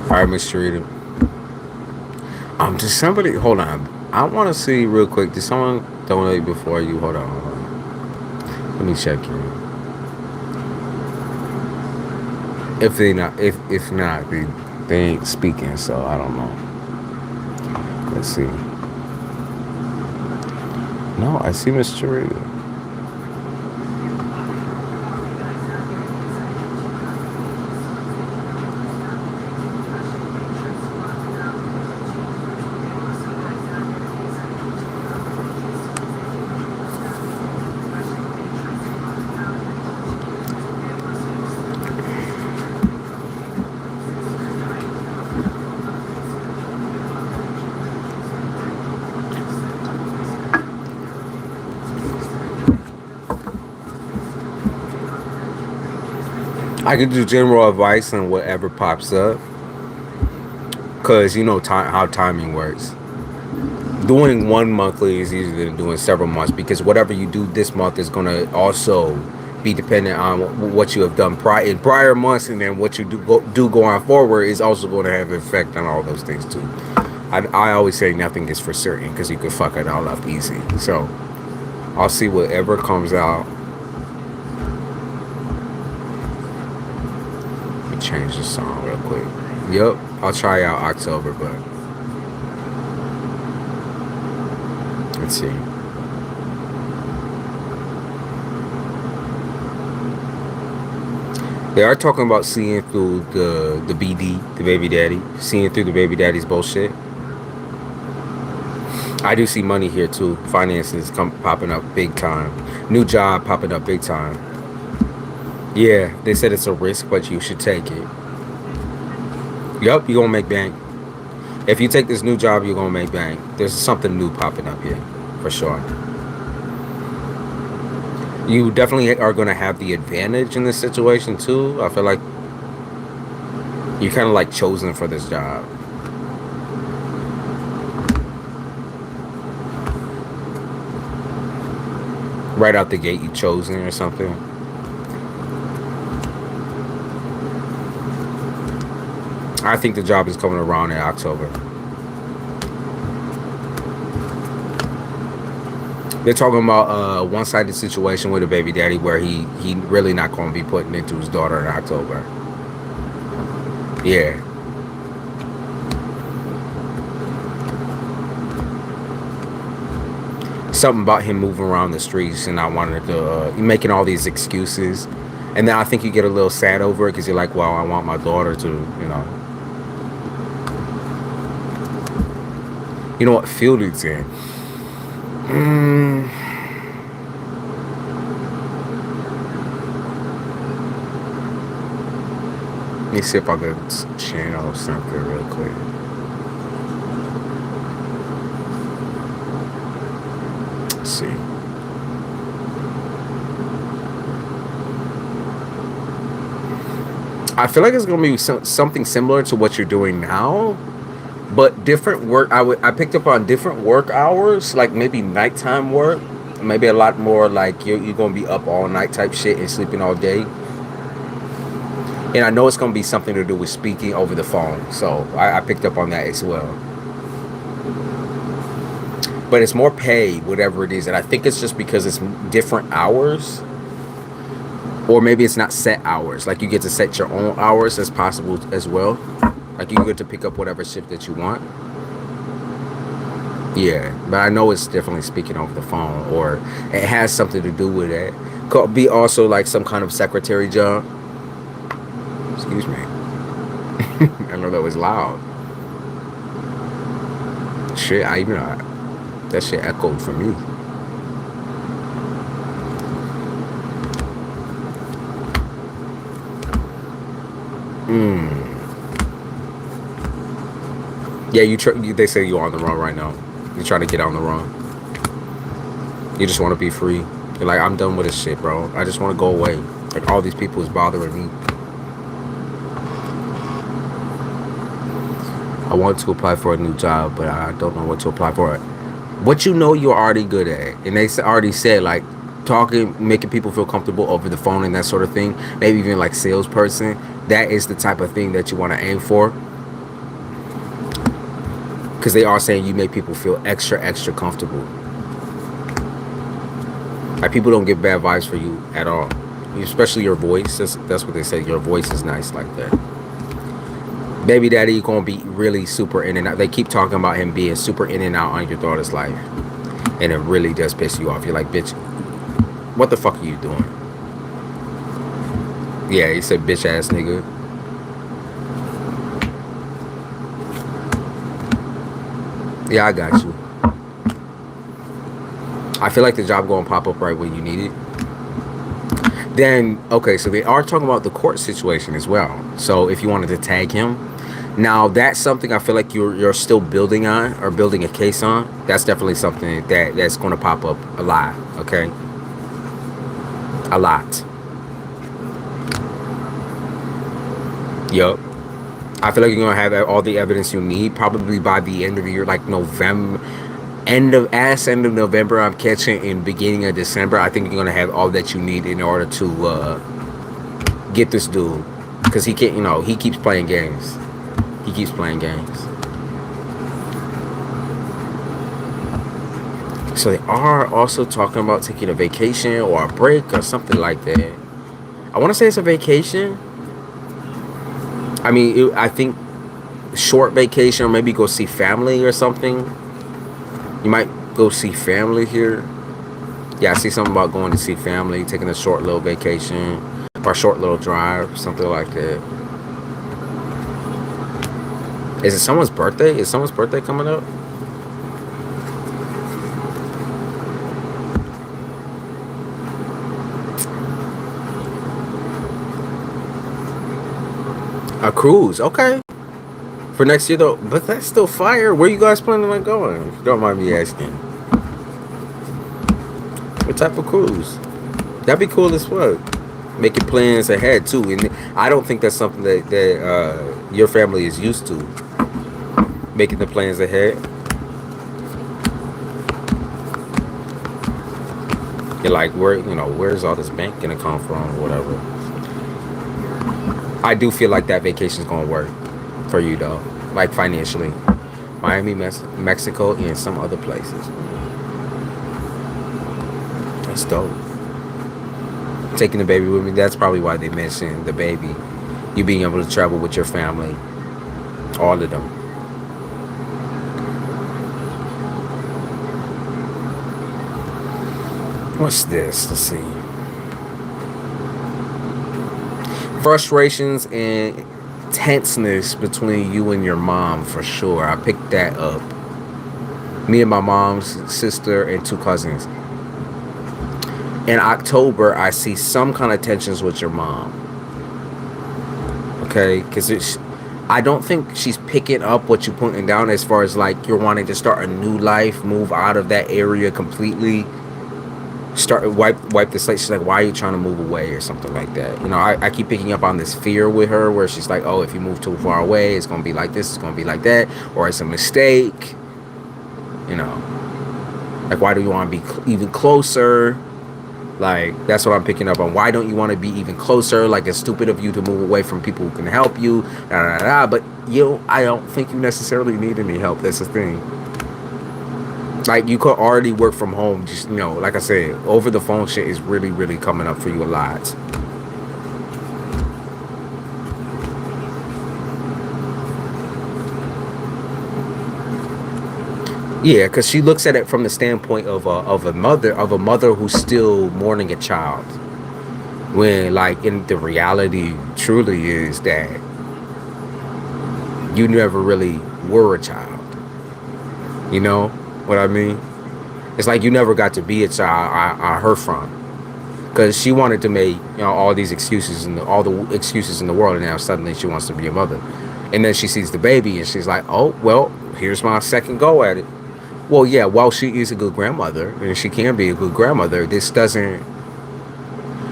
Alright, Miss Sharita. Does somebody, hold on. I want to see real quick. Did someone donate before you? Hold on. Let me check you. If they not, if not, they ain't speaking. So I don't know. Let's see. No, I see Miss Sharita. I can do general advice on whatever pops up, because you know how timing works. Doing one monthly is easier than doing several months, because whatever you do this month is going to also be dependent on what you have done in prior months, and then what you do going forward is also going to have an effect on all those things too. I always say nothing is for certain, because you can fuck it all up easy. So I'll see whatever comes out. Change the song real quick. Yep, I'll try out October, but let's see. They are talking about seeing through the BD, the baby daddy, seeing through the baby daddy's bullshit. I do see money here too. Finances popping up big time. New job popping up big time. Yeah, they said it's a risk, but you should take it. Yup, you're gonna make bank. If you take this new job, you're gonna make bank. There's something new popping up here, for sure. You definitely are gonna have the advantage in this situation too. I feel like you're kind of like chosen for this job. Right out the gate, you chosen or something. I think the job is coming around in October. They're talking about a one-sided situation with a baby daddy where he really not going to be putting into his daughter in October. Yeah. Something about him moving around the streets and not wanting to, making all these excuses. And then I think you get a little sad over it because you're like, well, I want my daughter to, you know. You know what field it's in? Let me see if I could channel something real quick. Let's see. I feel like it's going to be something similar to what you're doing now, but different work. I picked up on different work hours, like maybe nighttime work, maybe a lot more like you're going to be up all night type shit and sleeping all day. And I know it's going to be something to do with speaking over the phone, so I picked up on that as well. But it's more pay, whatever it is, and I think it's just because it's different hours. Or maybe it's not set hours. Like you get to set your own hours as possible as well. Like you get to pick up whatever shift that you want. Yeah, but I know it's definitely speaking over the phone, or it has something to do with it. Could be also like some kind of secretary job. Excuse me. I know that was loud. Shit, that shit echoed for me. Yeah, they say you're on the run right now. You're trying to get on the run. You just want to be free. You're like, I'm done with this shit, bro. I just want to go away. Like, all these people is bothering me. I want to apply for a new job, but I don't know what to apply for. What you know you're already good at. And they already said, like, talking, making people feel comfortable over the phone and that sort of thing. Maybe even like salesperson. That is the type of thing that you want to aim for. Because they are saying you make people feel extra comfortable. Like, people don't get bad vibes for you at all. Especially your voice. That's what they say. Your voice is nice like that. Baby daddy gonna be really super in and out. They keep talking about him being super in and out on your daughter's life. And it really does piss you off. You're like, bitch, what the fuck are you doing? Yeah, he said bitch ass nigga. Yeah, I got you. I feel like the job gonna pop up right when you need it. Then, okay, so they are talking about the court situation as well. So if you wanted to tag him, now that's something I feel like you're still building on, or building a case on. That's definitely something that's going to pop up a lot. Okay, a lot. Yup. I feel like you're gonna have all the evidence you need probably by the end of the year, like November, end of November. I'm catching in beginning of December. I think you're gonna have all that you need in order to get this dude, because he can't. He keeps playing games. He keeps playing games. So they are also talking about taking a vacation or a break or something like that. I want to say it's a vacation. I mean, I think short vacation, or maybe go see family or something. You might go see family here. Yeah, I see something about going to see family, taking a short little vacation, or a short little drive, something like that. Is it someone's birthday? Is someone's birthday coming up? A cruise, okay. For next year though, but that's still fire. Where you guys planning on going? If you don't mind me asking. What type of cruise? That'd be cool as fuck. Making plans ahead too, and I don't think that's something that your family is used to. Making the plans ahead. You're like, where's all this bank gonna come from, or whatever. I do feel like that vacation is gonna work for you though, like financially. Miami, Mexico, and some other places. That's dope. Taking the baby with me. That's probably why they mentioned the baby. You being able to travel with your family, all of them. What's this? Let's see. Frustrations and tenseness between you and your mom, for sure. I picked that up. Me and my mom's sister and 2 cousins. In October, I see some kind of tensions with your mom. Okay? Because I don't think she's picking up what you're putting down, as far as like you're wanting to start a new life, move out of that area completely. start wipe the slate. She's like, why are you trying to move away or something like that? You know, I keep picking up on this fear with her where she's like, oh, if you move too far away, it's gonna be like this, it's gonna be like that, or it's a mistake. You know, like, why do you want to be even closer? Like, that's what I'm picking up on. Why don't you want to be even closer? Like, it's stupid of you to move away from people who can help you. But I don't think you necessarily need any help. That's the thing. Like, you could already work from home. Just, you know, like I said, over the phone shit is really, really coming up for you a lot. Yeah, because she looks at it from the standpoint of a mother who's still mourning a child. When, like, in the reality truly is that you never really were a child. You know what I mean? It's like you never got to be a child. I heard from, because she wanted to make, you know, all these excuses and all the excuses in the world, and now suddenly she wants to be a mother. And then she sees the baby and she's like, oh, well, here's my second go at it. Well, yeah, while she is a good grandmother, and she can be a good grandmother, this doesn't,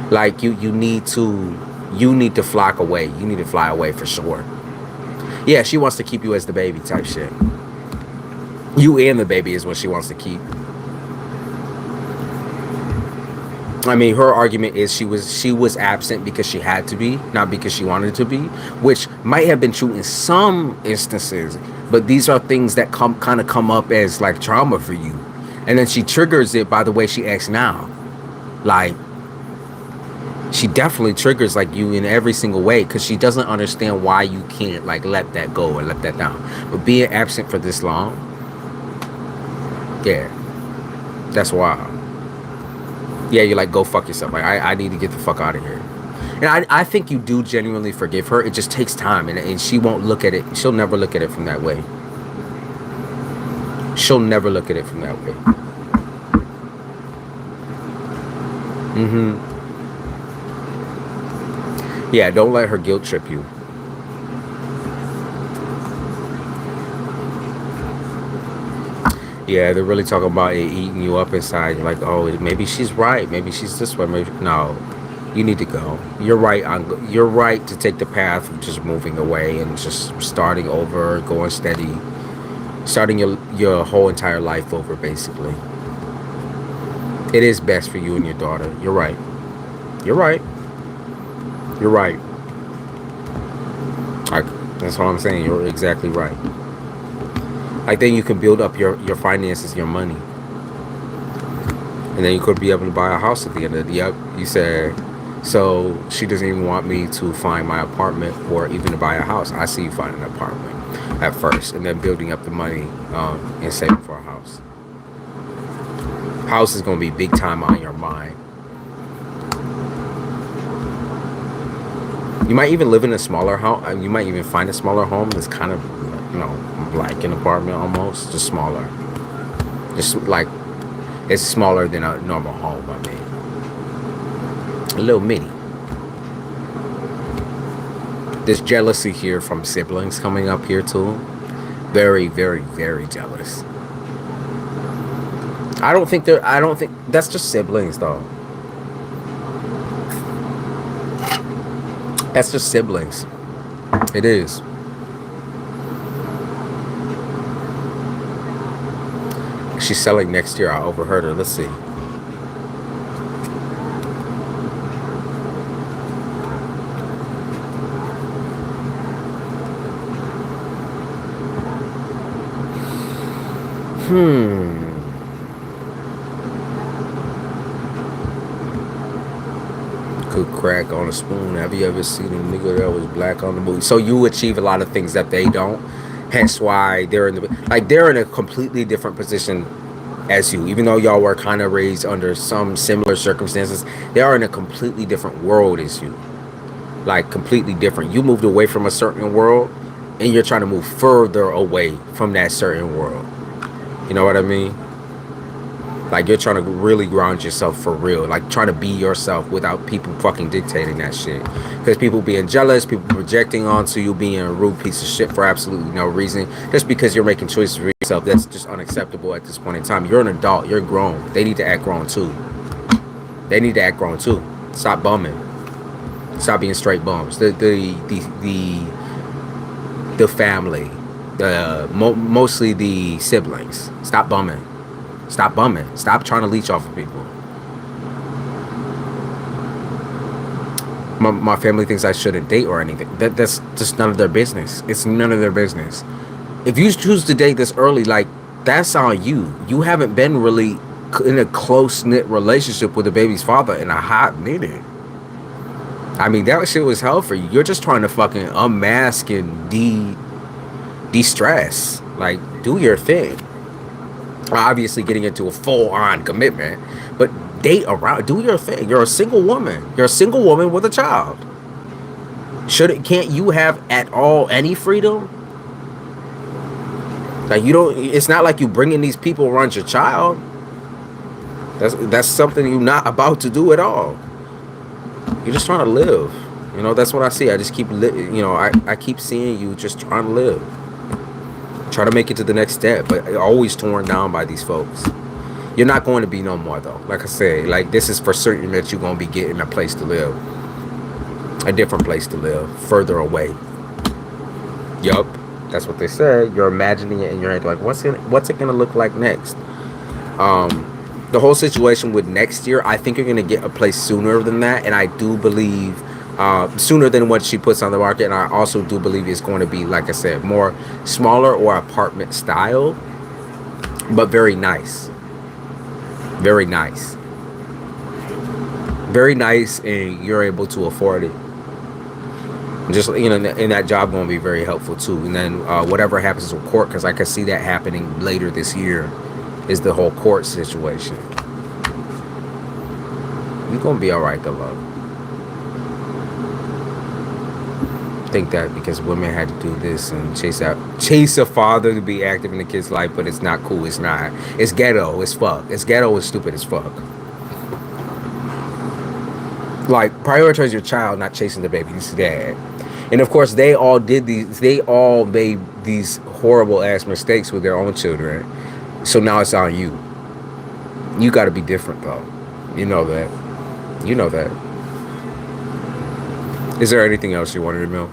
like, you need to flock away. You need to fly away for sure. Yeah, she wants to keep you as the baby type shit. You and the baby is what she wants to keep. I mean, her argument is she was absent because she had to be, not because she wanted to be, which might have been true in some instances, but these are things that kind of come up as like trauma for you, and then she triggers it by the way she acts now. Like, she definitely triggers like you in every single way, because she doesn't understand why you can't like let that go or let that down. But being absent for this long, yeah, that's wild. Yeah, you're like, go fuck yourself. Like, I need to get the fuck out of here. And I think you do genuinely forgive her. It just takes time, and she won't look at it. She'll never look at it from that way. She'll never look at it from that way. Yeah, don't let her guilt trip you. Yeah, they're really talking about it eating you up inside. You're like, oh, maybe she's right. Maybe she's this way. Maybe no. You need to go. You're right. You're right to take the path of just moving away and just starting over, going steady, starting your whole entire life over, basically. It is best for you and your daughter. You're right. You're right. You're right. That's all I'm saying. You're exactly right. Like, then you can build up your finances, your money. And then you could be able to buy a house at the end of the day. Yep, you said, so she doesn't even want me to find my apartment or even to buy a house. I see you find an apartment at first, and then building up the money and saving for a house. House is going to be big time on your mind. You might even live in a smaller home. You might even find a smaller home that's kind of, you know, like an apartment almost, just smaller. Just like, it's smaller than a normal home, I mean. A little mini. There's jealousy here from siblings coming up here too. Very, very, very jealous. I don't think that's just siblings though. That's just siblings. It is. She's selling next year. I overheard her. Let's see. Could crack on a spoon. Have you ever seen a nigga that was black on the movie? So you achieve a lot of things that they don't. Hence why they're in a completely different position as you. Even though y'all were kind of raised under some similar circumstances, they are in a completely different world as you. Like, completely different. You moved away from a certain world, and you're trying to move further away from that certain world. You know what I mean? Like, you're trying to really ground yourself for real. Like, trying to be yourself without people fucking dictating that shit. Because people being jealous, people projecting onto you, being a rude piece of shit for absolutely no reason. Just because you're making choices for yourself, that's just unacceptable at this point in time. You're an adult. You're grown. They need to act grown too. They need to act grown too. Stop bumming. Stop being straight bums. The family, mostly the siblings. Stop bumming. Stop bumming. Stop trying to leech off of people. My family thinks I shouldn't date or anything. That's just none of their business. It's none of their business. If you choose to date this early, like, that's on you. You haven't been really in a close-knit relationship with the baby's father in a hot minute. I mean, that shit was hell for you. You're just trying to fucking unmask and de-stress. Like, do your thing. Obviously getting into a full-on commitment, but date around, do your thing. You're a single woman. You're a single woman with a child. Can't you have at all any freedom? Like, you don't, it's not like you bringing these people around your child. That's something you're not about to do at all. You're just trying to live. You know, that's what I see. I just keep, I keep seeing you just trying to live. Try to make it to the next step, but always torn down by these folks. You're not going to be no more, though. Like I say, like, this is for certain that you're going to be getting a place to live. A different place to live. Further away. Yup. That's what they say. You're imagining it in your head. Like, what's it going to look like next? The whole situation with next year, I think you're going to get a place sooner than that. And I do believe sooner than what she puts on the market. And I also do believe it's going to be, like I said, more smaller or apartment style, but very nice. Very nice. Very nice, and you're able to afford it. Just, and that job going to be very helpful too. And then whatever happens with court, because I can see that happening later this year, is the whole court situation. You're going to be all right, though, love. Think that because women had to do this and chase a father to be active in the kid's life, but it's not cool. It's not. It's ghetto as fuck. It's ghetto and stupid as fuck. Like, prioritize your child, not chasing the baby's dad. And of course, they all made these horrible ass mistakes with their own children. So now it's on you. You got to be different, though. You know that. You know that. Is there anything else you wanted to know?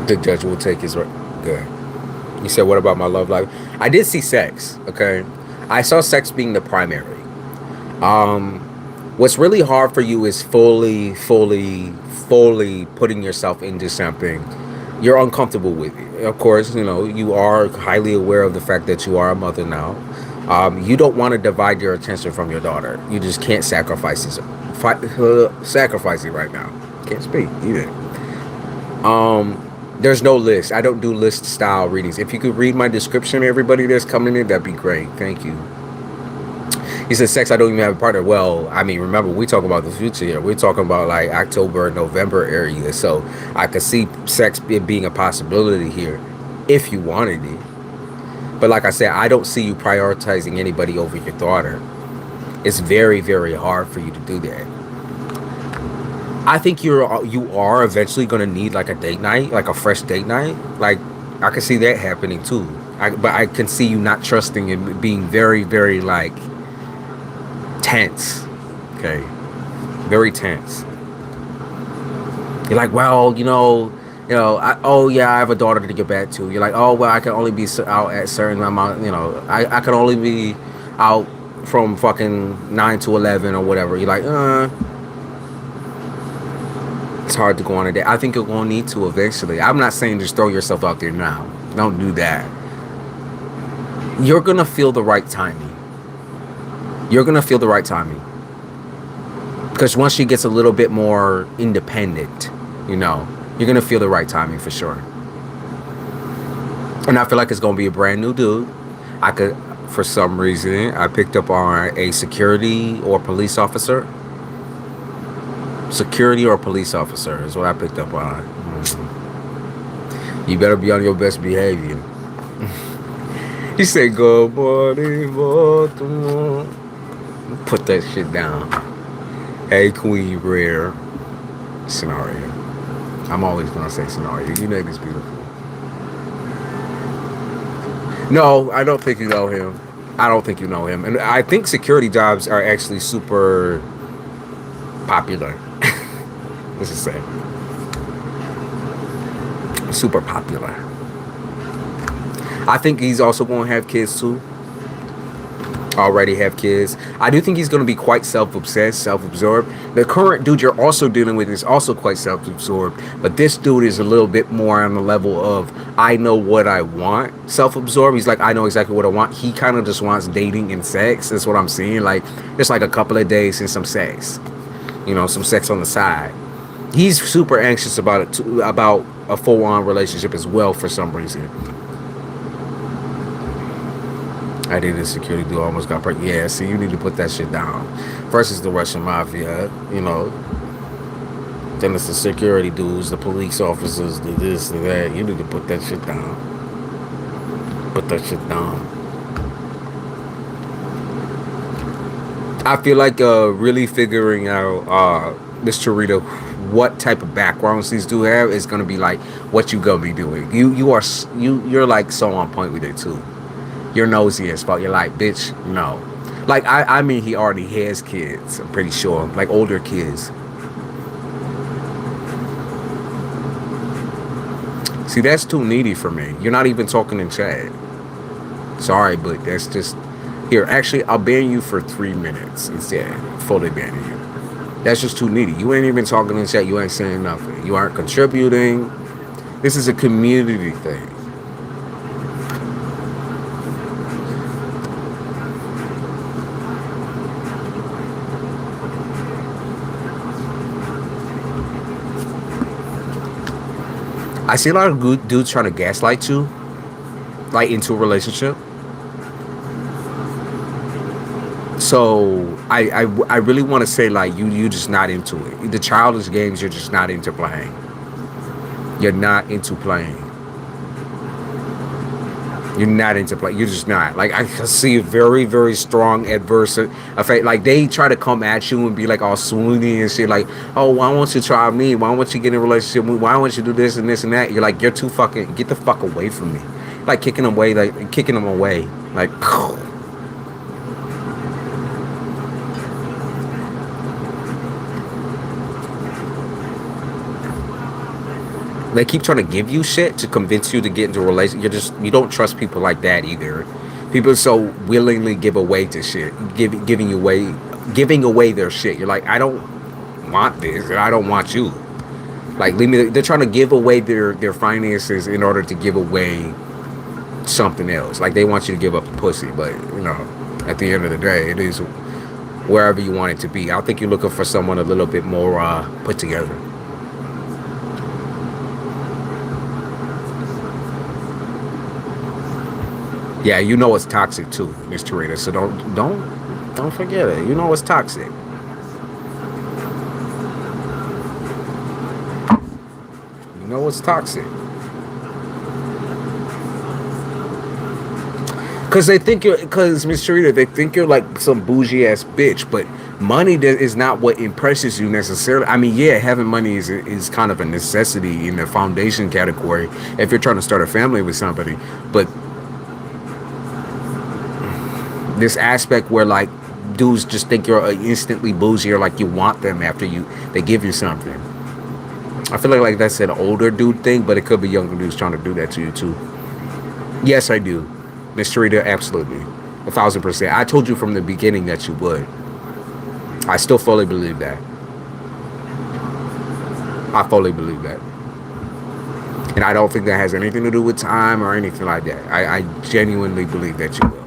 The judge will take his right. Good. You said, what about my love life? I did see sex, okay? I saw sex being the primary. What's really hard for you is fully putting yourself into something you're uncomfortable with. Of course, you are highly aware of the fact that you are a mother now. You don't want to divide your attention from your daughter. You just can't sacrifice it right now. Can't speak either. There's no list. I don't do list style readings. If you could read my description, everybody that's coming in, that'd be great. Thank you. He said, sex, I don't even have a partner. Well, I mean, remember, we talk about the future here. We're talking about like October, November area. So I could see sex being a possibility here if you wanted it. But like I said, I don't see you prioritizing anybody over your daughter. It's very, very hard for you to do that. I think you are eventually going to need like a date night, like a fresh date night. Like, I can see that happening too. But I can see you not trusting and being very, very like tense. Okay. Very tense. You're like, well, I have a daughter to get back to. You're like, oh, well, I can only be out at certain amount, I can only be out from fucking 9 to 11 or whatever. You're like, it's hard to go on a date. I think you're going to need to eventually. I'm not saying just throw yourself out there now. Don't do that. You're going to feel the right timing. You're going to feel the right timing. Because once she gets a little bit more independent, you're going to feel the right timing for sure. And I feel like it's going to be a brand new dude. For some reason, I picked up on a security or police officer. Security or police officer is what I picked up on. You better be on your best behavior. He said, "Good morning, Baltimore." Put that shit down. Hey, Queen Rare. Scenario. I'm always gonna say scenario. You know this beautiful. No, I don't think you know him. I don't think you know him. And I think security jobs are actually super popular. Let's just say. Super popular. I think he's also going to have kids too. Already have kids. I do think he's going to be quite self-obsessed, self-absorbed. The current dude you're also dealing with is also quite self-absorbed, but this dude is a little bit more on the level of I know what I want. Self-absorbed. He's like, I know exactly what I want. He kind of just wants dating and sex. That's what I'm seeing. Like just like a couple of days and some sex, you know, some sex on the side. He's super anxious about it too, about a full-on relationship as well for some reason. I did a security dude, almost got pregnant. Yeah, see, you need to put that shit down. First is the Russian mafia, you know. Then it's the security dudes, the police officers, the this, the that. You need to put that shit down. Put that shit down. I feel like really figuring out, Miss Charita, what type of backgrounds these dudes have is gonna be like what you gonna be doing. You're like so on point with it too. You're nosy as fuck. You're like, bitch, no. Like, I mean, he already has kids, I'm pretty sure. Like, older kids. See, that's too needy for me. You're not even talking in chat. Sorry, but that's just... Here, actually, I'll ban you for 3 minutes instead. Fully banning you. That's just too needy. You ain't even talking in chat. You ain't saying nothing. You aren't contributing. This is a community thing. I see a lot of good dudes trying to gaslight you, like into a relationship. So I really want to say like you just not into it. The childish games you're just not into playing. You're not into playing. You're not into play. You're just not. Like I see a very, very strong adverse effect. Like they try to come at you and be like all swoony and shit. Like, oh, why won't you try me? Why won't you get in a relationship with me? Why won't you do this and this and that? You're like, you're too fucking. Get the fuck away from me. Like kicking them away. Like kicking them away. Like. They keep trying to give you shit to convince you to get into a relationship. You don't trust people like that either. People so willingly give away to shit, giving away their shit. You're like, I don't want this, and I don't want you. Like, leave me. They're trying to give away their finances in order to give away something else. Like they want you to give up a pussy, but you know, at the end of the day, it is wherever you want it to be. I think you're looking for someone a little bit more put together. Yeah, you know it's toxic too, Miss Tarita. So don't forget it. You know it's toxic. You know it's toxic. Cause they think cause Miss Tarita, they think you're like some bougie ass bitch. But money is not what impresses you necessarily. I mean, yeah, having money is kind of a necessity in the foundation category if you're trying to start a family with somebody. But this aspect where like dudes just think you're instantly bougie or like you want them after they give you something. I feel like that's an older dude thing, but it could be younger dudes trying to do that to you too. Yes, I do, Miss Tarita, absolutely, 1,000%. I told you from the beginning that you would. I still fully believe that. I fully believe that. And I don't think that has anything to do with time or anything like that. I genuinely believe that you will.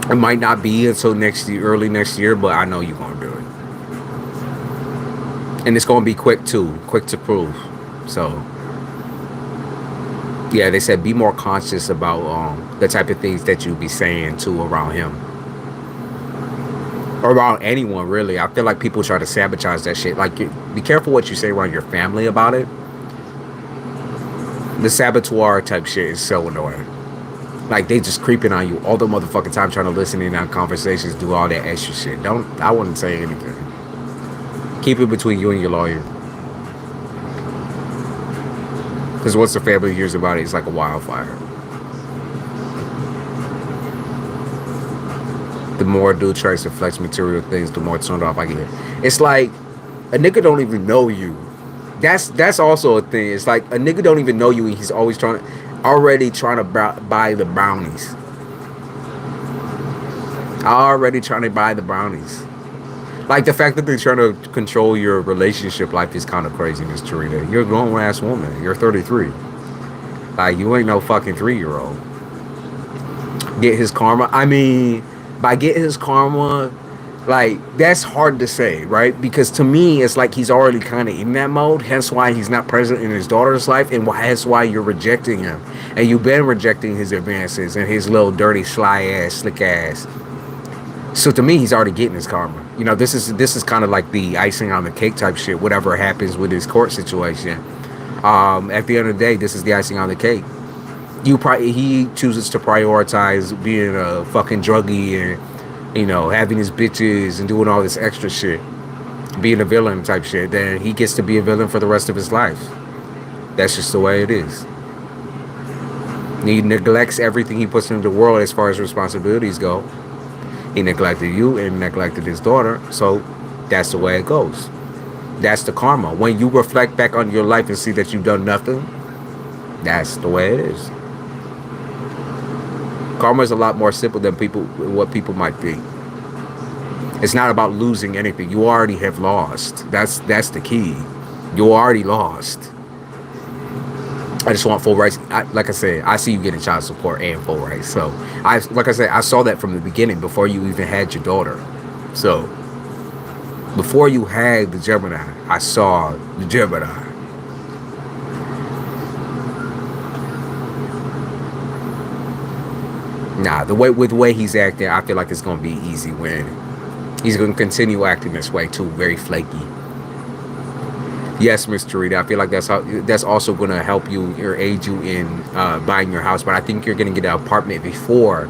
It might not be until next year, early next year, but I know you're going to do it. And it's going to be quick too, quick to prove. So, yeah, they said be more conscious about the type of things that you be saying too around him. Or around anyone, really. I feel like people try to sabotage that shit. Like, be careful what you say around your family about it. The saboteur type shit is so annoying. Like, they just creeping on you all the motherfucking time, trying to listen in on conversations, do all that extra shit. I wouldn't say anything. Keep it between you and your lawyer. Because once the family hears about it, it's like a wildfire. The more a dude tries to flex material things, the more turned off I get. It's like a nigga don't even know you. That's also a thing. It's like a nigga don't even know you, and he's already trying to buy the brownies. Already trying to buy the brownies. Like, the fact that they're trying to control your relationship life is kind of crazy, Miss Tarita. You're a grown-ass woman. You're 33. Like, you ain't no fucking 3-year-old. Get his karma. I mean, by getting his karma, like, that's hard to say, right? Because to me, it's like he's already kind of in that mode. Hence why he's not present in his daughter's life, and hence why you're rejecting him. And you've been rejecting his advances and his little dirty, sly ass, slick ass. So to me, he's already getting his karma. You know, this is kind of like the icing on the cake type shit. Whatever happens with his court situation, at the end of the day, this is the icing on the cake. He chooses to prioritize being a fucking druggie and, you know, having his bitches and doing all this extra shit, being a villain type shit. Then he gets to be a villain for the rest of his life. That's just the way it is. He neglects everything he puts into the world as far as responsibilities go. He neglected you and neglected his daughter, so that's the way it goes. That's the karma. When you reflect back on your life and see that you've done nothing, that's the way it is. Karma is a lot more simple than what people might think. It's not about losing anything. You already have lost. That's the key. You already lost. I just want full rights. Like I said, I see you getting child support and full rights. So, like I said, I saw that from the beginning before you even had your daughter. So, before you had the Gemini, I saw the Gemini. Nah, the way he's acting, I feel like it's going to be an easy win. He's going to continue acting this way too, very flaky. Yes, Miss Tarita, I feel like that's also going to help you or aid you in buying your house. But I think you're going to get an apartment before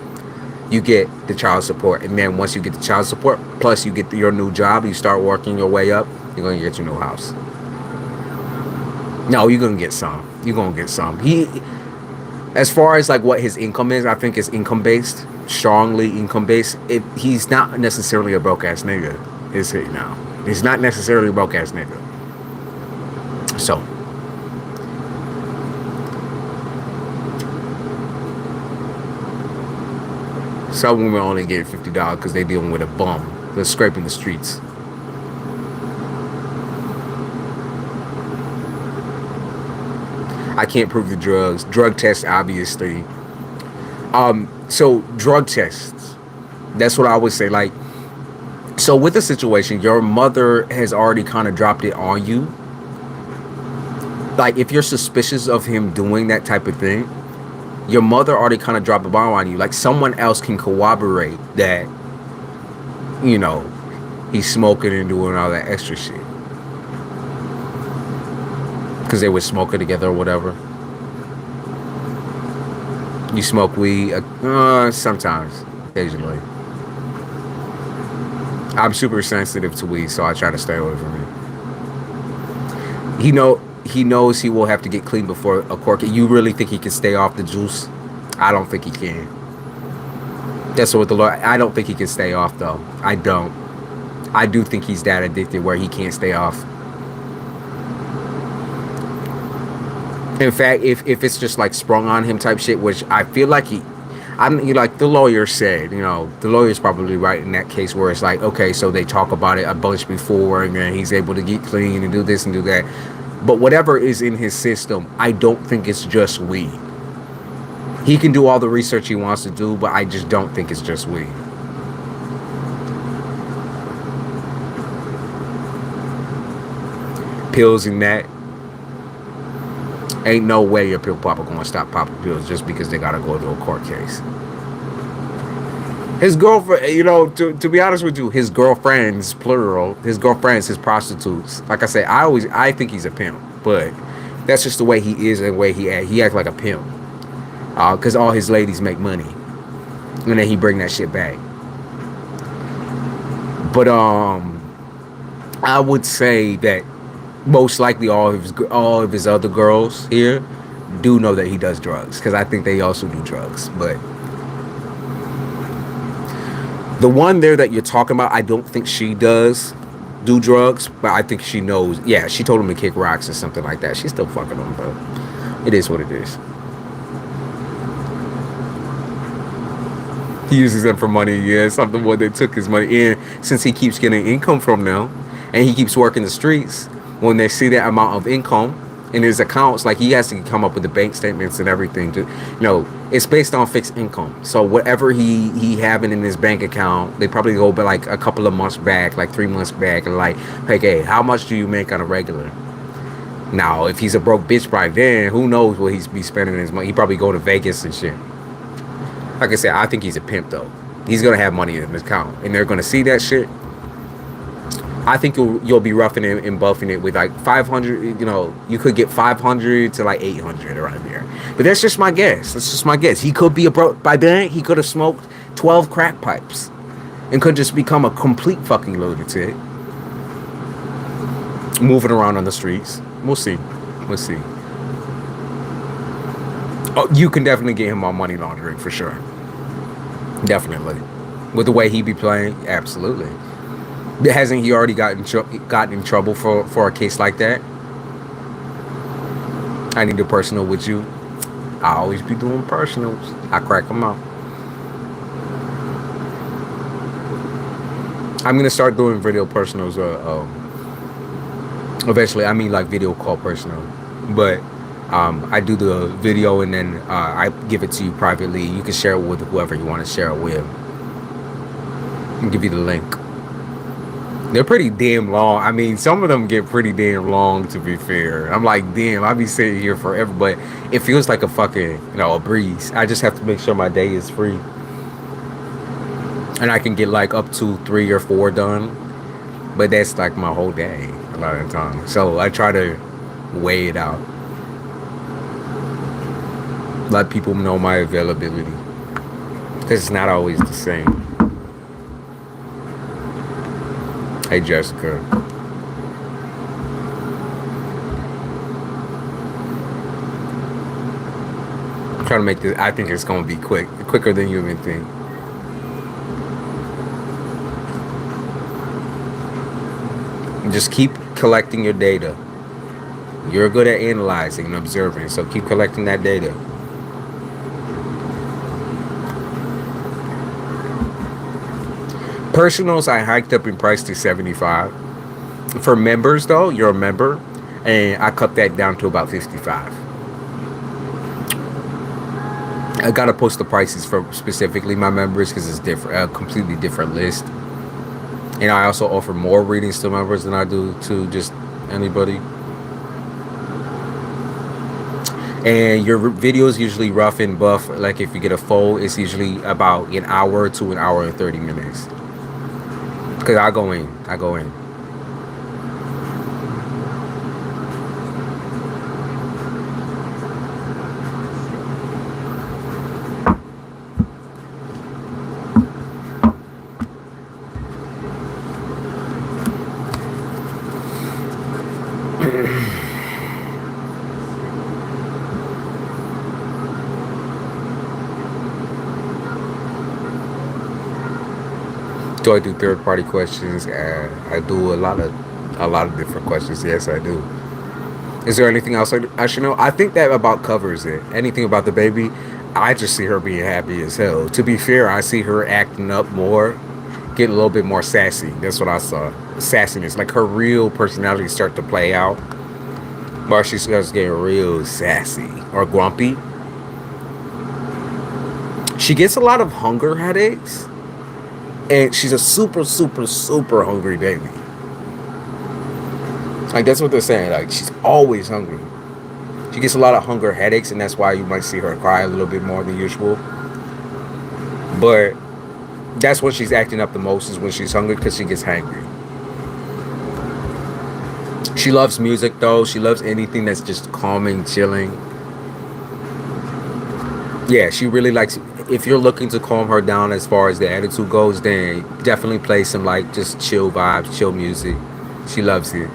you get the child support. And then once you get the child support, plus you get your new job, you start working your way up, you're going to get your new house. No, you're going to get some. You're going to get some. As far as like what his income is, I think it's income-based, strongly income-based. He's not necessarily a broke-ass nigga, is he now? He's not necessarily a broke-ass nigga. So, some women only get $50 because they're dealing with a bum. They're scraping the streets. I can't prove the drugs. Drug tests, obviously. So drug tests. That's what I would say. Like, so with the situation, your mother has already kind of dropped it on you. Like, if you're suspicious of him doing that type of thing, your mother already kind of dropped a bomb on you. Like, someone else can corroborate that, you know, he's smoking and doing all that extra shit. Because they were smoking together or whatever. You smoke weed? Sometimes. Occasionally. I'm super sensitive to weed, so I try to stay away from it. He knows he will have to get clean before a court case. You really think he can stay off the juice? I don't think he can. That's what the Lord. I don't think he can stay off, though. I don't. I do think he's that addicted where he can't stay off. In fact, if it's just like sprung on him type shit, which I feel like like the lawyer said, you know, the lawyer's probably right in that case where it's like, okay, so they talk about it a bunch before and then he's able to get clean and do this and do that. But whatever is in his system, I don't think it's just weed. He can do all the research he wants to do, but I just don't think it's just weed. Pills and that. Ain't no way a pill popper gonna stop popping pills just because they gotta go to a court case. His girlfriend, you know, to be honest with you, his girlfriends, plural, his girlfriends, his prostitutes. Like I say, I think he's a pimp, but That's just the way he is and the way he act. He act like a pimp. Because all his ladies make money. And then he bring that shit back. But I would say that most likely all of his other girls here do know that he does drugs, because I think they also do drugs. But the one there that you're talking about, I don't think she does do drugs, but I think she knows. Yeah, she told him to kick rocks or something like that. She's still fucking him, but it is what it is. He uses them for money. Yeah, something what they took his money in, since he keeps getting income from now and he keeps working the streets. When they see that amount of income in his accounts, like, he has to come up with the bank statements and everything to, it's based on fixed income. So whatever he having in his bank account, they probably go back like a couple of months back, like 3 months back, and like, hey, how much do you make on a regular? Now, if he's a broke bitch by then, who knows what he's be spending his money. He probably go to Vegas and shit. Like I said, I think he's a pimp, though. He's gonna have money in his account, and they're gonna see that shit. I think you'll be roughing it and buffing it with like 500. You could get 500 to like 800 around there. But that's just my guess. That's just my guess. He could be a broke by then. He could have smoked 12 crack pipes and could just become a complete fucking lunatic, moving around on the streets. We'll see. We'll see. Oh, you can definitely get him on money laundering for sure. Definitely. With the way he be playing, absolutely. Hasn't he already gotten in trouble for a case like that? I need a personal with you. I always be doing personals. I crack them out. I'm going to start doing video personals eventually. I mean, like, video call personal. But I do the video and then I give it to you privately. You can share it with whoever you want to share it with. I'll give you the link. They're pretty damn long. I mean, some of them get pretty damn long, to be fair. I'm like, damn, I'll be sitting here forever, but it feels like a fucking, a breeze. I just have to make sure my day is free. And I can get like up to 3 or 4 done. But that's like my whole day a lot of the time. So I try to weigh it out. Let people know my availability. Because it's not always the same. Hey, Jessica. I'm trying to make this. I think it's going to be quicker than you even think. Just keep collecting your data. You're good at analyzing and observing, so keep collecting that data. Personals, I hiked up in price to $75. For members, though, you're a member, and I cut that down to about $55. I gotta post the prices for specifically my members because it's different, a completely different list. And I also offer more readings to members than I do to just anybody. And your videos usually rough and buff. Like if you get a full, it's usually about an hour to an hour and 30 minutes. Because I go in. Do I do third-party questions? I do a lot of different questions. Yes, I do. Is there anything else I should know? I think that about covers it. Anything about the baby, I just see her being happy as hell. To be fair, I see her acting up more, getting a little bit more sassy. That's what I saw. Sassiness, like her real personality start to play out. While she starts getting real sassy or grumpy. She gets a lot of hunger headaches. And she's a super, super, super hungry baby. Like, that's what they're saying. Like, she's always hungry. She gets a lot of hunger headaches, and that's why you might see her cry a little bit more than usual. But that's when she's acting up the most, is when she's hungry, because she gets hangry. She loves music though. She loves anything that's just calming, chilling. Yeah, she really likes. If you're looking to calm her down as far as the attitude goes, then definitely play some like just chill vibes, chill music. She loves it.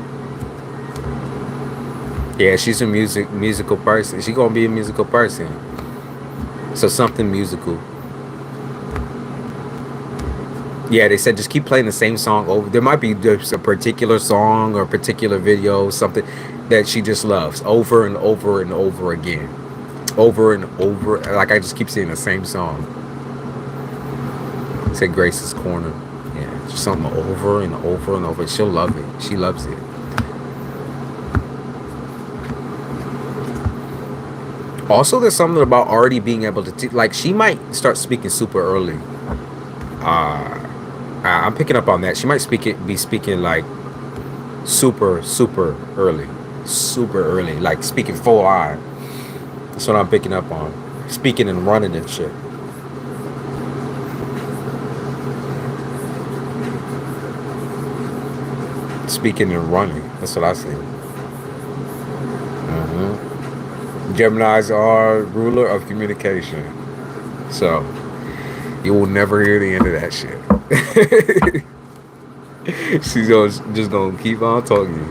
Yeah, she's a musical person. She gonna be a musical person. So something musical. Yeah, they said just keep playing the same song over. There might be just a particular song or a particular video, something that she just loves over and over and over again. Over and over. Like I just keep saying the same song. Said Grace's Corner. Yeah, just something over and over and over. She'll love it. She loves it. Also, there's something about already being able to like she might start speaking super early. I'm picking up on that. She might be speaking like super early, like speaking full on. That's what I'm picking up on. Speaking and running and shit. Speaking and running. That's what I see. Geminis are ruler of communication. So, you will never hear the end of that shit. She's just gonna keep on talking.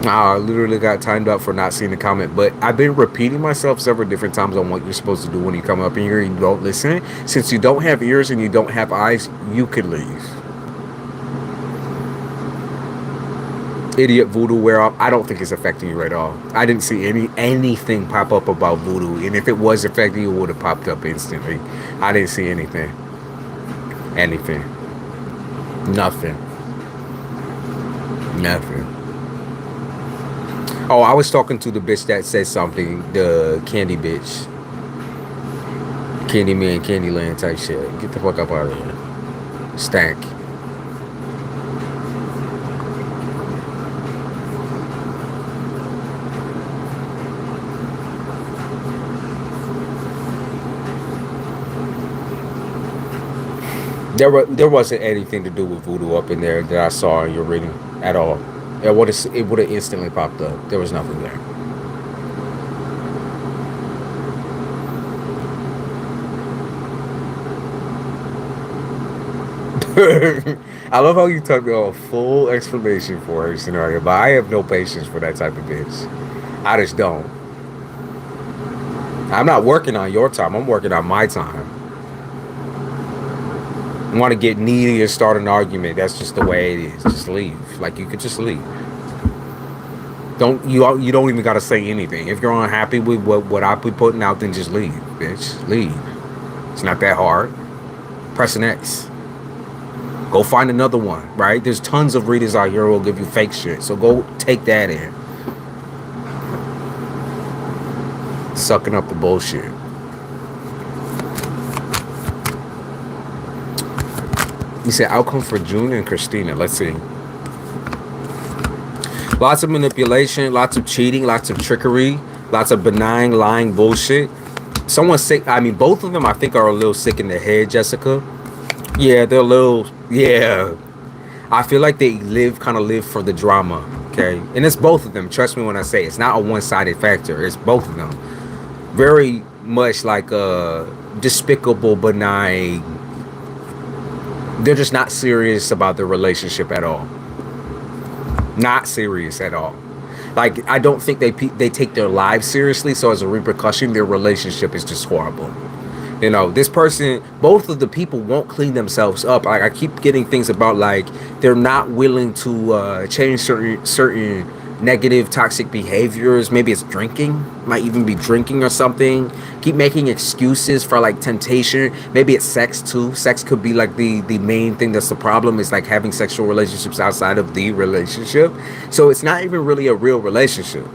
I literally got timed out for not seeing the comment, but I've been repeating myself several different times on what you're supposed to do when you come up in here and you don't listen. Since you don't have ears and you don't have eyes, you could leave. Idiot voodoo wear off. I don't think it's affecting you at all. I didn't see anything pop up about voodoo, and if it was affecting you, it would have popped up instantly. I didn't see anything. Nothing. Oh, I was talking to the bitch that said something, the candy bitch. Candyman, Candyland type shit. Get the fuck up out of here. Stank. There wasn't anything to do with voodoo up in there that I saw in your reading at all. It would have instantly popped up. There was nothing there. I love how you took a full explanation for her scenario, but I have no patience for that type of bitch. I just don't. I'm not working on your time. I'm working on my time. You want to get needy and start an argument? That's just the way it is. Just leave. Like you could just leave. You don't even gotta say anything. If you're unhappy with what I be putting out, then just leave, bitch. Leave. It's not that hard. Press an X. Go find another one, right? There's tons of readers out here who will give you fake shit. So go take that in. Sucking up the bullshit. You said outcome for June and Christina. Let's see. Lots of manipulation, lots of cheating, lots of trickery, lots of benign lying bullshit. Someone's sick. I mean, both of them I think are a little sick in the head, Jessica. Yeah, they're a little. Yeah. I feel like they kind of live for the drama. Okay. And it's both of them. Trust me when I say it's not a one-sided factor. It's both of them. Very much like a despicable, benign. They're just not serious about the relationship at all. Not serious at all. Like, I don't think they take their lives seriously. So as a repercussion, their relationship is just horrible. You know, this person, both of the people won't clean themselves up. Like, I keep getting things about, like, they're not willing to change certain negative, toxic behaviors. Maybe it's drinking. Might even be drinking or something. Keep making excuses for, like, temptation. Maybe it's sex, too. Sex could be, like, the main thing that's the problem. Is, like, having sexual relationships outside of the relationship. So it's not even really a real relationship.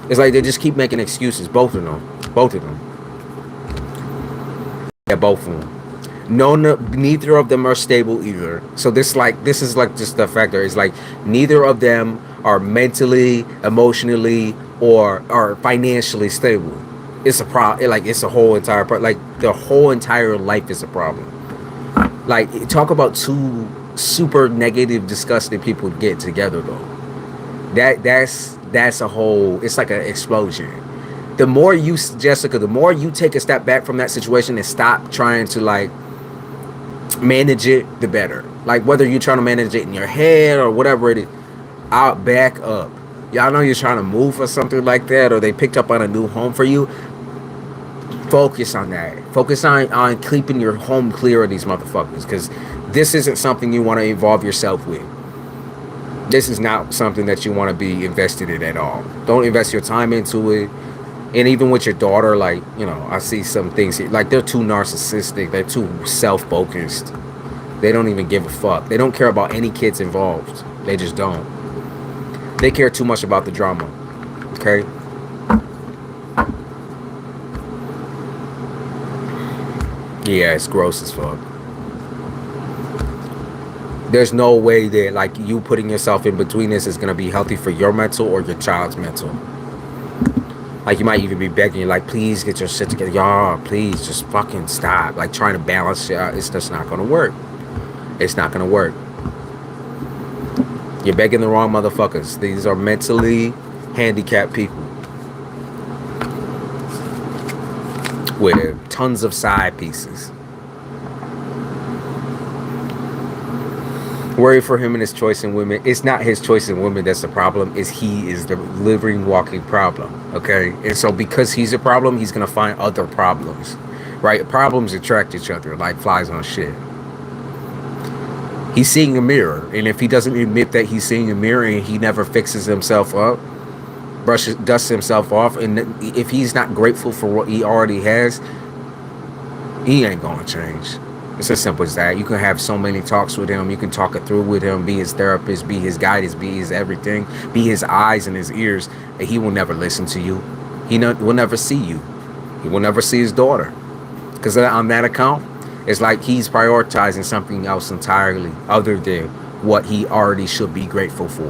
It's like they just keep making excuses. Both of them. Yeah, both of them. No, neither of them are stable either. So this is like just the factor. It's like neither of them are mentally, emotionally, or financially stable. It's a problem. Like, it's a whole entire like the whole entire life is a problem. Like, talk about two super negative, disgusting people get together though. That's a whole. It's like an explosion. The more you, Jessica, the more you take a step back from that situation and stop trying to like manage it, the better. Like, whether you're trying to manage it in your head or whatever it is, I'll back up. Y'all know you're trying to move or something like that, or they picked up on a new home for you. Focus on that. Focus on keeping your home clear of these motherfuckers, because this isn't something you want to involve yourself with. This is not something that you want to be invested in at all. Don't invest your time into it. And even with your daughter, like, you know, I see some things here, like, they're too narcissistic. They're too self-focused. They don't even give a fuck. They don't care about any kids involved. They just don't. They care too much about the drama. Okay? Yeah, it's gross as fuck. There's no way that, like, you putting yourself in between this is going to be healthy for your mental or your child's mental. Like, you might even be begging, like, please get your shit together. Y'all, please, just fucking stop. Like, trying to balance shit out. It's just not going to work. It's not going to work. You're begging the wrong motherfuckers. These are mentally handicapped people with tons of side pieces. Worry for him and his choice in women. It's not his choice in women that's the problem. He is the living, walking problem. Okay? And so because he's a problem, he's going to find other problems. Right? Problems attract each other like flies on shit. He's seeing a mirror. And if he doesn't admit that he's seeing a mirror and he never fixes himself up, dusts himself off, and if he's not grateful for what he already has, he ain't going to change. It's as simple as that. You can have so many talks with him. You can talk it through with him, be his therapist, be his guidance, be his everything, be his eyes and his ears. And he will never listen to you. He will never see you. He will never see his daughter. Because on that account, it's like he's prioritizing something else entirely other than what he already should be grateful for.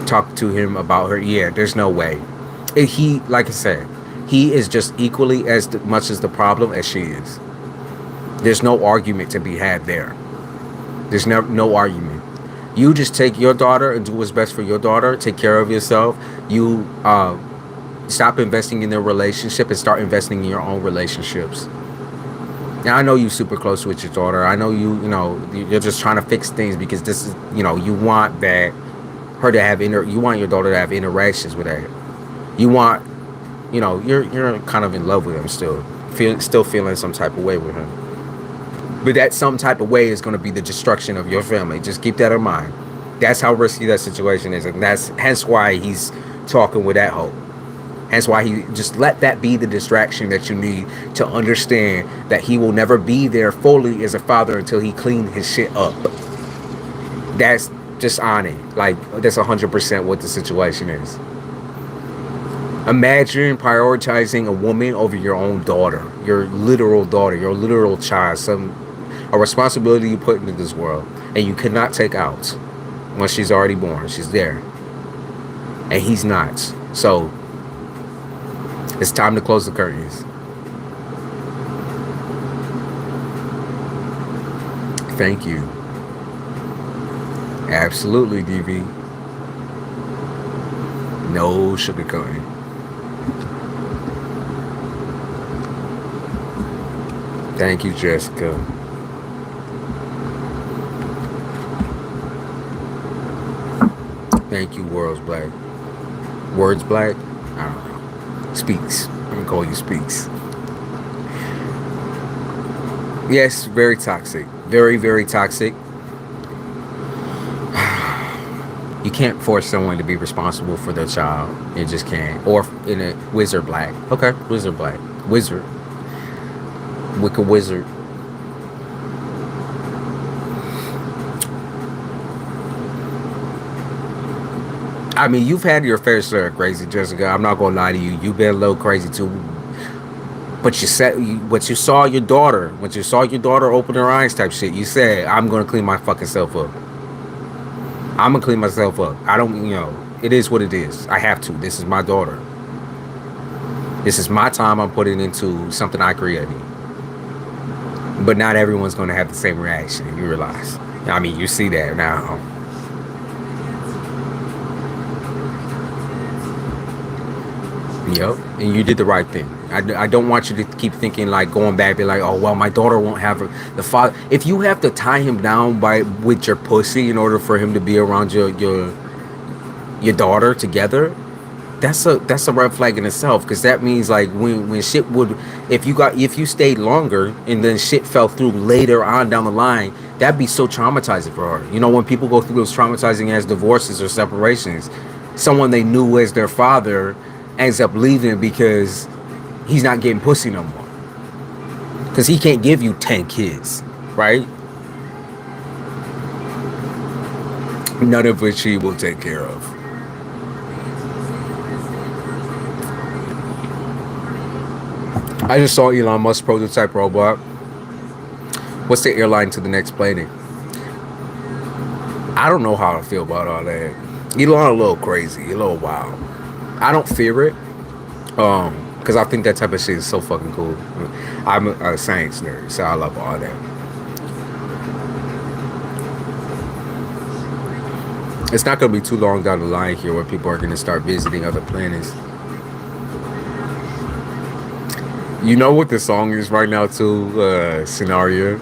Talk to him about her. Yeah, there's no way. He, like I said, he is just equally as much as the problem as she is. There's no argument to be had there. There's no argument. You just take your daughter and do what's best for your daughter. Take care of yourself. You stop investing in their relationship and start investing in your own relationships. Now, I know you're super close with your daughter. I know you're just trying to fix things because this is, you want her to have you want your daughter to have interactions with her. You want, you're kind of in love with him still. Still feeling some type of way with him. But that some type of way is going to be the destruction of your family. Just keep that in mind. That's how risky that situation is. And that's hence why he's talking with that hope. Hence why he just let that be the distraction that you need to understand that he will never be there fully as a father until he cleaned his shit up. That's just on it. Like, that's 100% what the situation is. Imagine prioritizing a woman over your own daughter, your literal daughter, your literal child, a responsibility you put into this world, and you cannot take out once she's already born. She's there, and he's not. So it's time to close the curtains. Thank you. Absolutely, DV. No sugarcoating. Thank you, Jessica. Thank you, Words Black. Words Black? I don't know. Speaks. I'm going to call you Speaks. Yes, very toxic. Very, very toxic. You can't force someone to be responsible for their child. You just can't. Or in a Wizard Black. Okay, Wizard Black. Wizard. Wicked Wizard. I mean, you've had your fair share of crazy, Jessica. I'm not gonna lie to you. You've been a little crazy too. But you said, when you saw your daughter open her eyes type shit, you said, I'm gonna clean my fucking self up. I'm gonna clean myself up. I don't, it is what it is. I have to. This is my daughter. This is my time I'm putting into something I created. But not everyone's gonna have the same reaction. You realize? I mean, you see that now. Yep, and you did the right thing. I don't want you to keep thinking like going back, be like, oh well, my daughter won't have the father. If you have to tie him down with your pussy in order for him to be around your daughter together, that's a red flag in itself. Because that means like when shit would, if you stayed longer and then shit fell through later on down the line, that'd be so traumatizing for her. When people go through those traumatizing as divorces or separations, someone they knew as their father ends up leaving because he's not getting pussy no more. Because he can't give you 10 kids, right? None of which he will take care of. I just saw Elon Musk's prototype robot. What's the airline to the next planet? I don't know how I feel about all that. Elon a little crazy, a little wild. I don't fear it, because I think that type of shit is so fucking cool. I'm a science nerd, so I love all that. It's not going to be too long down the line here where people are going to start visiting other planets. You know what the song is right now too, Scenario?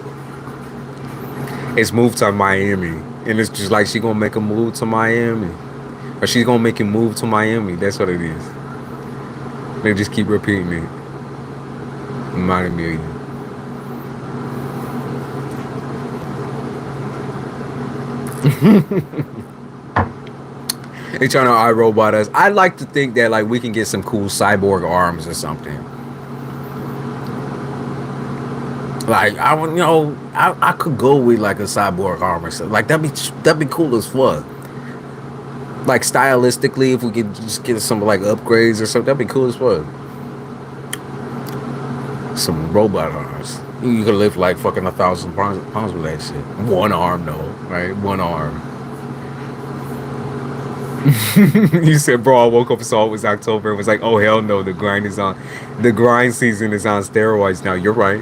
It's Move to Miami. And it's just like she going to make a move to Miami. Or she's going to make him move to Miami. That's what it is. They just keep repeating it. Reminding me of you. They trying to iRobot us. I'd like to think that like we can get some cool cyborg arms or something. Like I could go with like a cyborg arm or something. Like that'd be cool as fuck. Like stylistically, if we could just get some like upgrades or something, that'd be cool as fuck. Some robot arms. You could lift like fucking 1,000 pounds with that shit. One arm though, right? One arm. You said, bro, I woke up and saw it was October and was like, oh hell no, the grind season is on steroids now. You're right.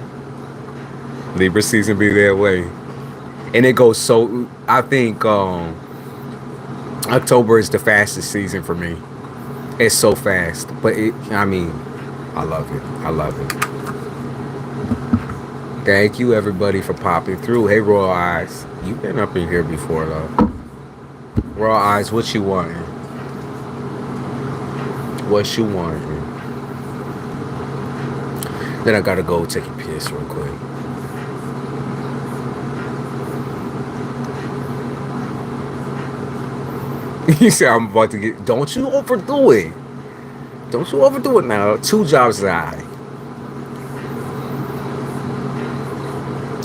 Libra season be that way. And it goes so, I think October is the fastest season for me. It's so fast. But I love it. I love it. Thank you everybody for popping through. Hey Royal Eyes. You've been up in here before though. Royal Eyes, what you wanting? What you wanting? Then I gotta go take a piss real quick. You said I'm about to get. Don't you overdo it. Don't you overdo it now. 2 jobs die.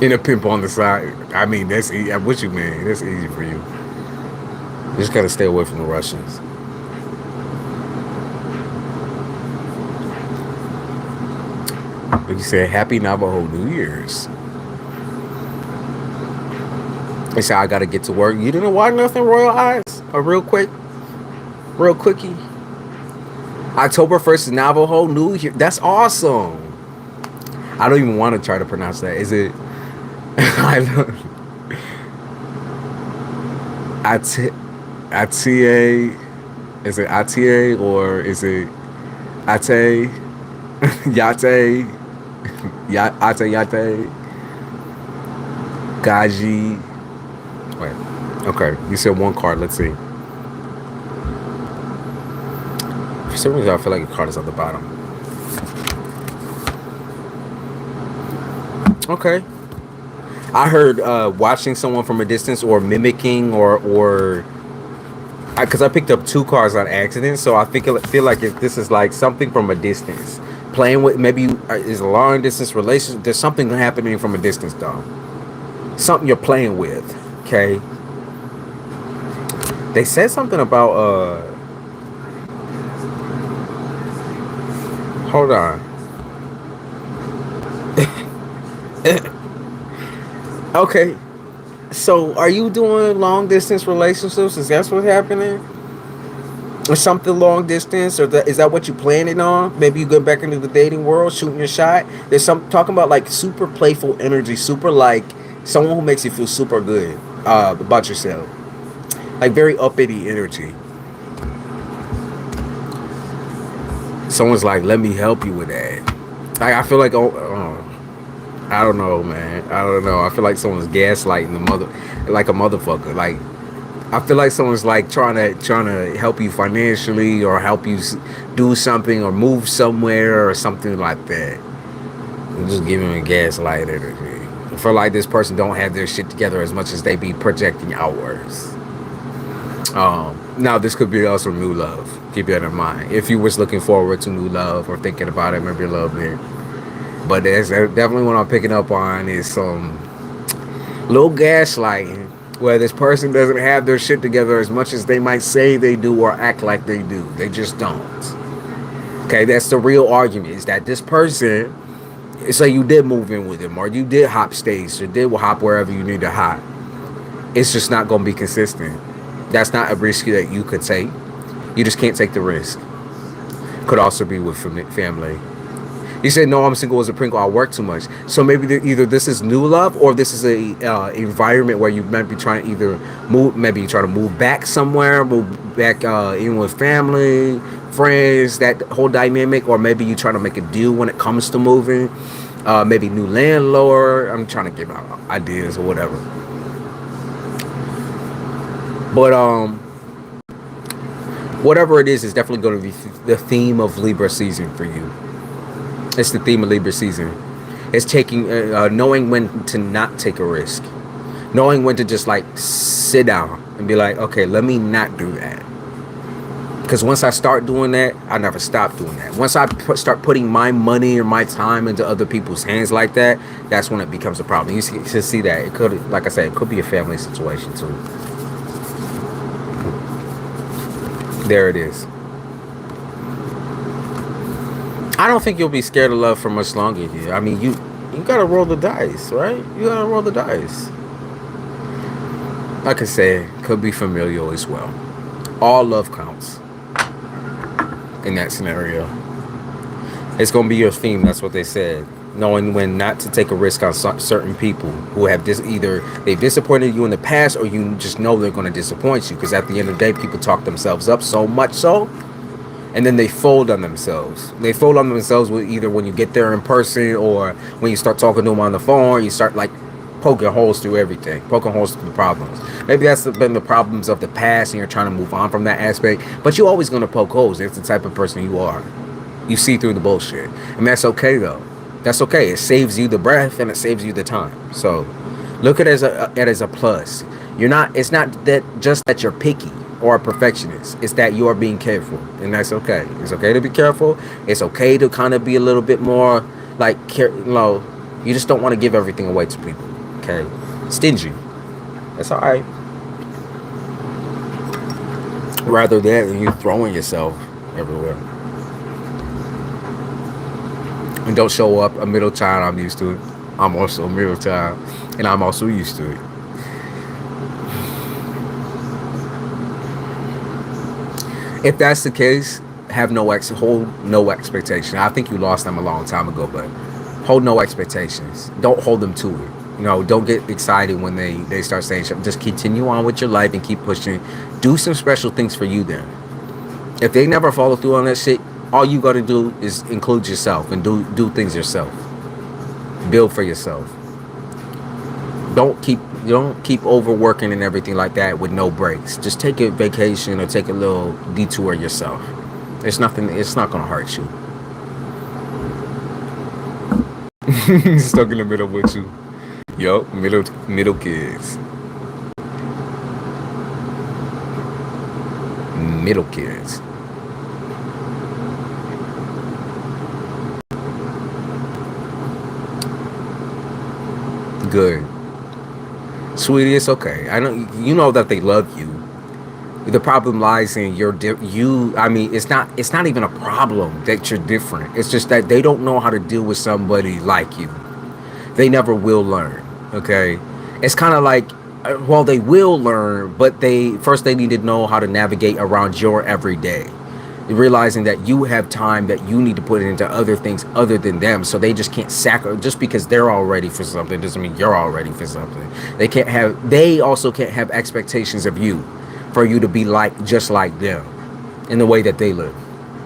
And a pimp on the side. I mean, that's easy. What you mean? That's easy for you. You just gotta stay away from the Russians. Like you said, Happy Navajo New Year's. They said I gotta get to work. You didn't watch nothing, Royal Eyes? Real quickie. October 1st is Navajo New Year. That's awesome. I don't even want to try to pronounce that. Is it? I don't. Ata? Is it Ata or is it Ate? Yate? Ate Yate? Gaji? Wait. Okay, you said 1 card. Let's see. For some reason, I feel like a card is at the bottom. Okay. I heard watching someone from a distance or mimicking or because I picked up 2 cards on accident, so I feel like if this is like something from a distance, playing with maybe is a long distance relationship. There's something happening from a distance, though. Something you're playing with. Okay. They said something about hold on. Okay. So, are you doing long distance relationships? Is that what's happening? Or something long distance, or is that what you planning on? Maybe you go back into the dating world, shooting your shot. There's some talking about like super playful energy, super like someone who makes you feel super good about yourself, like very uppity energy. Someone's like, let me help you with that. Like, I feel like, I don't know, man. I don't know. I feel like someone's gaslighting like a motherfucker. Like, I feel like someone's like trying to help you financially or help you do something or move somewhere or something like that. I'm just giving them a gaslight energy. I feel like this person don't have their shit together as much as they be projecting outwards. Now this could be also new love. Keep that in mind. If you was looking forward to new love or thinking about it, maybe a little bit. But there's definitely what I'm picking up on is some little gaslighting, where this person doesn't have their shit together as much as they might say they do or act like they do. They just don't. Okay, that's the real argument, is that this person, say you did move in with him, or you did hop stage, or did hop wherever you need to hop. It's just not going to be consistent. That's not a risk that you could take. You just can't take the risk. Could also be with family. You said, no, I'm single as a Pringle, I work too much. So maybe either this is new love, or this is a environment where you might be trying to either move, maybe you try to move back somewhere, move back in with family, friends, that whole dynamic, or maybe you trying to make a deal when it comes to moving, maybe new landlord. I'm trying to give out ideas or whatever. But whatever it is definitely going to be the theme of Libra season for you. It's the theme of Libra season. It's taking, knowing when to not take a risk, knowing when to just like sit down and be like, okay, let me not do that. Because once I start doing that, I never stop doing that. Once I start putting my money or my time into other people's hands like that, that's when it becomes a problem. You see that it could, like I said, it could be a family situation too. There it is. I don't think you'll be scared of love for much longer here. I mean, you gotta roll the dice, right? You gotta roll the dice. Like I said, could be familial as well. All love counts in that scenario. It's gonna be your theme. That's what they said. Knowing when not to take a risk on certain people who have either they've disappointed you in the past, or you just know they're gonna disappoint you. Because at the end of the day, people talk themselves up so much so, and then they fold on themselves. They fold on themselves with either when you get there in person, or when you start talking to them on the phone, you start like poking holes through everything, poking holes through the problems. Maybe that's been the problems of the past and you're trying to move on from that aspect, but you're always going to poke holes. It's the type of person you are. You see through the bullshit. And that's okay though. That's okay. It saves you the breath and it saves you the time. So look at it as a plus. It's not that just that you're picky or a perfectionist. It's that you are being careful, and that's okay. It's okay to be careful. It's okay to kind of be a little bit more like, you just don't want to give everything away to people. Okay, stingy. That's all right. Rather than you throwing yourself everywhere. And don't show up a middle child. I'm used to it. I'm also a middle child, and I'm also used to it. If that's the case, hold no expectation. I think you lost them a long time ago, but hold no expectations. Don't hold them to it. Don't get excited when they start saying something. Just continue on with your life and keep pushing. Do some special things for you then. If they never follow through on that shit, all you got to do is include yourself and do things yourself. Build for yourself. Don't keep overworking and everything like that with no breaks. Just take a vacation or take a little detour yourself. It's not gonna hurt you. Stuck in the middle with you. Yo, middle kids. Middle kids. Good. Sweetie, it's okay. You know that they love you. The problem lies in it's not even a problem that you're different. It's just that they don't know how to deal with somebody like you. They never will learn. Okay? It's kind of like Well, they will learn, but they need to know how to navigate around your everyday, realizing that you have time that you need to put into other things other than them. So they just can't just because they're all ready for something doesn't mean you're all ready for something. They also can't have expectations of you for you to be like just like them in the way that they live.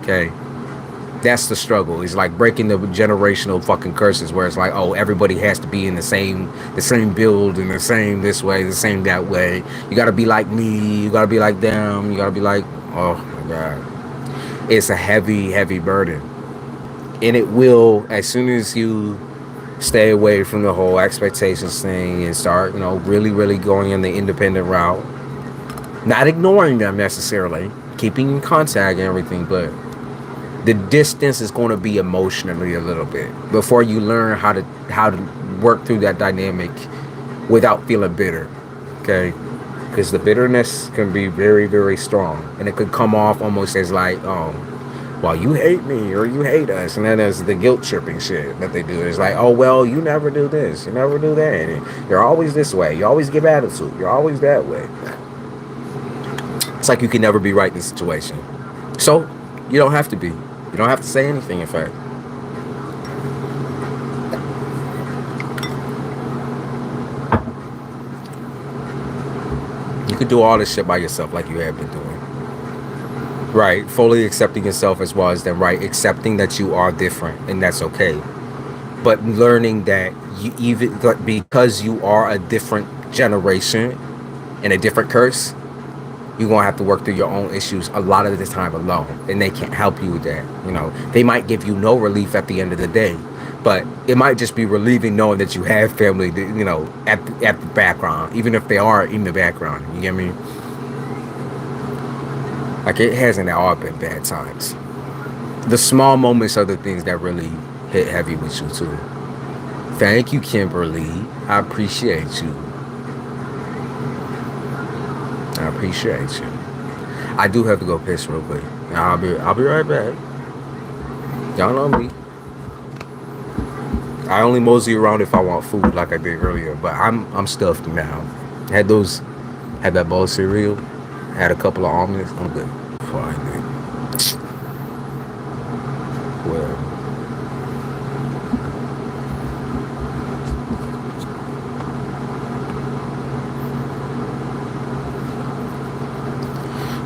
Okay, that's the struggle. It's like breaking the generational fucking curses where it's like, oh, everybody has to be in the same build and the same this way, the same that way. You gotta be like me, you gotta be like them, you gotta be like, oh my god. It's a heavy, heavy burden. And it will, as soon as you stay away from the whole expectations thing and start, really, really going in the independent route, not ignoring them necessarily, keeping in contact and everything, but the distance is going to be emotionally a little bit before you learn how to work through that dynamic without feeling bitter. Okay, because the bitterness can be very, very strong, and it could come off almost as like, well, you hate me or you hate us, and then there's the guilt tripping shit that they do. It's like, oh, well, you never do this, you never do that, and you're always this way, you always give attitude, you're always that way. It's like you can never be right in the situation, so you don't have to be. You don't have to say anything, in fact. You could do all this shit by yourself like you have been doing. Right, fully accepting yourself as well as them, right? Accepting that you are different and that's okay. But learning that because you are a different generation and a different curse, you're going to have to work through your own issues a lot of the time alone. And they can't help you with that. They might give you no relief at the end of the day. But it might just be relieving knowing that you have family, at the background. Even if they are in the background. You get me? Like, it hasn't all been bad times. The small moments are the things that really hit heavy with you, too. Thank you, Kimberly. I appreciate you. I appreciate you. I do have to go piss real quick. I'll be right back. Y'all know me. I only mosey around if I want food, like I did earlier. But I'm stuffed now. Had that bowl of cereal. Had a couple of almonds. I'm good. Fine, man. Well.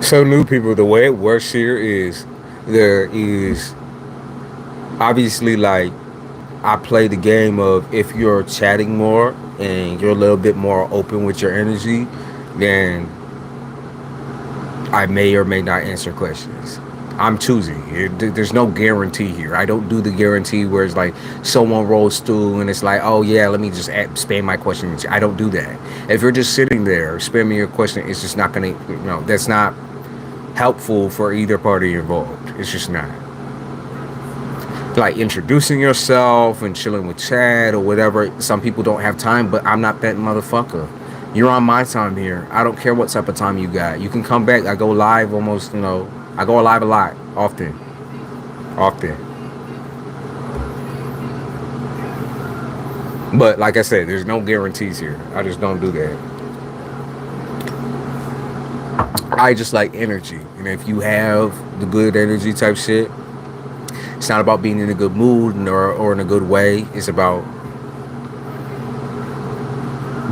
So, new people, the way it works here is there is obviously, like, I play the game of if you're chatting more and you're a little bit more open with your energy, then I may or may not answer questions. I'm choosy. There's no guarantee here. I don't do the guarantee where it's like someone rolls through and it's like, oh yeah, let me just spam my question. I don't do that. If you're just sitting there spamming your question, it's just not gonna, that's not helpful for either party involved. It's just not. Like introducing yourself and chilling with chat or whatever. Some people don't have time, but I'm not that motherfucker. You're on my time here. I don't care what type of time you got. You can come back. I go live almost, I go live a lot, often. But like I said, there's no guarantees here. I just don't do that. I just like energy. And if you have the good energy type shit, it's not about being in a good mood or in a good way. It's about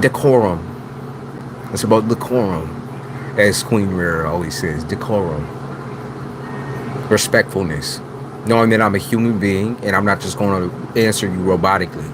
decorum. It's about decorum. As Queen Rare always says, decorum. Respectfulness. Knowing that I'm a human being and I'm not just going to answer you robotically.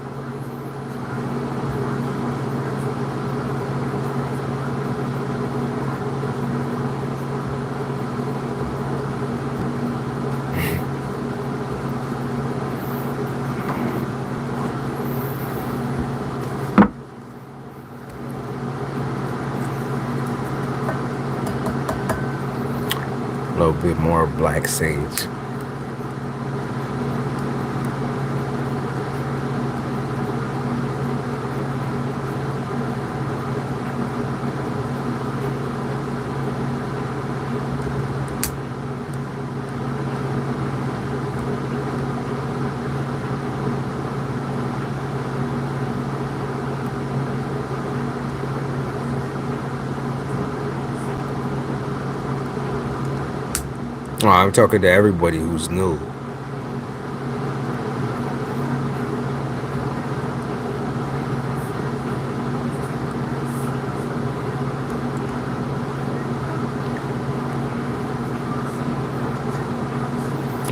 A little bit more black sage. Oh, I'm talking to everybody who's new.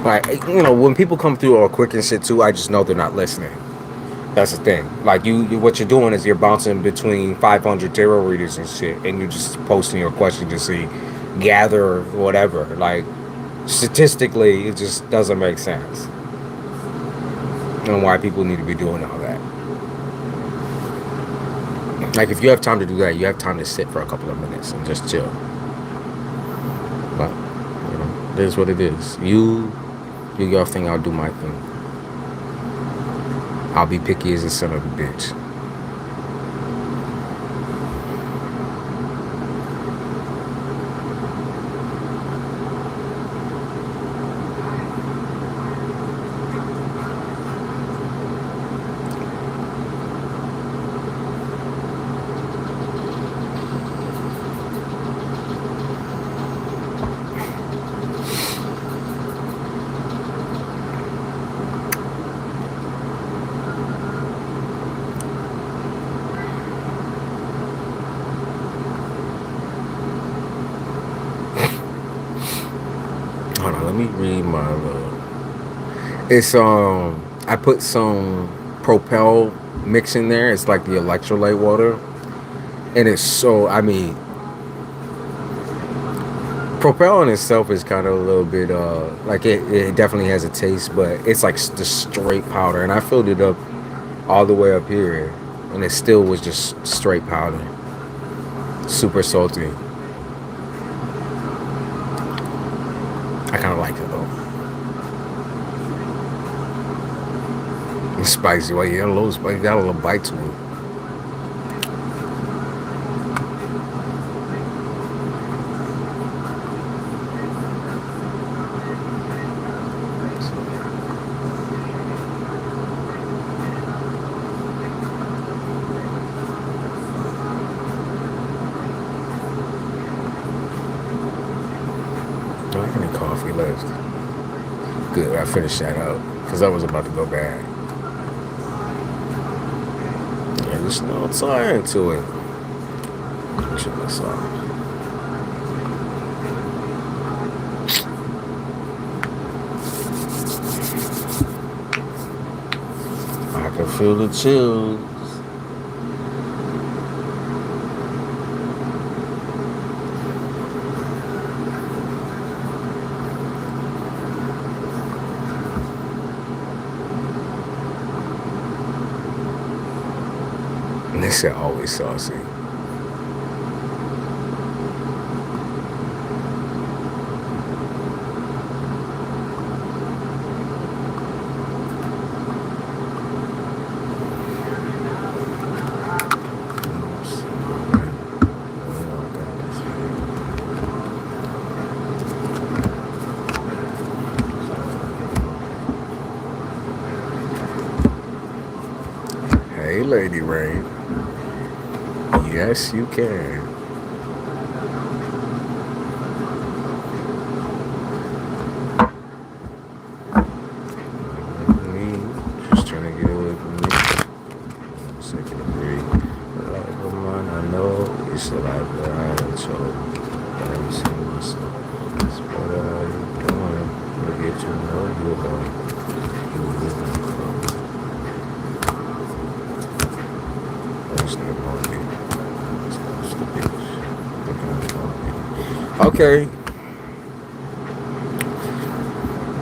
Like, when people come through all quick and shit too, I just know they're not listening. That's the thing. Like, what you're doing is you're bouncing between 500 tarot readers and shit, and you're just posting your question to see, gather whatever. Like, statistically, it just doesn't make sense. And why people need to be doing all that. Like, if you have time to do that, you have time to sit for a couple of minutes and just chill. But, it is what it is. You do your thing, I'll do my thing. I'll be picky as a son of a bitch. Hold on, let me read my it's I put some Propel mix in there. It's like the electrolyte water, and it's so, Propel in itself is kind of a little bit like it definitely has a taste, but it's like the straight powder, and I filled it up all the way up here, and it still was just straight powder. Super salty. I kind of like it though. It's spicy. Well, yeah, a little spicy. Got a little bite to it. I don't have any coffee left. Good, I finished that up because I was about to go bad. Yeah, there's no time to it. Check this out. I can feel the chills. And they said always saucy. Hey, Lady Rain. Yes, you can. Just trying to get away from me. Second degree. Like a man, I know it's a life that I haven't told. But I'm seeing myself. That's what I'm doing. We'll get to know you about. You live in the Okay.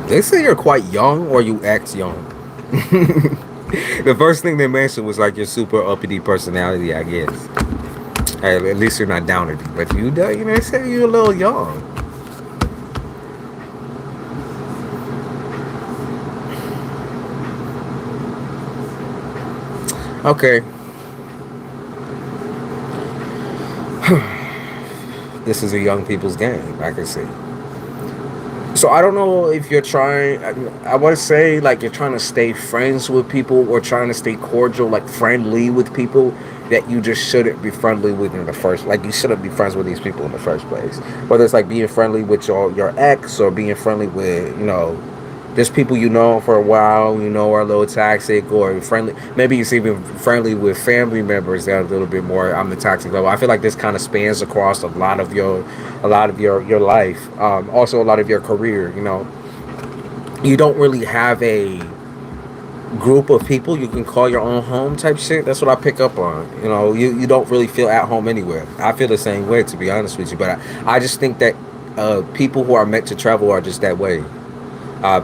They say you're quite young or you act young. The first thing they mentioned was like your super uppity personality, I guess. Hey, at least you're not downity. But they say you're a little young. Okay. This is a young people's game, I can see. So I don't know if you're trying, I want to say like you're trying to stay friends with people or trying to stay cordial, like friendly with people. that you just shouldn't be friendly with in the first. Like, you shouldn't be friends with these people in the first place. Whether it's like being friendly with your ex, or being friendly with, you know, just people you know for a while, you know, are a little toxic, or friendly. Maybe it's even friendly with family members that are a little bit more on the toxic level. I feel like this kind of spans across a lot of your life. Also, a lot of your career. You know, you don't really have a group of people you can call your own home type shit. That's what I pick up on. You know, you don't really feel at home anywhere. I feel the same way, to be honest with you. But I just think that people who are meant to travel are just that way.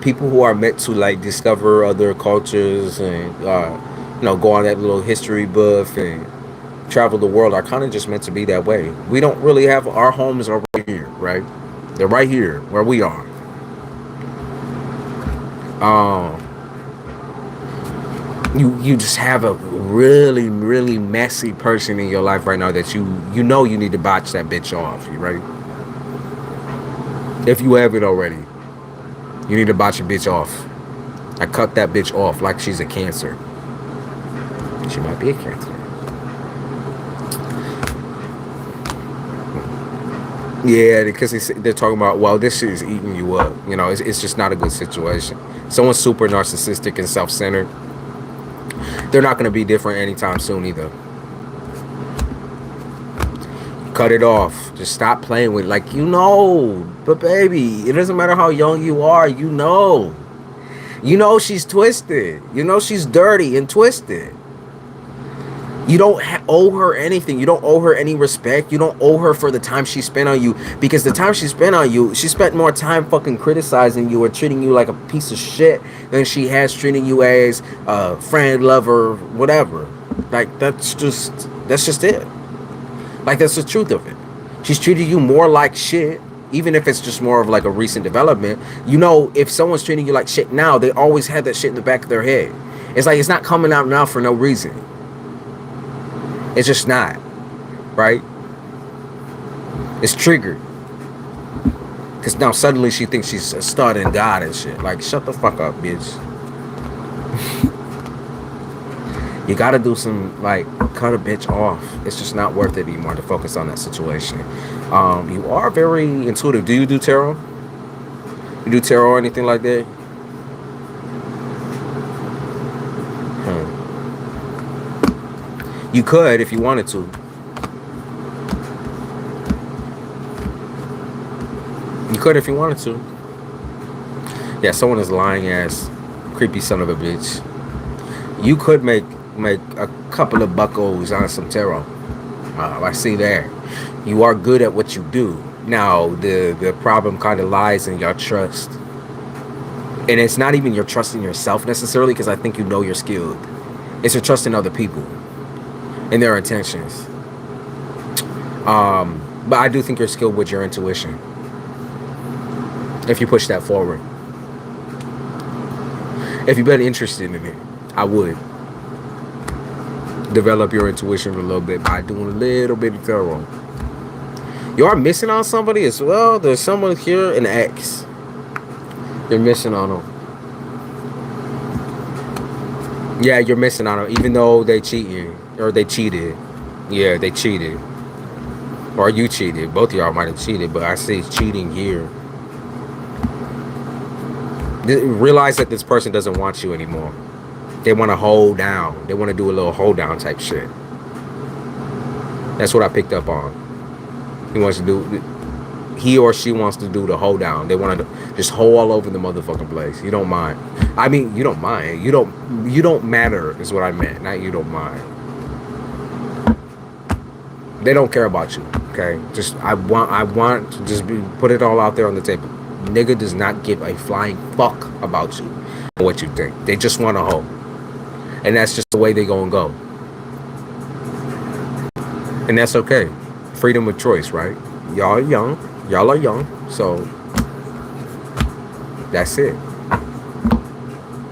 People who are meant to like discover other cultures and you know, go on that little history buff and travel the world are kind of just meant to be that way. We don't really have our homes are right here, right? They're right here where we are. You just have a really, really messy person in your life right now that you know you need to botch that bitch off, right? If you haven't already, you need to botch your bitch off. I cut that bitch off like she's a Cancer. She might be a Cancer. Yeah, because they're talking about, well, this shit is eating you up. You know, it's just not a good situation. Someone's super narcissistic and self-centered. They're not going to be different anytime soon either. Cut it off. Just stop playing with it. Like, you know. But baby, it doesn't matter how young you are. You know. You know she's twisted. You know she's dirty and twisted. You don't owe her anything. You don't owe her any respect. You don't owe her for the time she spent on you. Because the time she spent on you, she spent more time fucking criticizing you or treating you like a piece of shit than she has treating you as a friend, lover, whatever. Like, that's just it. Like, that's the truth of it. She's treated you more like shit, even if it's just more of like a recent development. You know, if someone's treating you like shit now, they always had that shit in the back of their head. It's like, it's not coming out now for no reason. It's just not, right? It's triggered. Because now suddenly she thinks she's a stud and God and shit. Like, shut the fuck up, bitch. You gotta do some, like, cut a bitch off. It's just not worth it anymore to focus on that situation. You are very intuitive. Do you do tarot? You do tarot or anything like that? You could if you wanted to. You could if you wanted to. Yeah, someone is lying ass, creepy son of a bitch. You could make a couple of buckos on some tarot. I see there. You are good at what you do. Now, the problem kind of lies in your trust. And it's not even your trust in yourself necessarily, because I think you know you're skilled. It's your trust in other people and their intentions. But I do think you're skilled with your intuition, if you push that forward. If you've been interested in it, I would develop your intuition a little bit by doing a little bit of tarot. You are missing on somebody as well. There's someone here, an ex. You're missing on them. Yeah, you're missing on them, even though they cheated. Or they cheated. Yeah, they cheated. Or you cheated. Both of y'all might have cheated, but I see cheating here. Realize that this person doesn't want you anymore. They want to hold down. They want to do a little hold down type shit. That's what I picked up on. He or she wants to do the hold down. They want to just hold all over the motherfucking place. You don't mind. I mean, you don't mind. You don't matter is what I meant. Not you don't mind. They don't care about you, okay? Just I want to just put it all out there on the table. Nigga does not give a flying fuck about you and what you think. They just want to hoe. And that's just the way they gonna go. And that's okay. Freedom of choice, right? Y'all are young. Y'all are young. So that's it.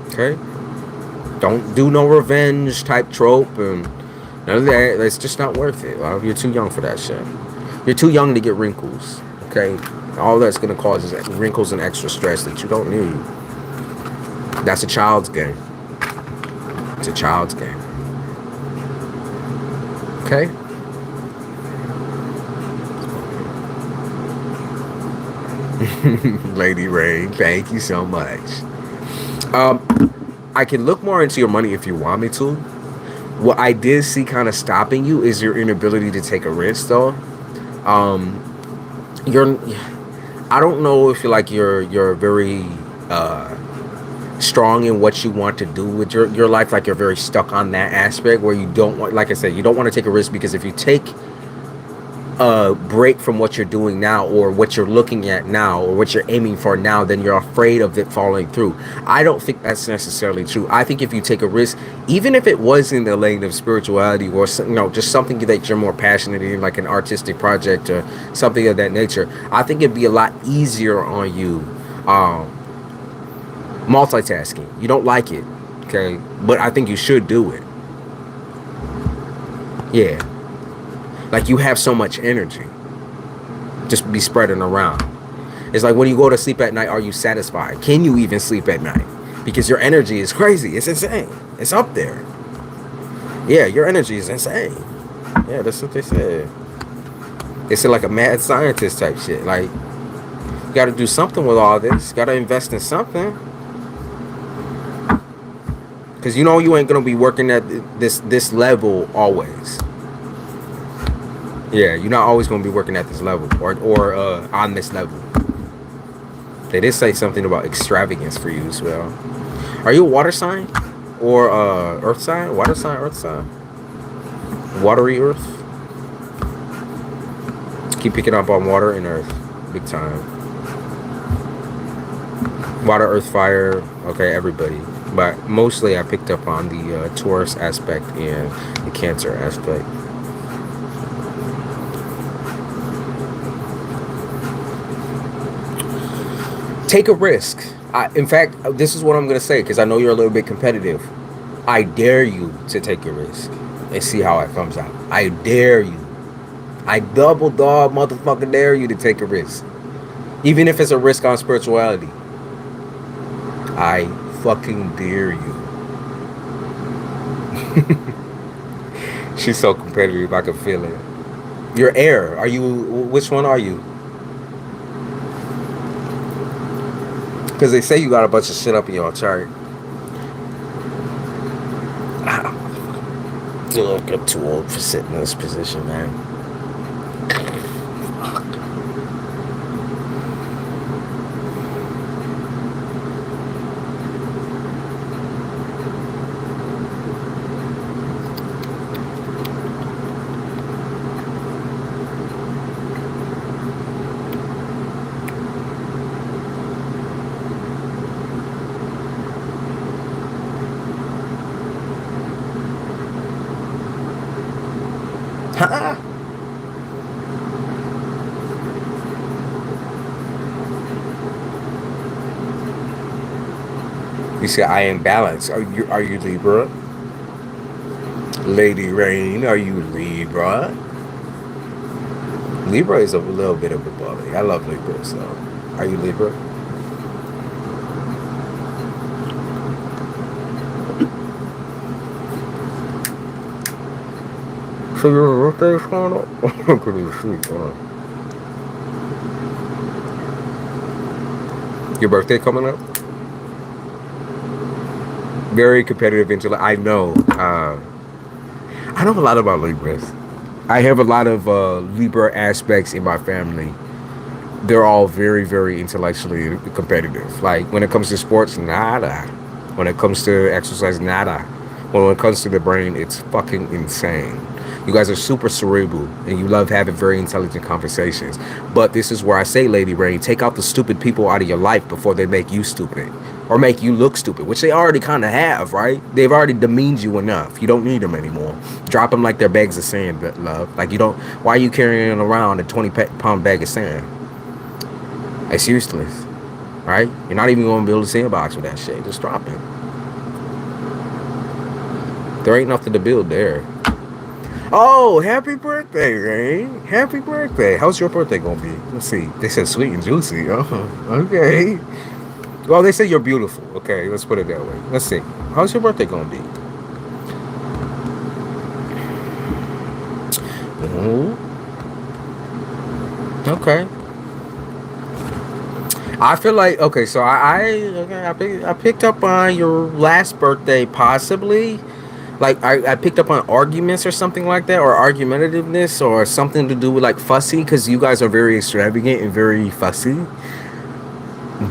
Okay? Don't do no revenge type trope and none of that. It's just not worth it. Well, you're too young for that shit. You're too young to get wrinkles. Okay? All that's going to cause is wrinkles and extra stress that you don't need. That's a child's game. It's a child's game. Okay. Lady Rain, thank you so much. I can look more into your money if you want me to. What I did see kind of stopping you is your inability to take a risk, though. Um, you're, I don't know if you're very strong in what you want to do with your life. Like you're very stuck on that aspect where you don't want, like I said, you don't want to take a risk, because if you take a break from what you're doing now, or what you're looking at now, or what you're aiming for now, then you're afraid of it falling through. I don't think that's necessarily true. I think if you take a risk, even if it was in the lane of spirituality, or just something that you're more passionate in, like an artistic project or something of that nature, I think it'd be a lot easier on you. Multitasking, you don't like it, okay, but I think you should do it. Yeah. Like, you have so much energy. Just be spreading around. It's like, when you go to sleep at night, are you satisfied? Can you even sleep at night? Because your energy is crazy. It's insane. It's up there. Yeah, your energy is insane. Yeah, that's what they said. They said like a mad scientist type shit. Like, you got to do something with all this. Got to invest in something. Because you ain't going to be working at this level always. Yeah, you're not always going to be working at this level or on this level. They did say something about extravagance for you as well. Are you a water sign or earth sign? Water sign, earth sign? Watery earth? Keep picking up on water and earth. Big time. Water, earth, fire. Okay, everybody. But mostly I picked up on the Taurus aspect and the Cancer aspect. Take a risk. In fact, this is what I'm going to say, because I know you're a little bit competitive. I dare you to take a risk and see how it comes out. I dare you. I double dog motherfucker dare you to take a risk. Even if it's a risk on spirituality. I fucking dare you. She's so competitive, I can feel it. You're air. Which one are you? Because they say you got a bunch of shit up in your chart. You look, I'm too old for sitting in this position, man. You say I am balanced. Are you Libra? Lady Rain, are you Libra? Libra is a little bit of a bully. I love Libra, so are you Libra? So your birthday is coming up? I couldn't even sleep. Hold on. Your birthday coming up? Very competitive intellect. I know. I know a lot about Libras. I have a lot of Libra aspects in my family. They're all very, very intellectually competitive. Like, when it comes to sports, nada. When it comes to exercise, nada. When it comes to the brain, it's fucking insane. You guys are super cerebral, and you love having very intelligent conversations. But this is where I say, Lady Rain, take out the stupid people out of your life before they make you stupid. Or make you look stupid, which they already kind of have, right? They've already demeaned you enough. You don't need them anymore. Drop them like they're bags of sand, love. Like, you don't... Why are you carrying around a 20-pound bag of sand? It's useless, right? You're not even going to build a sandbox with that shit. Just drop it. There ain't nothing to build there. Oh, happy birthday, Rain. Happy birthday. How's your birthday going to be? Let's see. They said sweet and juicy. Oh, okay. Well, they say you're beautiful. Okay, let's put it that way. Let's see. How's your birthday going to be? Ooh. Okay. I feel like okay, so I picked up on your last birthday, possibly. Like I picked up on arguments or something like that, or argumentativeness, or something to do with like fussy, because you guys are very extravagant and very fussy.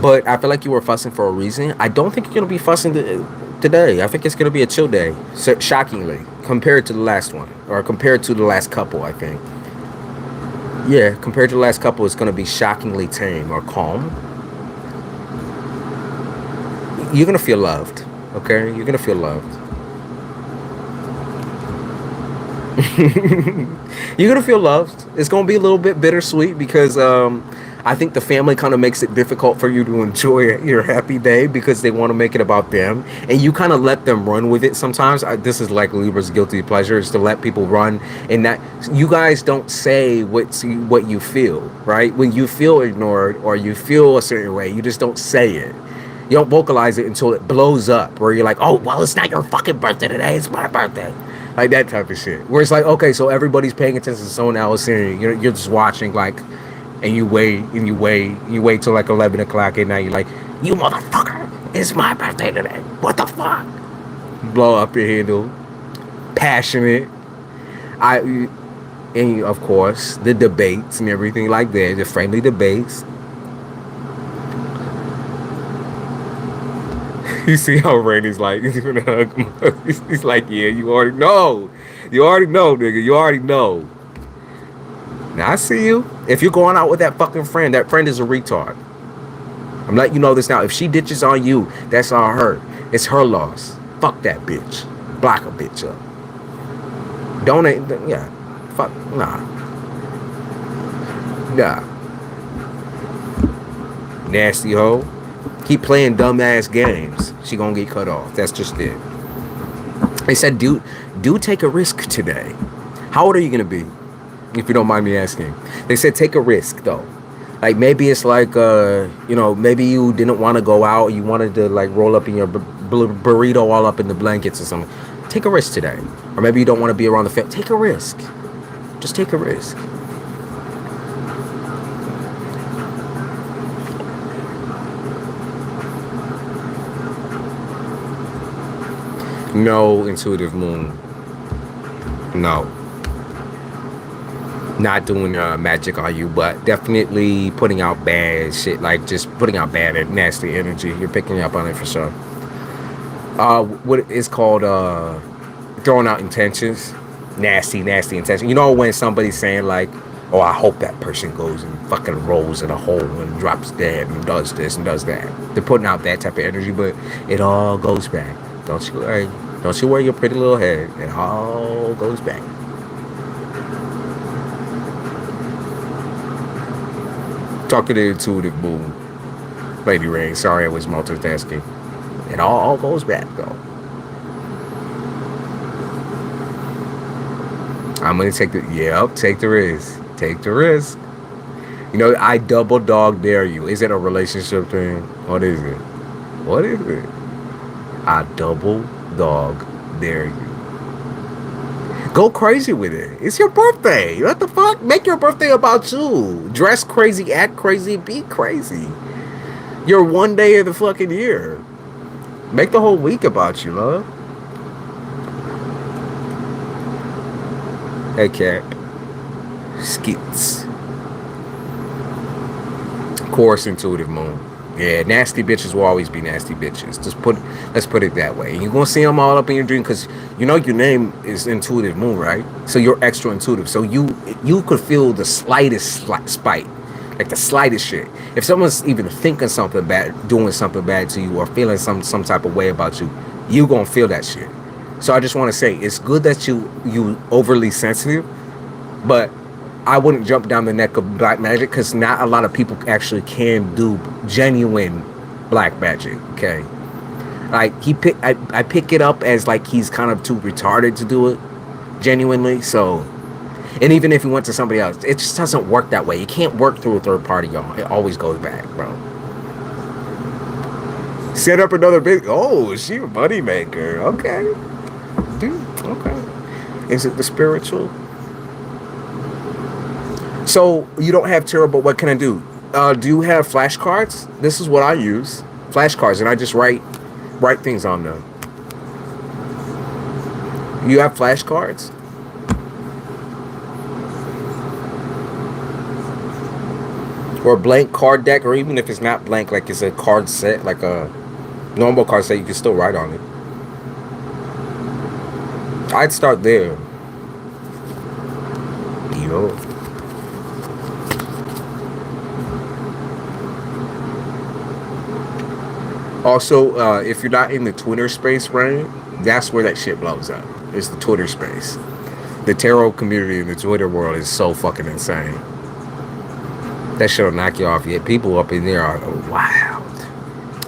But I feel like you were fussing for a reason. I don't think you're gonna be fussing today. I think it's gonna be a chill day, so, shockingly, compared to the last one, or compared to the last couple. I think, yeah, compared to the last couple, it's gonna be shockingly tame or calm. You're gonna feel loved. Okay, you're gonna feel loved. You're gonna feel loved. It's gonna be a little bit bittersweet because I think the family kind of makes it difficult for you to enjoy your happy day because they want to make it about them, and you kind of let them run with it sometimes. This is like Libra's guilty pleasure, is to let people run, and that you guys don't say what you feel, right? When you feel ignored or you feel a certain way, you just don't say it. You don't vocalize it until it blows up, where you're like, oh, well, it's not your fucking birthday today, it's my birthday. Like that type of shit. Where it's like, okay, so everybody's paying attention to someone else, and you're just watching, like, and you wait till like 11 o'clock at night. You're like, you motherfucker, it's my birthday today. What the fuck? Blow up your handle. Passionate. And of course, the debates and everything like that, the friendly debates. You see how Randy's like, he's gonna hug him. He's like, yeah, you already know. You already know, nigga. You already know. Now, I see you. If you're going out with that fucking friend, that friend is a retard. I'm letting you know this now. If she ditches on you, that's on her. It's her loss. Fuck that bitch. Block a bitch up. Yeah. Fuck. Nah. Nasty hoe. Keep playing dumbass games. She gonna get cut off. That's just it. They said, do take a risk today. How old are you gonna be? If you don't mind me asking. They said take a risk though. Like maybe it's like maybe you didn't want to go out, you wanted to like roll up in your burrito all up in the blankets or something. Take a risk today. Or maybe you don't want to be around the family. Take a risk. Just take a risk. No, intuitive moon. No. Not doing magic on you, but definitely putting out bad shit, like just putting out bad and nasty energy. You're picking up on it for sure. What it's called, throwing out intentions. Nasty intentions. You know when somebody's saying like, oh, I hope that person goes and fucking rolls in a hole and drops dead and does this and does that. They're putting out that type of energy, but it all goes back. Don't you worry. Don't you worry your pretty little head. It all goes back. Talk to the intuitive moon. Lady Rain. Sorry I was multitasking. It all goes back though. I'm gonna take the risk. Take the risk. You know, I double dog dare you. Is it a relationship thing? What is it? What is it? I double dog dare you. Go crazy with it. It's your birthday. What the fuck? Make your birthday about you. Dress crazy, act crazy, be crazy. You're one day of the fucking year. Make the whole week about you, love. Hey, cat. Skits. Of course, intuitive moon. Yeah, nasty bitches will always be nasty bitches. Let's put it that way. You're gonna see them all up in your dream because you know your name is Intuitive Moon, right? So you're extra intuitive. So you could feel the slightest spite, like the slightest shit. If someone's even thinking something bad, doing something bad to you, or feeling some type of way about you, you gonna feel that shit. So I just want to say it's good that you overly sensitive, but I wouldn't jump down the neck of black magic because not a lot of people actually can do genuine black magic. Okay, like I pick it up as like he's kind of too retarded to do it genuinely. So, and even if he went to somebody else, it just doesn't work that way. You can't work through a third party, y'all. It always goes back, bro. Set up another big. Oh, she a money maker. Okay, dude. Okay, is it the spiritual? So you don't have tarot, but what can I do? Do you have flashcards? This is what I use, flashcards, and I just write things on them. You have flashcards? Or a blank card deck, or even if it's not blank, like it's a card set, like a normal card set, you can still write on it. I'd start there. Yo. Also, if you're not in the Twitter space, right, that's where that shit blows up. It's the Twitter space. The tarot community in the Twitter world is so fucking insane. That shit'll knock you off. Yet people up in there are wild.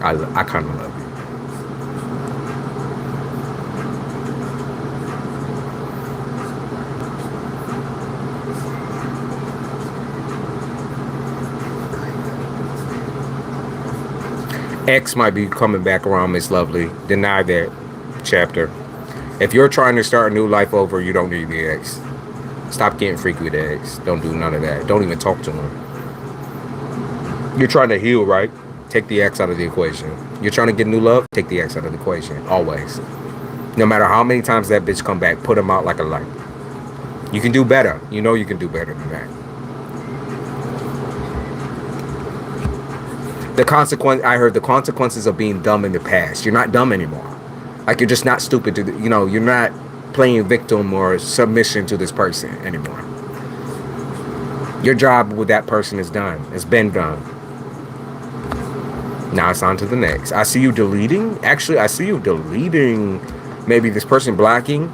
I kind of love it. X might be coming back around, Miss Lovely. Deny that chapter. If you're trying to start a new life over, you don't need the X. Stop getting freaky with the X. Don't do none of that. Don't even talk to him. You're trying to heal, right? Take the X out of the equation. You're trying to get new love? Take the X out of the equation. Always. No matter how many times that bitch come back, put him out like a light. You can do better. You know you can do better than that. I heard the consequences of being dumb in the past. You're not dumb anymore. Like, you're just not stupid to, you're not playing victim or submission to this person anymore. Your job with that person is done. It's been done. Now it's on to the next. I see you deleting. Actually, I see you deleting maybe this person blocking.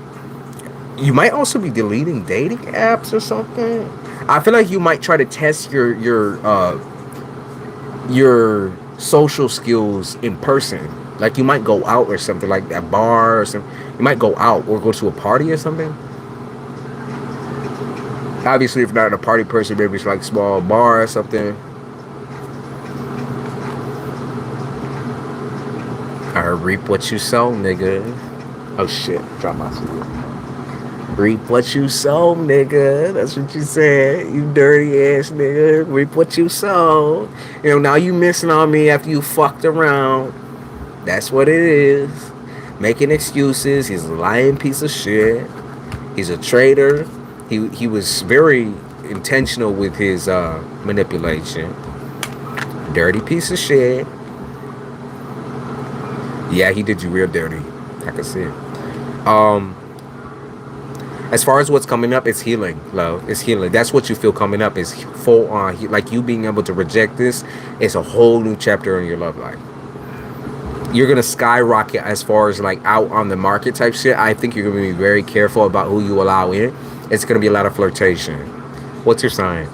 You might also be deleting dating apps or something. I feel like you might try to test your social skills in person. Like, you might go out or something, like a bar or something. You might go out or go to a party or something. Obviously, if not a party person, maybe it's like a small bar or something. I heard reap what you sow, nigga. Oh shit, drop my sword. Reap what you sow, nigga. That's what you said. You dirty ass nigga. Reap what you sow. Now you missing on me after you fucked around. That's what it is. Making excuses. He's a lying piece of shit. He's a traitor. He was very intentional with his manipulation. Dirty piece of shit. Yeah, he did you real dirty. I can see it. As far as what's coming up, it's healing, love. It's healing. That's what you feel coming up. Is full on. Like, you being able to reject this is a whole new chapter in your love life. You're going to skyrocket as far as like out on the market type shit. I think you're going to be very careful about who you allow in. It's going to be a lot of flirtation. What's your sign?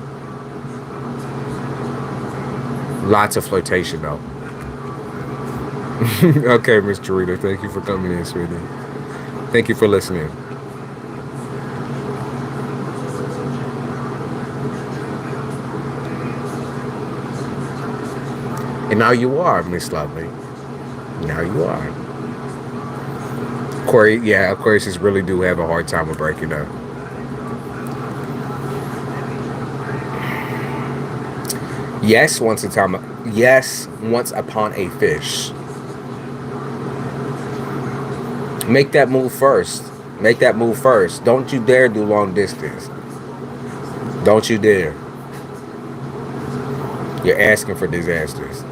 Lots of flirtation, though. Okay, Miss Charita, thank you for coming in, sweetie. Thank you for listening. And now you are, Miss Lovely. Now you are. Aquariuses really do have a hard time with breaking up. Yes, once upon a fish. Make that move first. Make that move first. Don't you dare do long distance. Don't you dare. You're asking for disasters.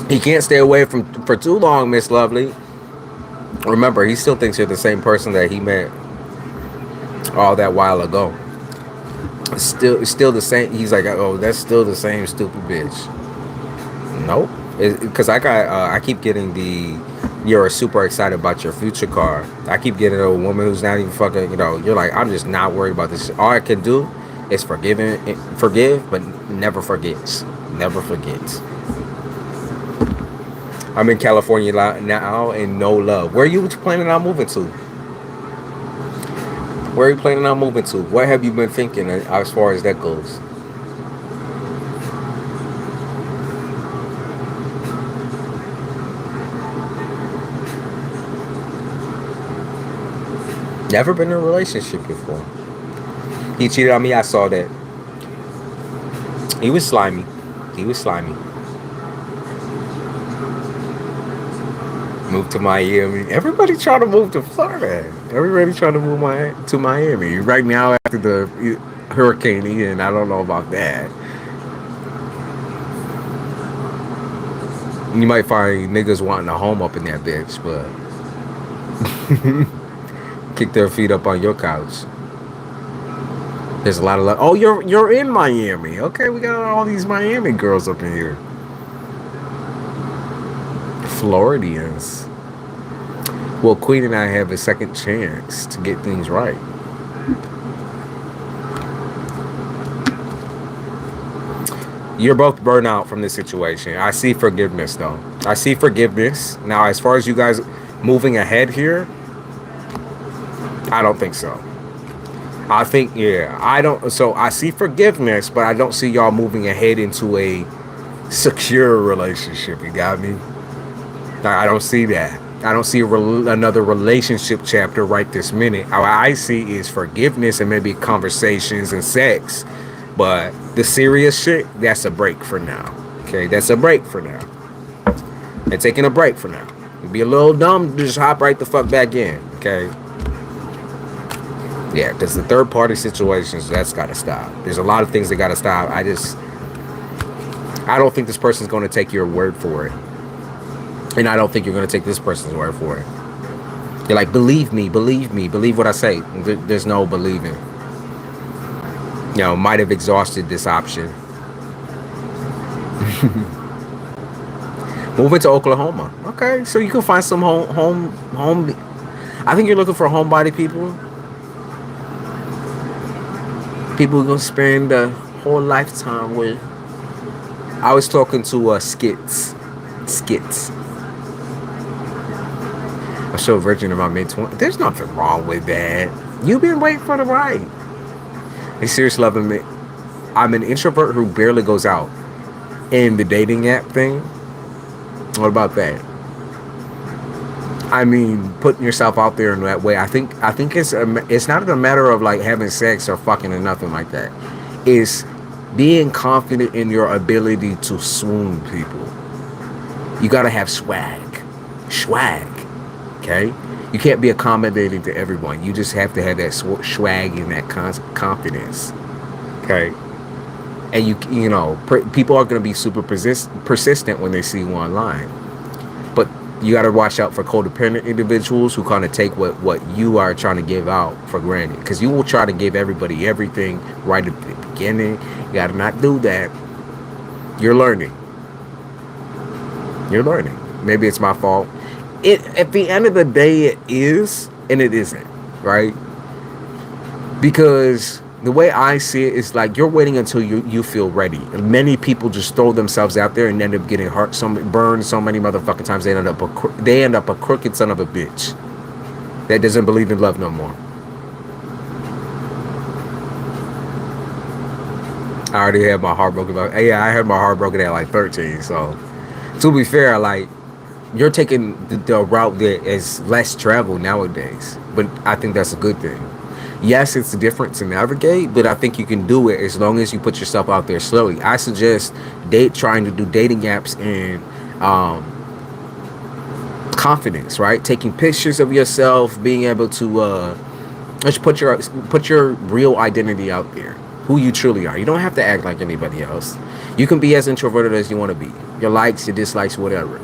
He can't stay away for too long, Miss Lovely. Remember, he still thinks you're the same person that he met all that while ago. It's still the same. He's like, oh, that's still the same stupid bitch. Nope. Because I keep getting you're super excited about your future card. I keep getting a woman who's not even fucking, you're like, I'm just not worried about this. All I can do is forgive, but never forgets. Never forgets. I'm in California now and no love. Where are you planning on moving to? Where are you planning on moving to? What have you been thinking as far as that goes? Never been in a relationship before. He cheated on me. I saw that. He was slimy. He was slimy. Moved to Miami. Everybody trying to move to Florida. Everybody trying to move to Miami. Right now after the Hurricane Ian, I don't know about that. You might find niggas wanting a home up in that bitch, but kick their feet up on your couch. There's a lot of love. Oh, you're in Miami. Okay, we got all these Miami girls up in here. Floridians. Well, Queen and I have a second chance to get things right. You're both burnt out from this situation. I see forgiveness, though. I see forgiveness. Now, as far as you guys moving ahead here, I don't think so. I think, yeah, I don't. So I see forgiveness, but I don't see y'all moving ahead into a secure relationship. You got me? I don't see that. I don't see another relationship chapter right this minute. All I see is forgiveness and maybe conversations and sex. But the serious shit, that's a break for now. Okay, that's a break for now. And taking a break for now. It'd be a little dumb to just hop right the fuck back in. Okay? Yeah, because the third party situations, that's got to stop. There's a lot of things that got to stop. I don't think this person's going to take your word for it. And I don't think you're going to take this person's word for it. You're like, believe me, believe what I say. There's no believing. You know, might have exhausted this option. Moving to Oklahoma. Okay, so you can find some home. I think you're looking for homebody people. People who gonna spend a whole lifetime with. I was talking to Skits. I'm so virgin in my mid-20s. There's nothing wrong with that. You've been waiting for the right. Hey, serious loving me. I'm an introvert who barely goes out. In the dating app thing, what about that? I mean, putting yourself out there in that way. I think it's not a matter of like having sex or fucking or nothing like that. It's being confident in your ability to swoon people. You gotta have swag. Okay? You can't be accommodating to everyone. You just have to have that swag and that confidence. Okay? And you know, people are going to be super persistent when they see you online. But you got to watch out for codependent individuals who kind of take what you are trying to give out for granted. Because you will try to give everybody everything right at the beginning. You got to not do that. You're learning. Maybe it's my fault. At the end of the day, it is and it isn't, right? Because the way I see it is like you're waiting until you feel ready. And many people just throw themselves out there and end up getting hurt, burned so many motherfucking times. They end up a crooked son of a bitch that doesn't believe in love no more. I already had my heart broken. Yeah, I had my heart broken at like 13. So to be fair, like, you're taking the route that is less traveled nowadays, but I think that's a good thing. Yes, it's different to navigate, but I think you can do it as long as you put yourself out there slowly. I suggest trying to do dating apps in confidence, right? Taking pictures of yourself, being able to just put your real identity out there, who you truly are. You don't have to act like anybody else. You can be as introverted as you want to be. Your likes, your dislikes, whatever.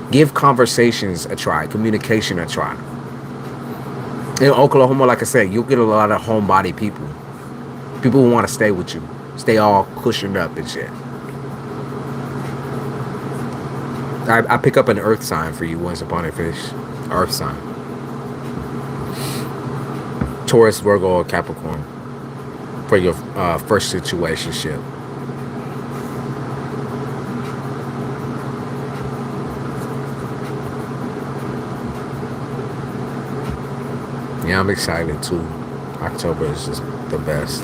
Give conversations a try, communication a try. In Oklahoma, like I said, you'll get a lot of homebody people. People who want to stay with you. Stay all cushioned up and shit. I pick up an earth sign for you once upon a fish. Earth sign. Taurus, Virgo, or Capricorn. For your first situationship. Yeah, I'm excited too. October is just the best.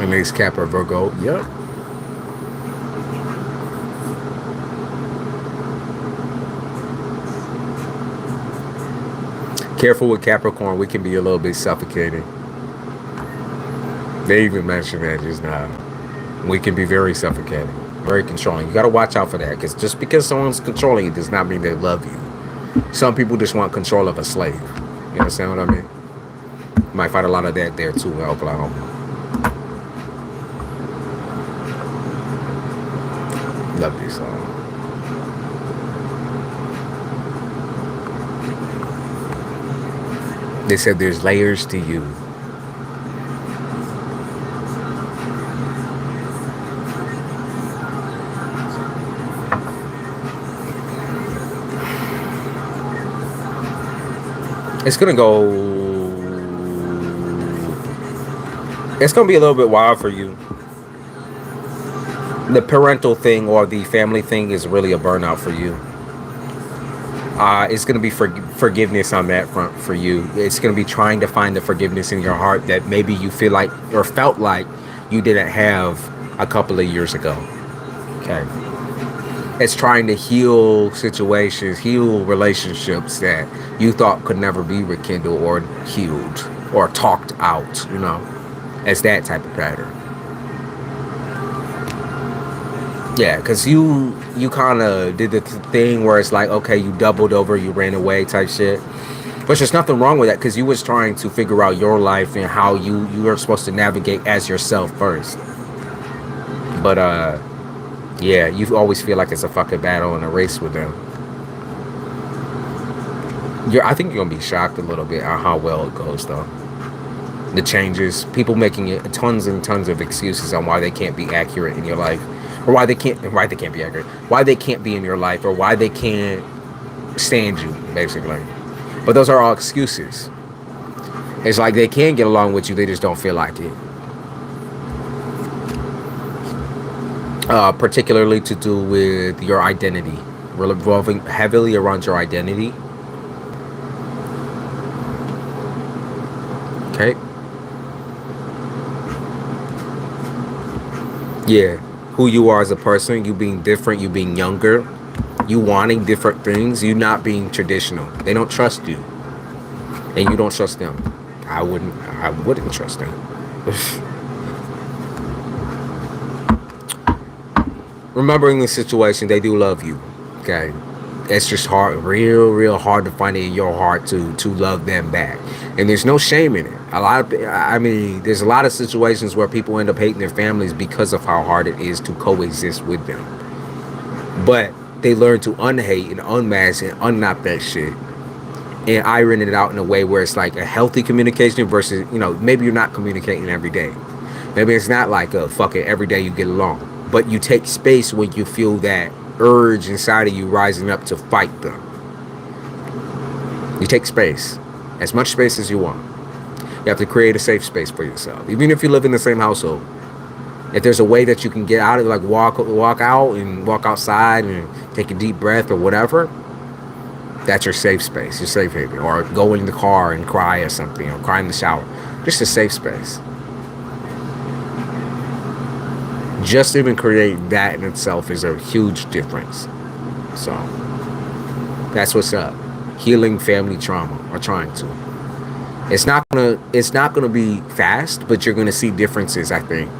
And Gemini's, Capra, Virgo. Yep. Careful with Capricorn. We can be a little bit suffocating. They even mentioned that just now. We can be very suffocating, very controlling. You got to watch out for that, because just because someone's controlling you does not mean they love you. Some people just want control of a slave. You understand what I mean? You might find a lot of that there too in Oklahoma. Love this song. They said there's layers to you. It's gonna be a little bit wild for you. The parental thing or the family thing is really a burnout for you. It's gonna be forgiveness on that front for you. It's gonna be trying to find the forgiveness in your heart that maybe you feel like or felt like you didn't have a couple of years ago. Okay. It's trying to heal situations, heal relationships that you thought could never be rekindled or healed or talked out, you know. It's that type of pattern. Yeah, because you kind of did the thing where it's like, okay, you doubled over, you ran away type shit. But there's nothing wrong with that, because you was trying to figure out your life and how you are supposed to navigate as yourself first. But, yeah, you always feel like it's a fucking battle and a race with them. I think you're going to be shocked a little bit on how well it goes, though. The changes, people making it tons and tons of excuses on why they can't be accurate in your life, or why they can't be accurate, why they can't be in your life, or why they can't stand you, basically. But those are all excuses. It's like they can get along with you, they just don't feel like it. Particularly to do with your identity, revolving heavily around your identity. Okay. Yeah, who you are as a person, you being different, you being younger, you wanting different things, you not being traditional. They don't trust you, and you don't trust them. I wouldn't trust them. Remembering the situation, they do love you. Okay, it's just hard, real hard to find it in your heart to love them back, and there's no shame in it. There's a lot of situations where people end up hating their families because of how hard it is to coexist with them. But they learn to unhate and unmask and unknot that shit, and iron it out in a way where it's like a healthy communication versus, you know, maybe you're not communicating every day. Maybe it's not like a fucking every day you get along. But you take space when you feel that urge inside of you rising up to fight them. You take space. As much space as you want. You have to create a safe space for yourself. Even if you live in the same household. If there's a way that you can get out of it, like walk out and walk outside and take a deep breath or whatever, that's your safe space, your safe haven. Or go in the car and cry or something, or cry in the shower. Just a safe space. Just even creating that in itself is a huge difference. So that's what's up. Healing family trauma, or trying to. It's not gonna be fast, but you're gonna see differences, I think.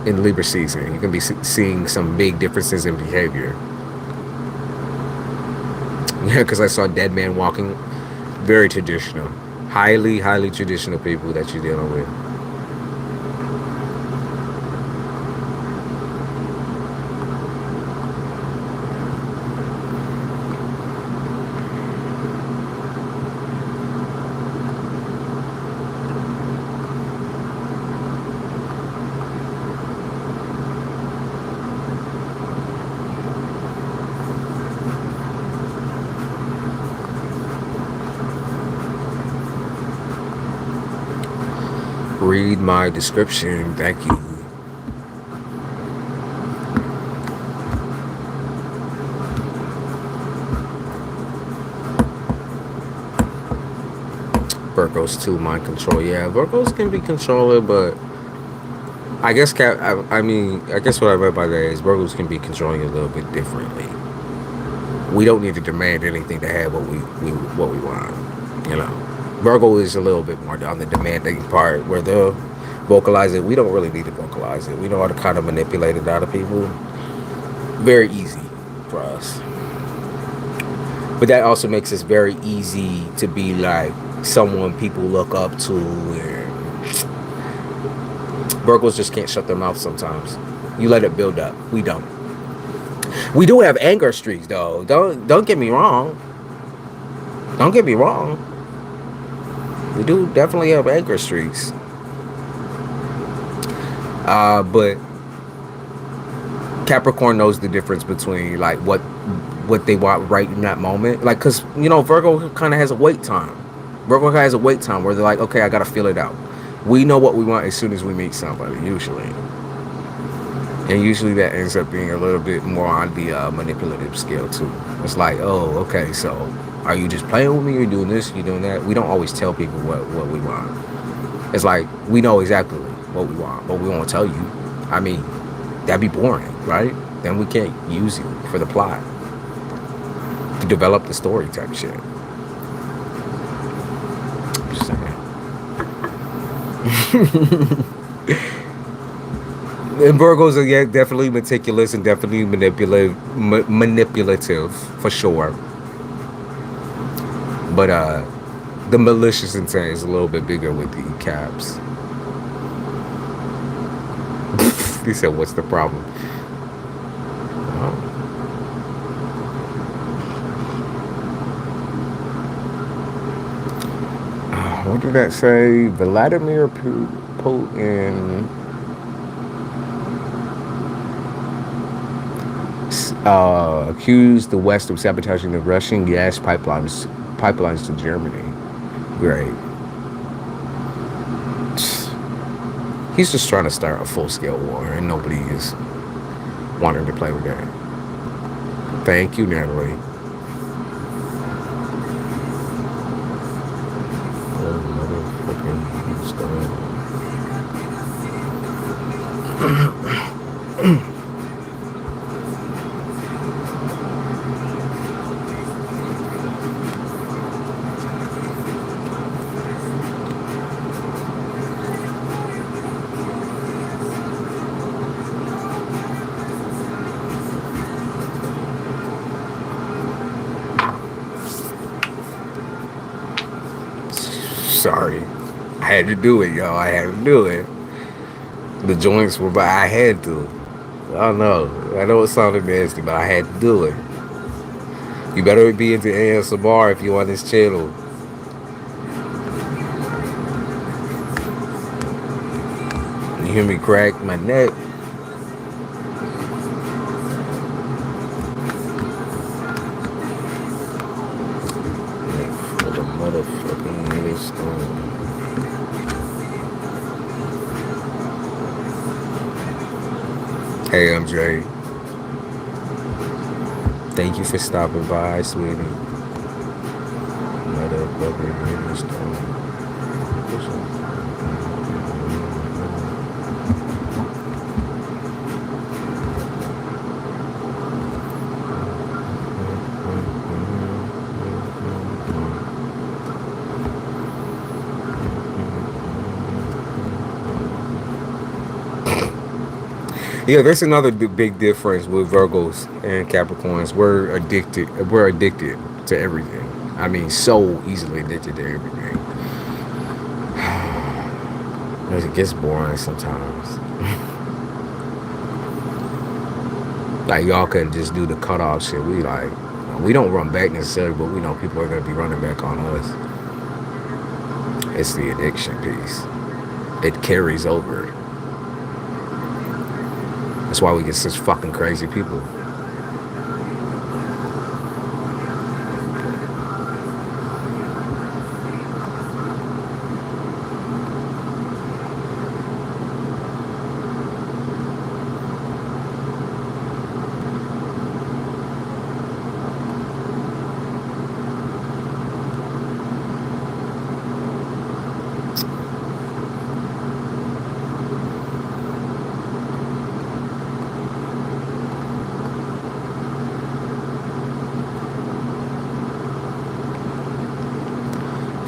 In Libra season, you're gonna be seeing some big differences in behavior. Yeah, because I saw dead man walking. Very traditional, highly traditional people that you're dealing with. Read my description. Thank you. Virgos too, mind control. Yeah, Virgos can be controller, but I guess I mean, I guess what I meant by that is Virgos can be controlling a little bit differently. We don't need to demand anything to have what we want. You know, Virgo is a little bit more on the demanding part where they'll vocalize it. We don't really need to vocalize it. We know how to kind of manipulate it out of people. Very easy for us. But that also makes us very easy to be like someone people look up to. And Virgos just can't shut their mouth sometimes. You let it build up. We don't. We do have anger streaks though. Don't get me wrong. Don't get me wrong. We do definitely have anger streaks. But Capricorn knows the difference between like what they want right in that moment. Like, cause you know, Virgo kind of has a wait time. Virgo has a wait time where they're like, okay, I gotta feel it out. We know what we want as soon as we meet somebody, usually. And usually that ends up being a little bit more on the manipulative scale too. It's like, oh, okay, so are you just playing with me? You're doing this, you're doing that. We don't always tell people what we want. It's like, we know exactly what we want, but we won't tell you. I mean, that'd be boring, right? Then we can't use you for the plot. To develop the story type shit. Just saying. And Virgos are definitely meticulous and definitely manipulative for sure. But the malicious intent is a little bit bigger with the Caps. He said, "What's the problem?" What did that say? Vladimir Putin accused the West of sabotaging the Russian gas pipelines to Germany. Great. He's just trying to start a full-scale war, and nobody is wanting to play with that. Thank you, Natalie. Sorry. I had to do it, y'all. I had to do it. The joints were, but I had to. I don't know. I know it sounded nasty, but I had to do it. You better be into ASMR if you're on this channel. You hear me crack my neck? For the motherfucking millstone. Hey, MJ. Thank you for stopping by, sweetie. Motherfucking millstone. Yeah, there's another big difference with Virgos and Capricorns. We're addicted to everything. I mean, so easily addicted to everything. It gets boring sometimes. Like, y'all could just do the cutoff shit. We don't run back necessarily, but we know people are going to be running back on us. It's the addiction piece. It carries over. That's why we get such fucking crazy people.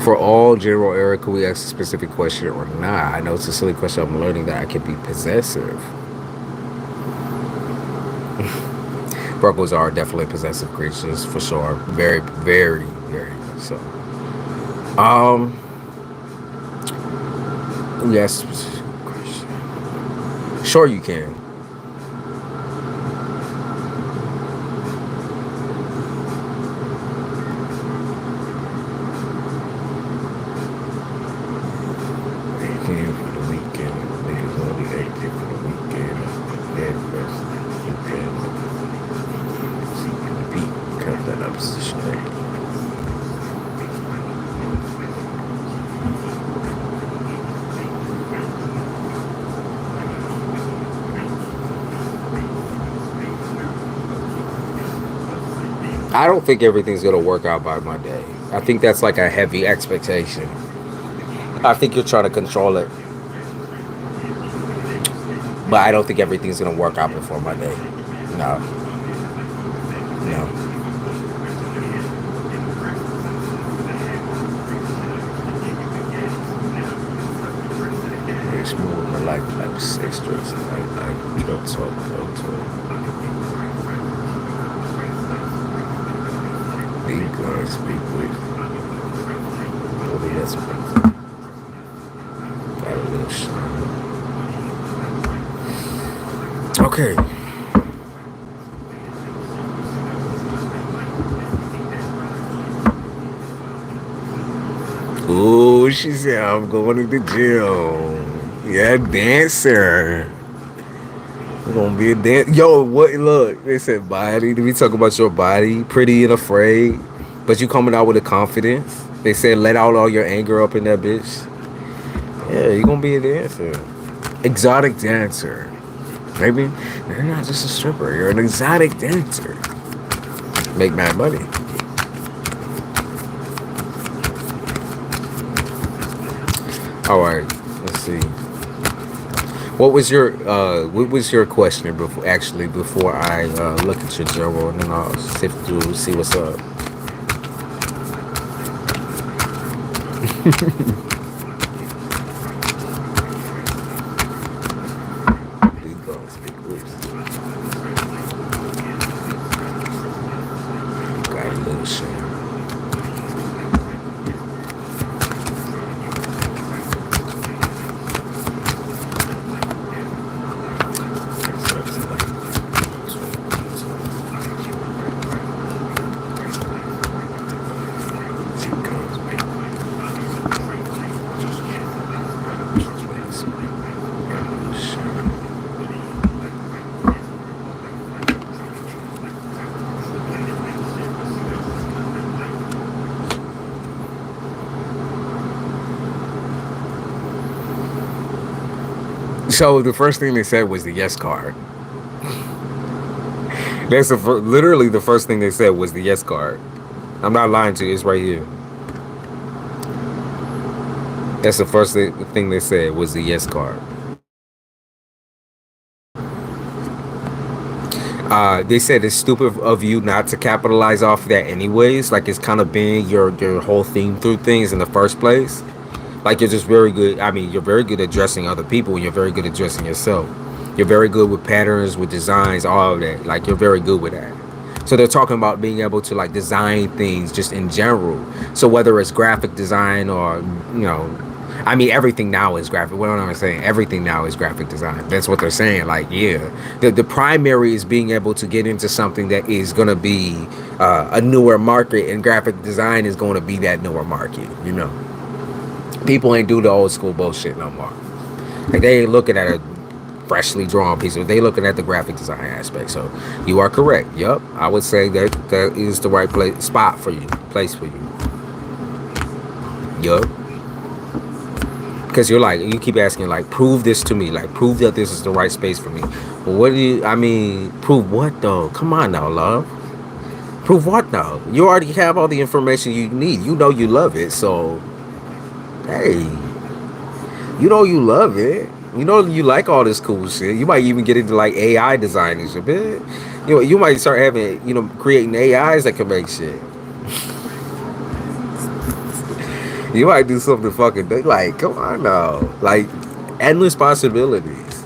For all general error, could we ask a specific question or not? I know it's a silly question. I'm learning that I can be possessive. Virgos are definitely possessive creatures for sure. Very, very, very much so. Yes. Sure, you can. I don't think everything's gonna work out by my day. I think that's like a heavy expectation. I think you're trying to control it, but I don't think everything's gonna work out before my day. No, no. It's more like six strokes. Like don't talk. Speak with. That's got a little shine. Okay. Ooh, she said I'm going to the gym. Yeah, dancer. We're gonna be a dancer. Yo, what? Look, they said body. Did we talk about your body? Pretty and afraid. But you coming out with a confidence. They said let out all your anger up in that bitch. Yeah, you're gonna be a dancer. Exotic dancer. Maybe you're not just a stripper, you're an exotic dancer. Make mad money. Alright, let's see. What was your question before I look at your journal, and then I'll sift through, see what's up. Got a little shit. So the first thing they said was the yes card. That's literally the first thing they said was the yes card. I'm not lying to you. It's right here. That's the first thing they said was the yes card. They said it's stupid of you not to capitalize off of that anyways. Like it's kind of been your whole theme through things in the first place. Like you're just very good. I mean, you're very good at dressing other people, and you're very good at dressing yourself. You're very good with patterns, with designs, all of that. Like you're very good with that. So they're talking about being able to like design things just in general. So whether it's graphic design or, I mean, everything now is graphic. What am I saying? Everything now is graphic design. That's what they're saying. Like, yeah, the primary is being able to get into something that is going to be a newer market, and graphic design is going to be that newer market, People ain't do the old school bullshit no more. Like they ain't looking at a freshly drawn piece of, they looking at the graphic design aspect. So you are correct. Yup, I would say that is the right place for you. Yup. Because you keep asking, like, prove this to me. Like, prove that this is the right space for me. Well, prove what though? Come on now, love. Prove what now? You already have all the information you need. You know you love it, so hey, you know you love it. You know you like all this cool shit. You might even get into like AI design and shit, bit. You might start creating AIs that can make shit. You might do something fucking big. Like, come on now. Like, endless possibilities.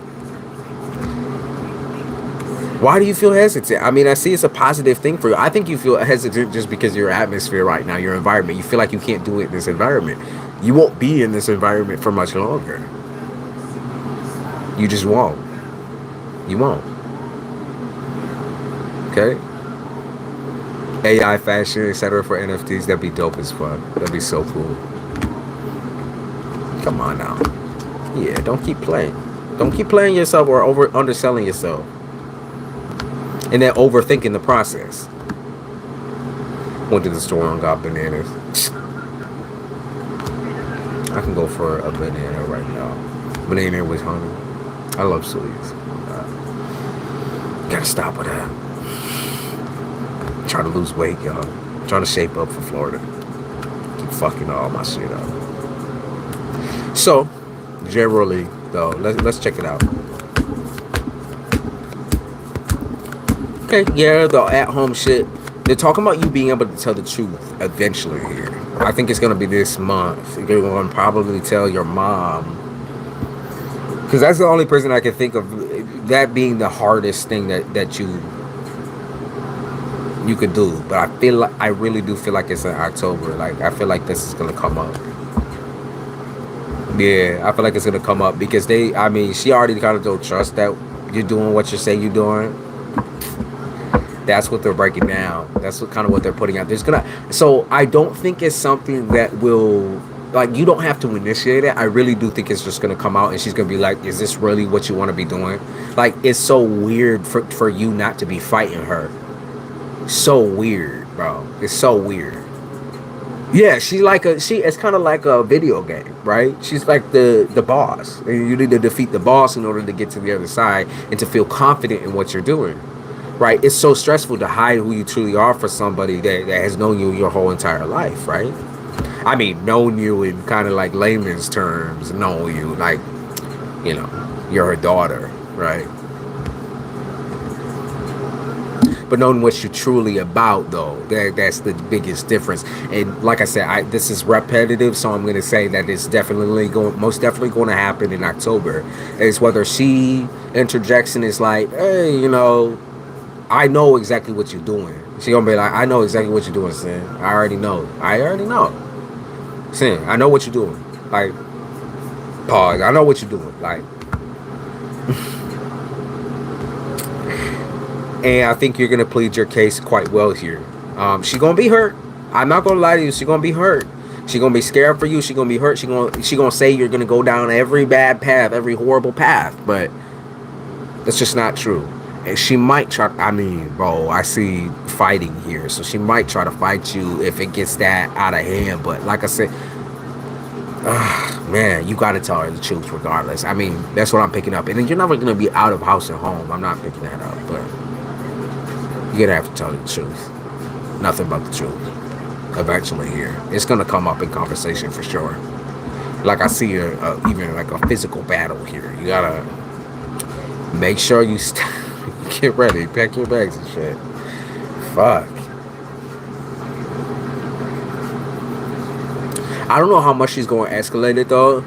Why do you feel hesitant? I mean, I see it's a positive thing for you. I think you feel hesitant just because your atmosphere right now, your environment. You feel like you can't do it in this environment. You won't be in this environment for much longer. You just won't. You won't. Okay? AI fashion, etc. for NFTs, that'd be dope as fuck. That'd be so cool. Come on now. Yeah, don't keep playing. Don't keep playing yourself or underselling yourself. And then overthinking the process. Went to the store and got bananas. I can go for a banana right now. Banana with honey. I love sweets. Gotta stop with that. Trying to lose weight, y'all. Trying to shape up for Florida. Keep fucking all my shit up. So, generally, though, let's check it out. Okay, yeah, the at-home shit. They're talking about you being able to tell the truth eventually here. I think it's going to be this month. You're going to probably tell your mom. Because that's the only person I can think of. That being the hardest thing that you could do. But I really do feel like it's in October. Like, I feel like this is going to come up. Yeah, I feel like it's going to come up. Because she already kind of don't trust that you're doing what you say you're doing. That's what they're breaking down. That's what they're putting out. So I don't think it's something that will, like, you don't have to initiate it. I really do think it's just gonna come out and she's gonna be like, is this really what you want to be doing? Like, it's so weird for you not to be fighting her. So weird, bro. It's so weird. Yeah, it's kind of like a video game, right? She's like the boss, and you need to defeat the boss in order to get to the other side and to feel confident in what you're doing. Right, it's so stressful to hide who you truly are for somebody that has known you your whole entire life, right? I mean, known you in kind of like layman's terms, know you like, you know, you're her daughter, right? But knowing what you're truly about, though, that's the biggest difference. And like I said, this is repetitive, so I'm going to say that it's most definitely going to happen in October. It's whether she interjects and is like, hey, you know, I know exactly what you're doing. She gonna be like, I know exactly what you're doing, Sin. I already know. Sin, I know what you're doing. Like, pause. I know what you're doing. Like, and I think you're gonna plead your case quite well here. She gonna be hurt. I'm not gonna lie to you. She gonna be hurt. She gonna be scared for you. She gonna be hurt. She gonna say you're gonna go down every bad path, every horrible path. But that's just not true. And she might try. I mean, bro, I see fighting here, so she might try to fight you if it gets that out of hand. But like I said, man, you gotta tell her the truth regardless. I mean, that's what I'm picking up. And then you're never gonna be out of house and home. I'm not picking that up, but you're gonna have to tell her the truth. Nothing but the truth. Eventually, here, it's gonna come up in conversation for sure. Like I see even like a physical battle here. You gotta make sure you get ready, pack your bags and shit. Fuck. I don't know how much she's going to escalate it though,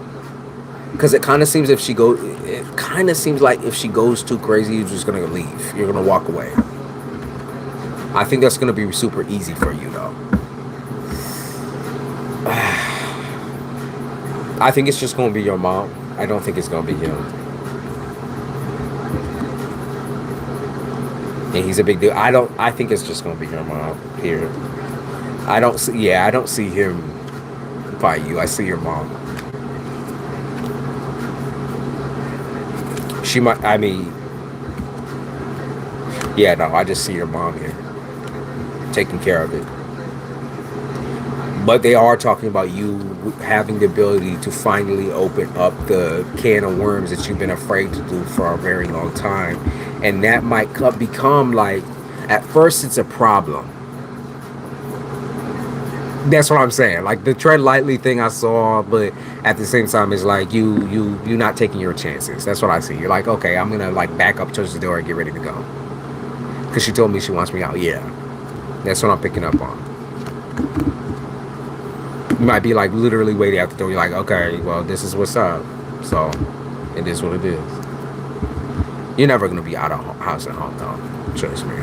because it kind of seems like if she goes too crazy, you're just gonna leave. You're gonna walk away. I think that's gonna be super easy for you though. I think it's just gonna be your mom. I don't think it's gonna be him. And he's a big deal. I think it's just gonna be her mom here. I don't see him fight you. I see your mom. She might, yeah, no, I just see your mom here taking care of it. But they are talking about you having the ability to finally open up the can of worms that you've been afraid to do for a very long time. And that might become like, at first it's a problem. That's what I'm saying. Like the tread lightly thing I saw, but at the same time, it's like you're not taking your chances. That's what I see. You're like, okay, I'm gonna like back up towards the door and get ready to go. Because she told me she wants me out. Yeah. That's what I'm picking up on. You might be like literally waiting out the door. You're like, okay, well, this is what's up. So it is what it is. You're never gonna be out of house in Hong Kong. Trust me.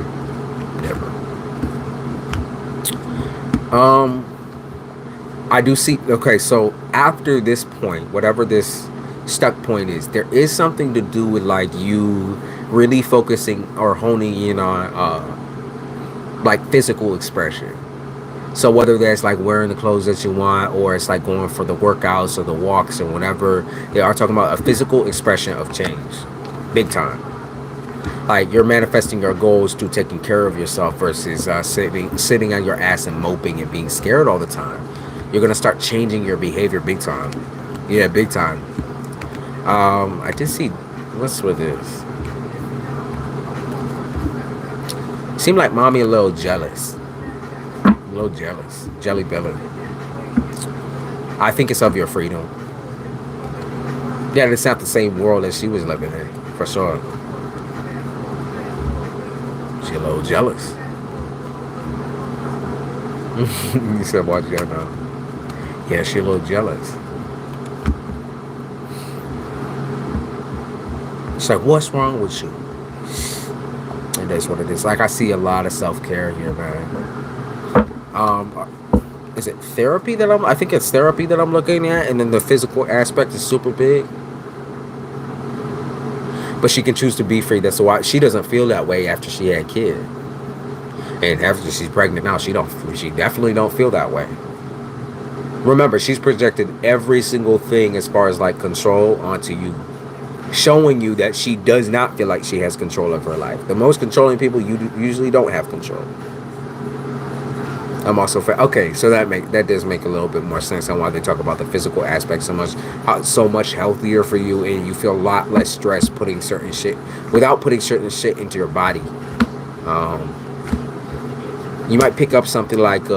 Never. I do see. Okay, so after this point, whatever this stuck point is, there is something to do with like you really focusing or honing in on like physical expression. So whether that's like wearing the clothes that you want, or it's like going for the workouts or the walks or whatever, they are talking about a physical expression of change, big time. Like you're manifesting your goals through taking care of yourself versus sitting on your ass and moping and being scared all the time. You're gonna start changing your behavior big time. Yeah, big time. I did see. What's with this? Seemed like mommy a little jealous. A little jealous. Jelly belly. I think it's of your freedom. Yeah, it's not the same world that she was living in, for sure. She a little jealous. You said, watch out now. Yeah, she a little jealous. It's like, what's wrong with you? And that's what it is. Like, I see a lot of self-care here, man. Is it therapy that I think it's therapy that I'm looking at, and then the physical aspect is super big. But she can choose to be free. That's why she doesn't feel that way after she had a kid. And after she's pregnant now, she definitely don't feel that way. Remember, she's projected every single thing as far as like control onto you, showing you that she does not feel like she has control of her life. The most controlling people usually don't have control. I'm also okay, so that does make a little bit more sense on why they talk about the physical aspect so much healthier for you, and you feel a lot less stress putting certain shit into your body. You might pick up something like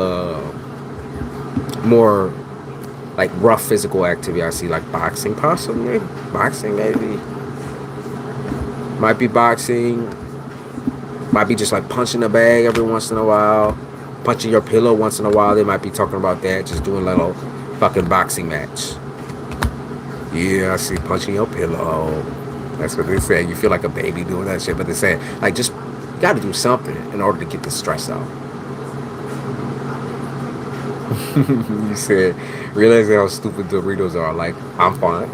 more like rough physical activity. I see like boxing, possibly boxing, maybe. Might be boxing. Might be just like punching a bag every once in a while. Punching your pillow once in a while. They might be talking about that. Just doing a little fucking boxing match. Yeah, I see punching your pillow. That's what they say. You feel like a baby doing that shit. But they say, like, just you got to do something in order to get the stress out. You said, realizing how stupid Doritos are. Like, I'm fine.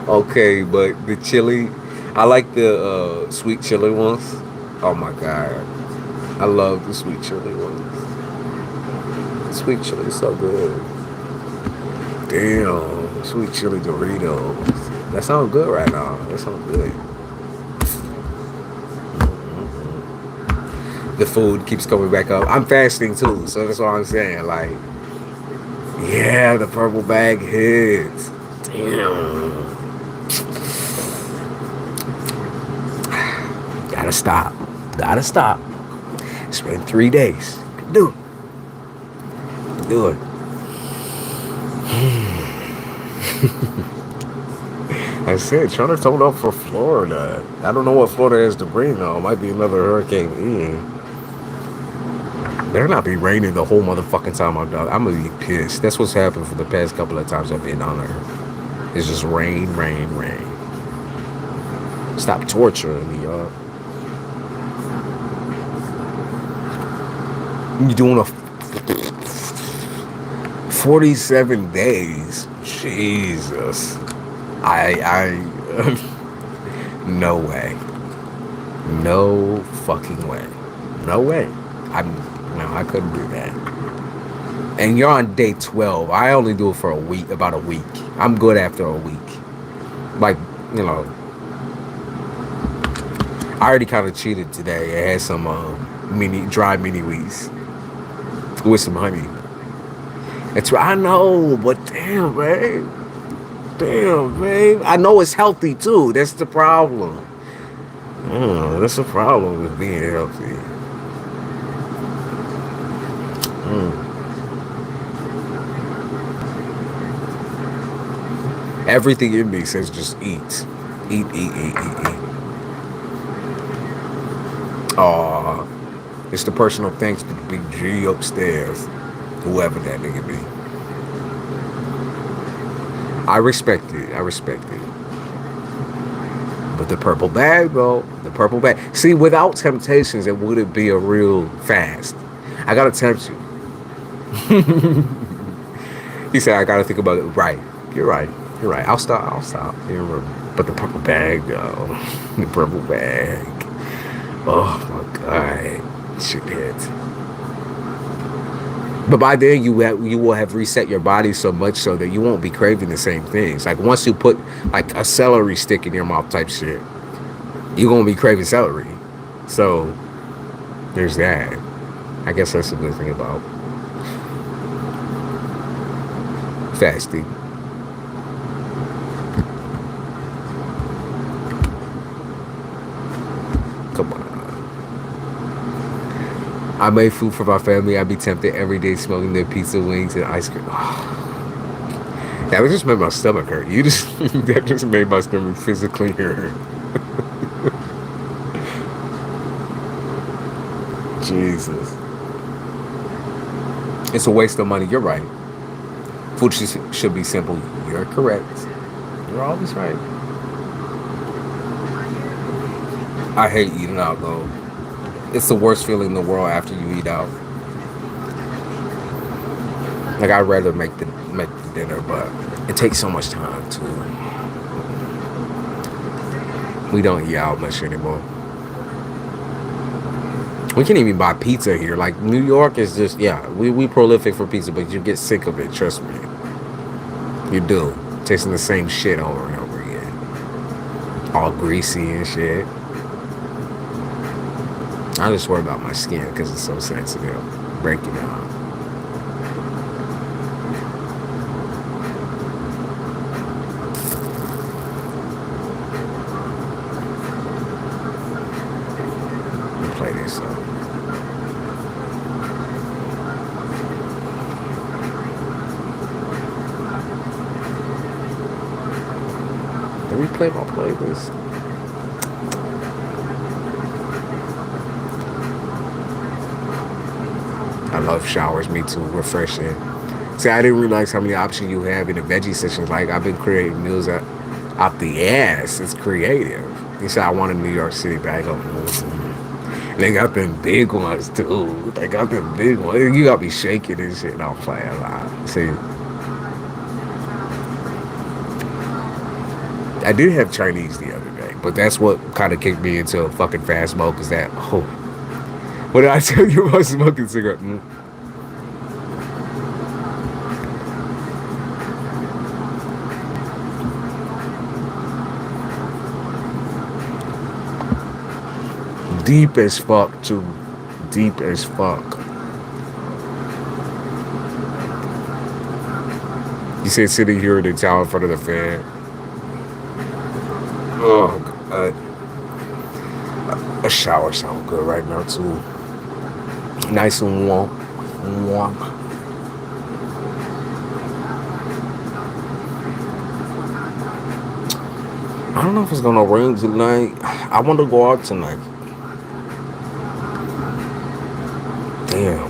Okay, but the chili, I like the sweet chili ones. Oh my god. I love the sweet chili ones. Sweet chili is so good. Damn, sweet chili Doritos. That sounds good right now. That sounds good. The food keeps coming back up. I'm fasting too, so that's what I'm saying. Like, yeah, the purple bag hits. Damn. Gotta stop. Gotta stop. It's been 3 days. Do it. Do it. I said, trying to tone up for Florida. I don't know what Florida has to bring though. It might be another hurricane. Better not be raining the whole motherfucking time I'm done. I'm gonna be pissed. That's what's happened for the past couple of times I've been on there. It's just rain, rain, rain. Stop torturing me, y'all. You doing a 47 days? Jesus. No way. No fucking way. No way. I couldn't do that. And you're on day 12. I only do it for about a week. I'm good after a week. Like, you know, I already kind of cheated today. I had some dry mini wheats with some honey. It's I know, but damn, babe. Damn, babe. I know it's healthy too. That's the problem. That's the problem with being healthy. Everything in me says just eat. Eat. Aw. It's the personal thanks to the big G upstairs. Whoever that nigga be. I respect it. I respect it. But the purple bag, though, the purple bag. See, without temptations, it wouldn't be a real fast. I gotta tempt you. He said, I gotta think about it. Right. You're right. You're right. I'll stop. I'll stop. But the purple bag, though. The purple bag. Oh, my God. Shit hits. But by then, you will have reset your body so much so that you won't be craving the same things. Like, once you put, like, a celery stick in your mouth type shit, you're going to be craving celery. So, there's that. I guess that's a good thing about fasting. Come on. I made food for my family. I'd be tempted every day smoking their pizza, wings, and ice cream. Oh. That just made my stomach hurt. That just made my stomach physically hurt. Jesus. It's a waste of money. You're right. Food should be simple. You're correct. You're always right. I hate eating out, though. It's the worst feeling in the world after you eat out. Like, I'd rather make the dinner, but it takes so much time too. We don't eat out much anymore. We can't even buy pizza here. Like, New York is just, yeah, we prolific for pizza, but you get sick of it, trust me. You do. Tasting the same shit over and over again. All greasy and shit. I just worry about my skin because it's so sensitive. Breaking out. Let me play this up. Did we play my playlist? I love showers, me too, refreshing. See, I didn't realize how many options you have in the veggie sections. Like, I've been creating meals out the ass. It's creative. He said, I want a New York City bag of meals. And they got them big ones, too. They got them big ones. You got me shaking and shit. I'm playing a lot. See, I did have Chinese the other day, but that's what kind of kicked me into a fucking fast mode, because that, oh. What did I tell you about smoking cigarette? Deep as fuck, too. Deep as fuck. You said sitting here in the towel in front of the fan. Oh, God. A shower sounds good right now, too. Nice and warm. I don't know if it's gonna rain tonight. I want to go out tonight. Damn.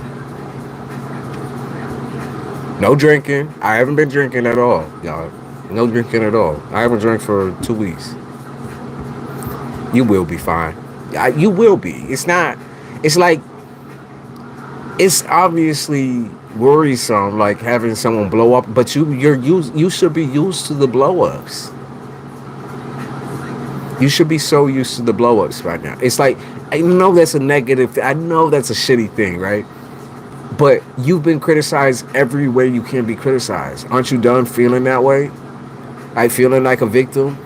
No drinking. I haven't been drinking at all, y'all. No drinking at all. I haven't drank for 2 weeks. You will be fine. You will be. It's not. It's like. It's obviously worrisome, like having someone blow up, but you should be used to the blow ups. You should be so used to the blow ups right now. It's like, I know that's a negative. I know that's a shitty thing, right? But you've been criticized every way you can be criticized. Aren't you done feeling that way? Like feeling like a victim?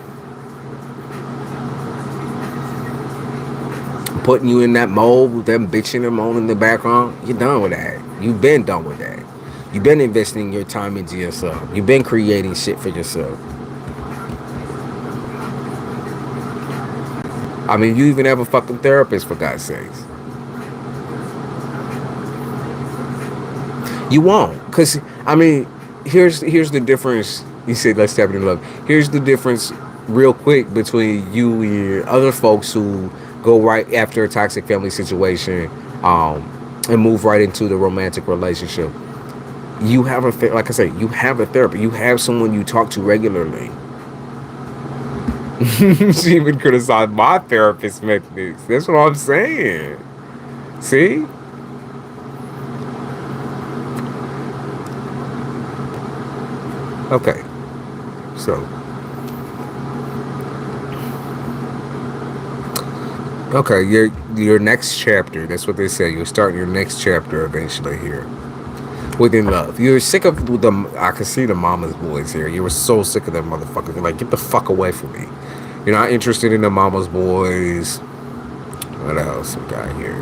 Putting you in that mold with them bitching and moaning in the background. You're done with that. You've been done with that. You've been investing your time into yourself. You've been creating shit for yourself. I mean, you even have a fucking therapist, for God's sakes. You won't. Because, I mean, here's the difference. You said, let's tap it in love. Here's the difference real quick between you and other folks who go right after a toxic family situation and move right into the romantic relationship. You have like I say, you have a therapist. You have someone you talk to regularly. She even criticized my therapist methods. That's what I'm saying. See? Okay. So. Okay, your next chapter. That's what they say. You'll start your next chapter eventually here. Within love. You're sick of them. I can see the mama's boys here. You were so sick of them motherfuckers. You're like, get the fuck away from me. You're not interested in the mama's boys. What else we got here?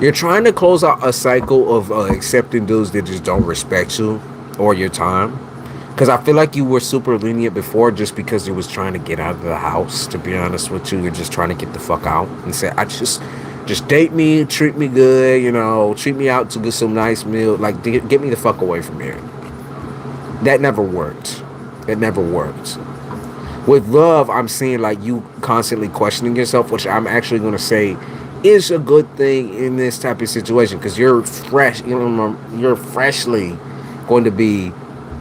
You're trying to close out a cycle of accepting dudes that just don't respect you or your time. Because I feel like you were super lenient before just because you was trying to get out of the house. To be honest with you, you're just trying to get the fuck out and say, I just date me, treat me good, you know, treat me out to get some nice meal. Like, get me the fuck away from here. That never worked. It never worked. With love, I'm seeing like you constantly questioning yourself, which I'm actually going to say is a good thing in this type of situation because you're fresh, you know, you're freshly going to be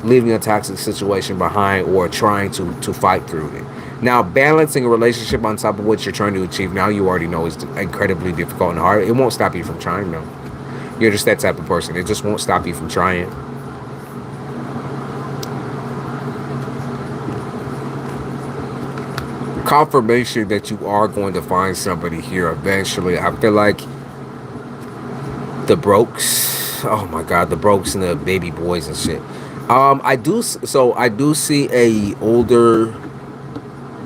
leaving a toxic situation behind or trying to fight through it. Now, balancing a relationship on top of what you're trying to achieve, now you already know is incredibly difficult and hard. It won't stop you from trying, though. You're just that type of person. It just won't stop you from trying. Confirmation that you are going to find somebody here eventually. I feel like the brokes, oh my god, the brokes and the baby boys and shit. I do see a older,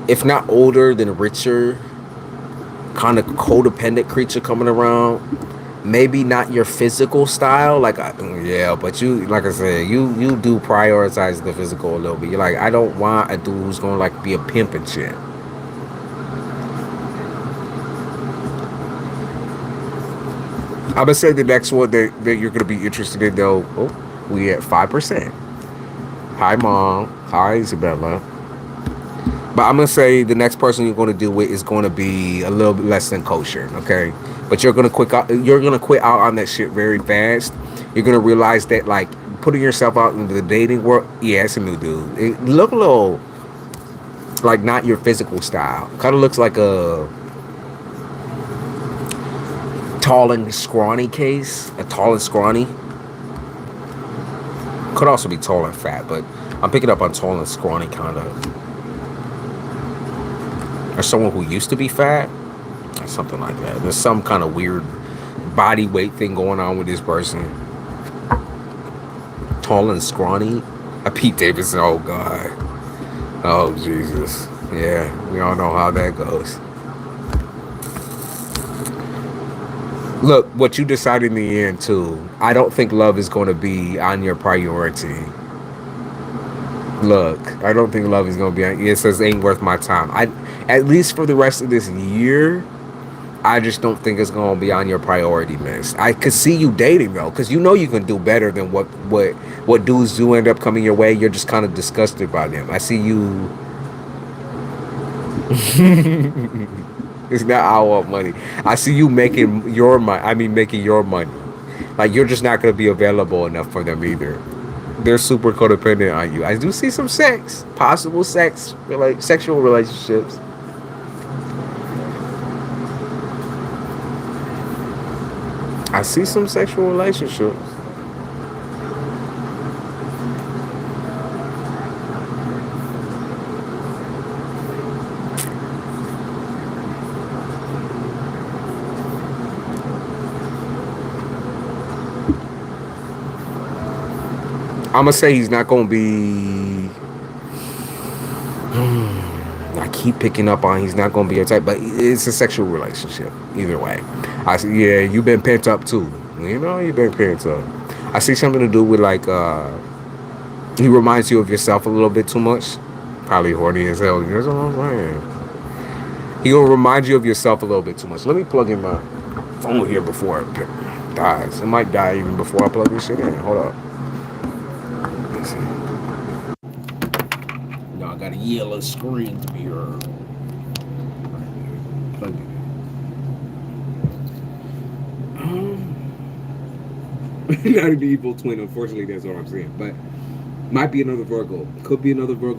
if not older then richer, kind of codependent creature coming around. Maybe not your physical style, like yeah, but you, like I said, you do prioritize the physical a little bit. You're like, I don't want a dude who's gonna like be a pimp and shit. I'm gonna say the next one that you're gonna be interested in though. Oh, we at 5%. Hi, Mom. Hi, Isabella. But I'm gonna say the next person you're gonna deal with is gonna be a little bit less than kosher, okay? But you're gonna quit out. You're gonna quit out on that shit very fast. You're gonna realize that like putting yourself out into the dating world, yeah, it's a new dude. It look a little like not your physical style. Kind of looks like a tall and scrawny case. A tall and scrawny. Could also be tall and fat, but I'm picking up on tall and scrawny kind of. Or someone who used to be fat. Or something like that. There's some kind of weird body weight thing going on with this person. Tall and scrawny. A Pete Davidson, oh god. Oh Jesus. Yeah, we all know how that goes. Look, what you decide in the end too, I don't think love is going to be on your priority. Look, I don't think love is going to be on, it says ain't worth my time. At least for the rest of this year, I just don't think it's going to be on your priority list. I could see you dating though, because you know you can do better than what dudes do end up coming your way. You're just kind of disgusted by them. I see you. It's not I want money. I see you making your money. I mean, making your money. Like, you're just not going to be available enough for them either. They're super codependent on you. I do see some sex. Possible sex. Like, sexual relationships. I see some sexual relationships. I'm gonna say he's not gonna be. I keep picking up on he's not gonna be your type, but it's a sexual relationship. Either way, I see. Yeah, you've been pent up too. You know, you've been pent up. I see something to do with like. He reminds you of yourself a little bit too much. Probably horny as hell. That's what I'm saying. He will remind you of yourself a little bit too much. Let me plug in my phone here before it dies. It might die even before I plug this shit in. Hold up. No, I got a yellow screen to be heard. Plug it in. Not an evil twin. Unfortunately, that's what I'm saying. But might be another Virgo. Could be another Virgo